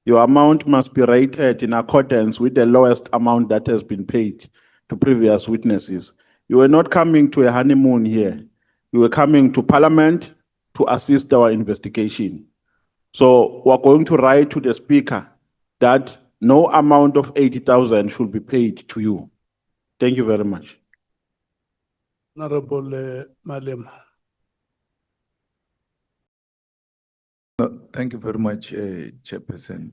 Your amount must be rated in accordance with the lowest amount that has been paid to previous witnesses. You were not coming to a honeymoon here. You were coming to Parliament to assist our investigation. So we're going to write to the Speaker that no amount of 80,000 should be paid to you. Thank you very much. Honorable Malema. Thank you very much, Chairperson.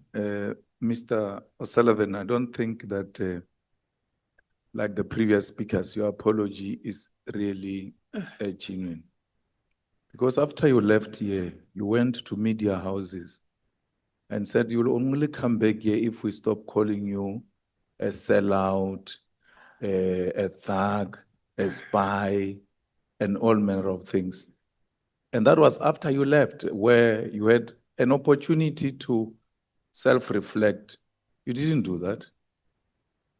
Mr. O'Sullivan, I don't think that, like the previous speakers, your apology is really genuine. Because after you left here, you went to media houses and said you'll only come back here if we stop calling you a sellout, a thug, a spy, and all manner of things. And that was after you left, where you had an opportunity to self-reflect. You didn't do that.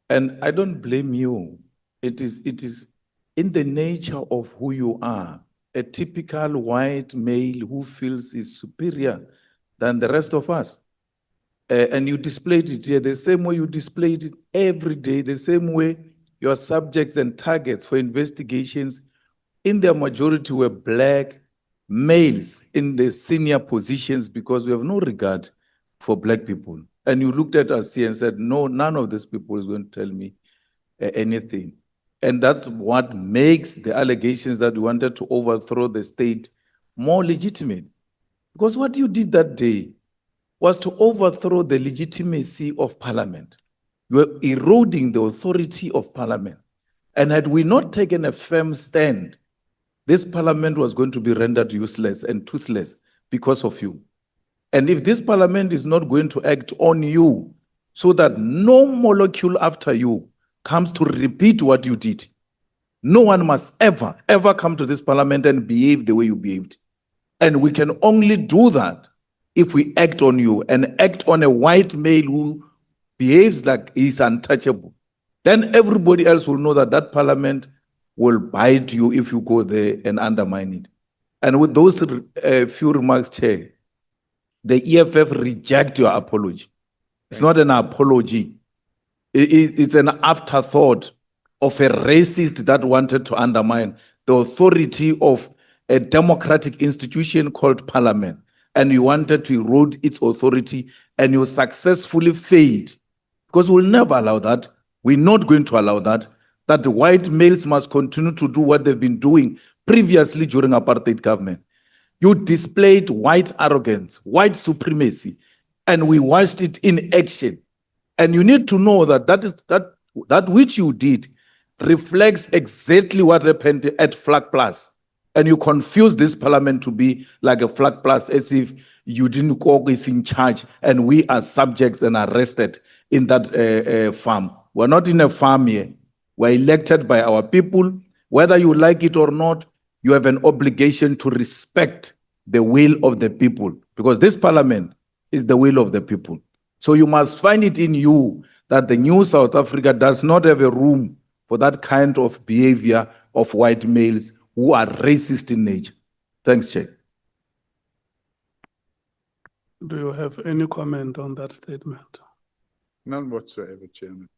And I don't blame you. It is in the nature of who you are, a typical white male who feels is superior than the rest of us. And you displayed it here the same way you displayed it every day, the same way your subjects and targets for investigations in their majority were black males in the senior positions, because we have no regard for black people. And you looked at us here and said, no, none of these people is going to tell me anything. And that's what makes the allegations that we wanted to overthrow the state more legitimate. Because what you did that day was to overthrow the legitimacy of Parliament. You were eroding the authority of Parliament. And had we not taken a firm stand, this Parliament was going to be rendered useless and toothless because of you. And if this Parliament is not going to act on you so that no molecule after you comes to repeat what you did, no one must ever, ever come to this Parliament and behave the way you behaved. And we can only do that if we act on you and act on a white male who behaves like he's untouchable. Then everybody else will know that that Parliament will bite you if you go there and undermine it. And with those few remarks, Chair, the EFF reject your apology. It's not an apology. It's an afterthought of a racist that wanted to undermine the authority of a democratic institution called Parliament. And you wanted to erode its authority, and you successfully failed. Because we'll never allow that. We're not going to allow that. That the white males must continue to do what they've been doing previously during apartheid government. You displayed white arrogance, white supremacy, and we watched it in action. And you need to know that that which you did reflects exactly what happened at Flag Plus. And you confuse this Parliament to be like a Flag Plus, as if you didn't go is in charge and we are subjects and arrested in that farm. We're not in a farm here. We're elected by our people. Whether you like it or not, you have an obligation to respect the will of the people, because this Parliament is the will of the people. So you must find it in you that the new South Africa does not have a room for that kind of behavior of white males who are racist in nature. Thanks, Chair. Do you have any comment on that statement? None whatsoever, Chairman.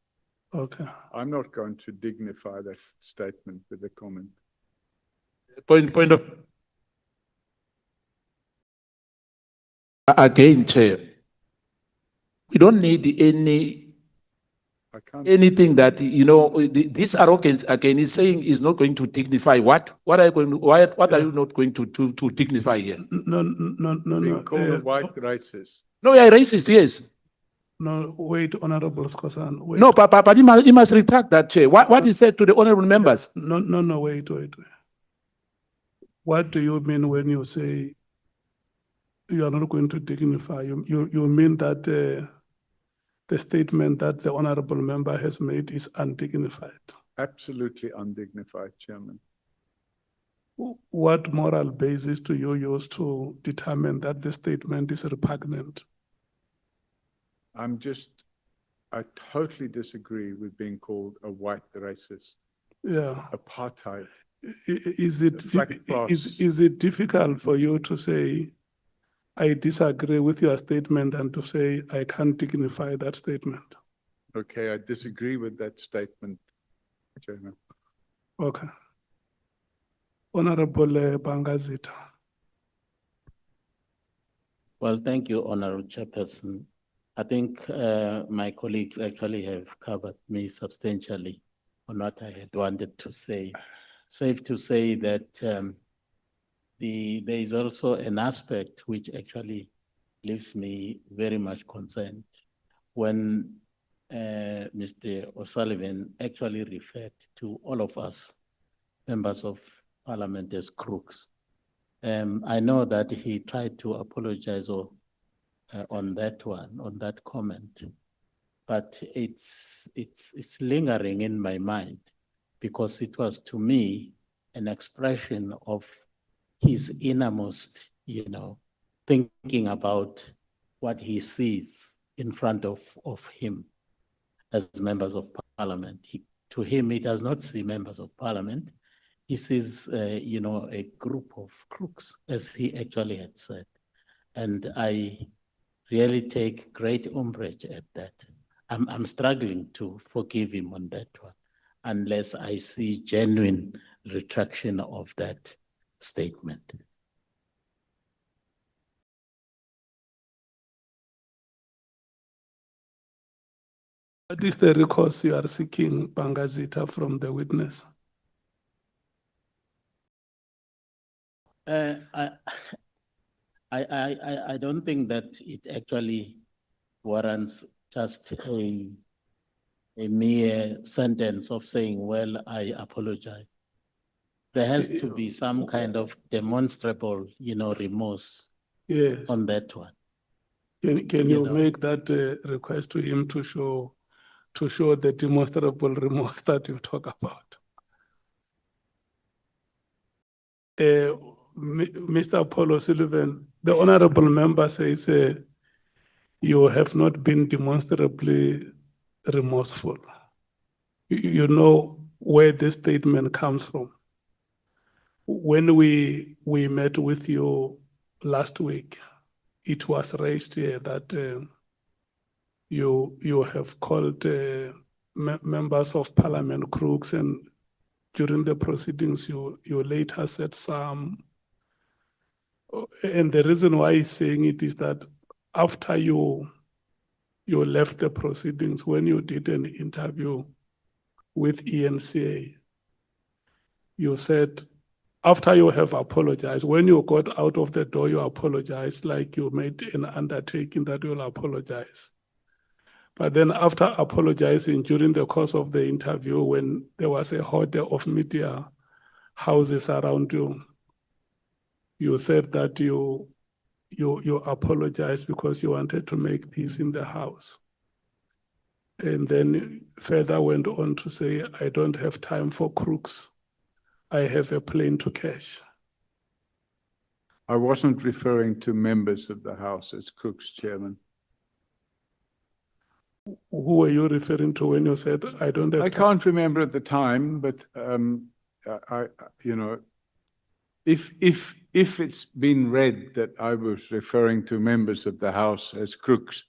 Okay. I'm not going to dignify that statement with a comment. Point of. Again, Chair, we don't need I can't. anything that, this arrogance again is saying is not going to dignify what? What are you going to, what are you not going to dignify here? No. Being called a white racist. No, we are racist, yes. No, wait, Honorable Skosan, wait. No, but he must retract that, Chair. What is said to the honorable members? No, wait. What do you mean when you say you are not going to dignify? You mean that the statement that the honorable member has made is undignified? Absolutely undignified, Chairman. What moral basis do you use to determine that the statement is repugnant? I totally disagree with being called a white racist. Yeah. Apartheid. Is it Flag Plus. is it difficult for you to say, I disagree with your statement, and to say, I can't dignify that statement? Okay, I disagree with that statement, Chairman. Okay. Honorable Bangazita. Well, thank you, Honorable Chairperson. I think my colleagues actually have covered me substantially on what I had wanted to say. Safe to say that there is also an aspect which actually leaves me very much concerned when Mr. O'Sullivan actually referred to all of us, members of Parliament, as crooks. I know that he tried to apologize on that one, on that comment, but it's lingering in my mind because it was, to me, an expression of his innermost, thinking about what he sees in front of him as members of Parliament. To him, he does not see members of Parliament. He sees, a group of crooks, as he actually had said. And I really take great umbrage at that. I'm struggling to forgive him on that one, unless I see genuine retraction of that statement. What is the recourse you are seeking, Bangazita, from the witness? I I don't think that it actually warrants just a mere sentence of saying, well, I apologize. There has to be some kind of demonstrable, remorse Yes. on that one. Can You you know. make that request to him to show the demonstrable remorse that you talk about? Mr. Apollo Sullivan, the honorable member says you have not been demonstrably remorseful. You know where this statement comes from. When we met with you last week, it was raised here that you have called members of parliament crooks, and during the proceedings you later said some. And the reason why he's saying it is that after you left the proceedings, when you did an interview with ENCA, you said, after you have apologized, when you got out of the door, you apologized, like you made an undertaking that you'll apologize. But then after apologizing during the course of the interview, when there was a horde of media houses around you, you said that you apologized because you wanted to make peace in the house. And then further went on to say, I don't have time for crooks. I have a plane to catch. I wasn't referring to members of the House as crooks, Chairman. Who were you referring to when you said, I don't have I time? can't remember at the time, but if it's been read that I was referring to members of the House as crooks,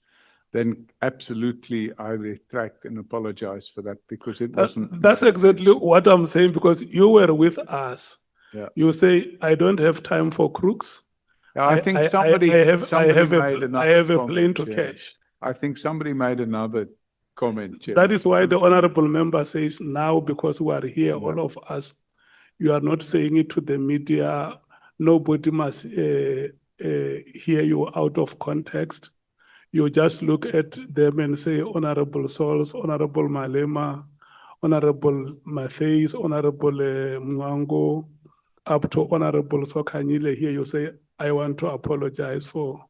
then absolutely I retract and apologize for that, because it wasn't. That's exactly what I'm saying, because you were with us. Yeah. You say, I don't have time for crooks. I think somebody I have made another a plane to comment, catch. I think somebody made another comment, Chair. That is why the honorable member says now, because we are here, all of us, you are not saying it to the media. Nobody must hear you out of context. You just look at them and say, Honorable Souls, Honorable Malema, Honorable Mattheys, Honorable Mwango, up to Honorable Sokanyile. Here you say, I want to apologize for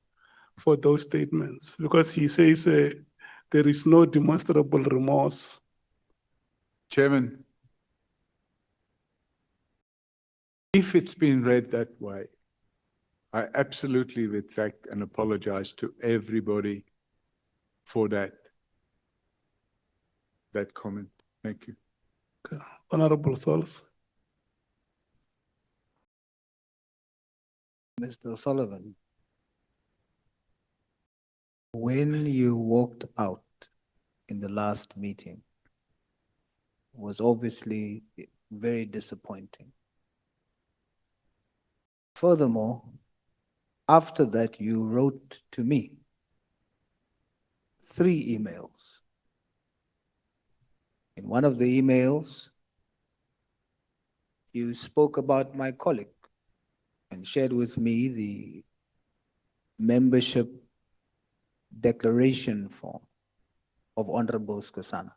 those statements, because he says there is no demonstrable remorse. Chairman, if it's been read that way, I absolutely retract and apologize to everybody for that comment. Thank you. Okay. Honorable Souls. Mr. Sullivan, when you walked out in the last meeting was obviously very disappointing. Furthermore, after that, you wrote to me 3 emails. In one of the emails, you spoke about my colleague and shared with me the membership declaration form of Honorable Skosana.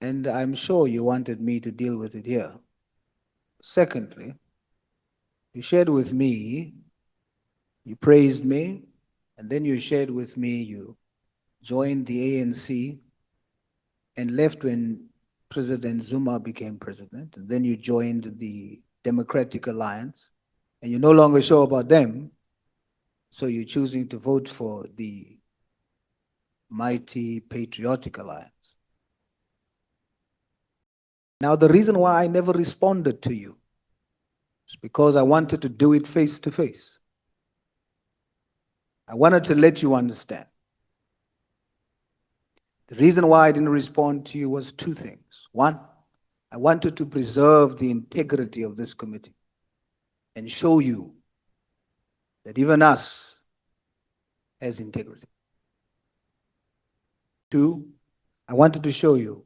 And I'm sure you wanted me to deal with it here. Secondly, you shared with me, you praised me, and then you shared with me you joined the ANC and left when President Zuma became president, and then you joined the Democratic Alliance, and you're no longer sure about them, so you're choosing to vote for the mighty Patriotic Alliance. Now, the reason why I never responded to you is because I wanted to do it face to face. I wanted to let you understand. The reason why I didn't respond to you was 2 things. One, I wanted to preserve the integrity of this committee and show you that even us has integrity. 2, I wanted to show you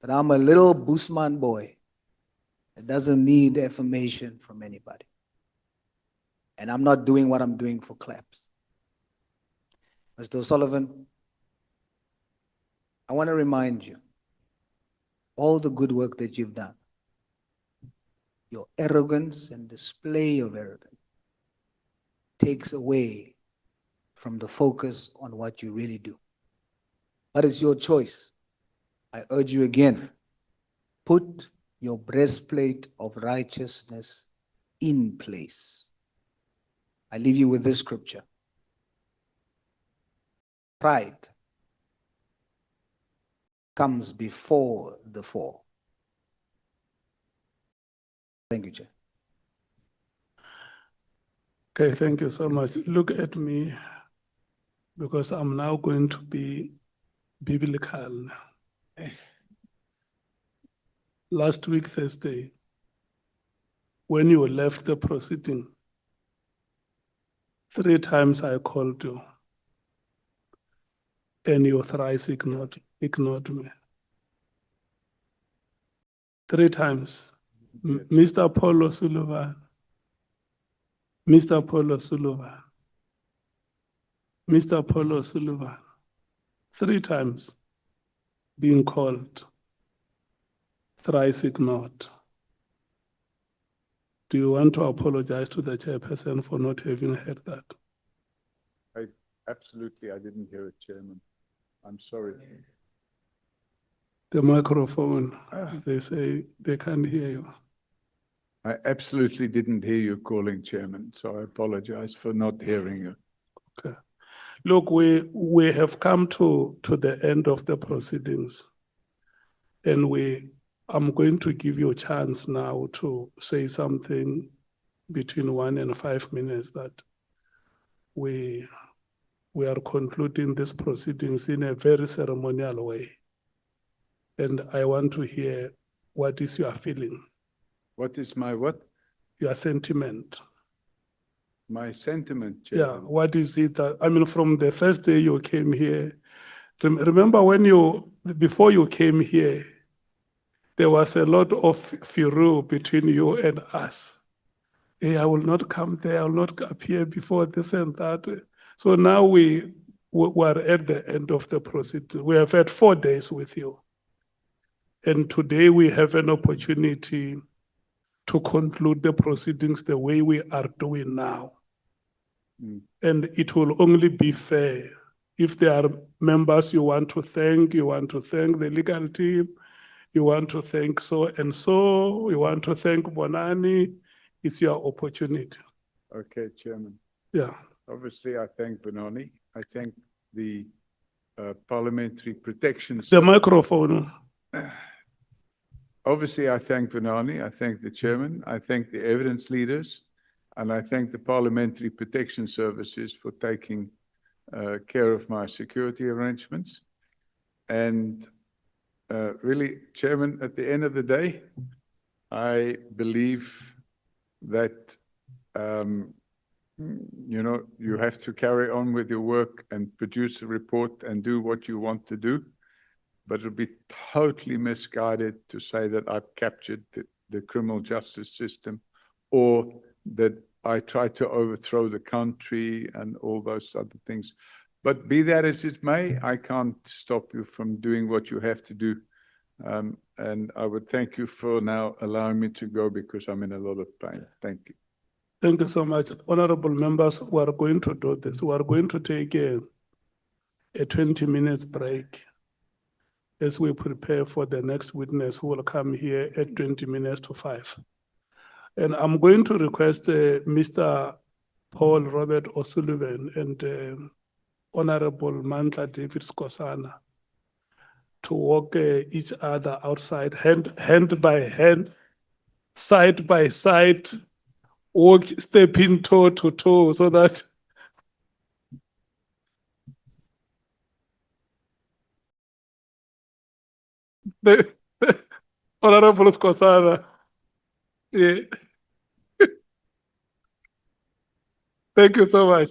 that I'm a little Busman boy that doesn't need affirmation from anybody. And I'm not doing what I'm doing for claps. Mr. O'Sullivan, I want to remind you all the good work that you've done. Your arrogance and display of arrogance takes away from the focus on what you really do. But it's your choice. I urge you again, put your breastplate of righteousness in place. I leave you with this scripture. Pride comes before the fall. Thank you, Chair. Okay, thank you so much. Look at me, because I'm now going to be biblical. Last week, Thursday, when you left the proceeding, 3 times I called you, and you thrice ignored me. 3 times. Mr. Paul O'Sullivan, Mr. Paul O'Sullivan, Mr. Paul O'Sullivan, 3 times being called, thrice ignored. Do you want to apologize to the chairperson for not having heard that? Absolutely, I didn't hear it, Chairman. I'm sorry. The microphone, they say they can't hear you. I absolutely didn't hear you calling, Chairman, so I apologize for not hearing you. Okay. Look, we have come to the end of the proceedings, and I'm going to give you a chance now to say something between 1 and 5 minutes that we are concluding these proceedings in a very ceremonial way. And I want to hear what is your feeling, What is my what? your sentiment. My sentiment, Yeah, Chairman? what is it that, I mean, from the first day you came here, remember before you came here, there was a lot of furor between you and us. Hey, I will not come there, I will not appear before this and that. So now we are at the end of the proceedings. We have had 4 days with you. And today we have an opportunity to conclude the proceedings the way we are doing now. And it will only be fair if there are members you want to thank the legal team, you want to thank so and so, you want to thank Bonani, it's your opportunity. Okay, Chairman. Yeah. Obviously, I thank Benoni. I thank the Parliamentary Protection The Service. microphone. Obviously, I thank Benoni. I thank the Chairman. I thank the evidence leaders. And I thank the Parliamentary Protection Services for taking care of my security arrangements. And really, Chairman, at the end of the day, I believe that you have to carry on with your work and produce a report and do what you want to do. But it would be totally misguided to say that I've captured the criminal justice system, or that I tried to overthrow the country and all those other things. But be that as it may, I can't stop you from doing what you have to do. And I would thank you for now allowing me to go, because I'm in a lot of pain. Thank you. Thank you so much. Honorable members, we are going to do this. We are going to take a 20 minutes break as we prepare for the next witness who will come here at 20 minutes to 5. And I'm going to request Mr. Paul Robert O'Sullivan and Honorable Mandla David Skosana to walk each other outside, hand by hand, side by side, walk, stepping toe to toe, so that the Honorable Skosana. Yeah. Thank you so much.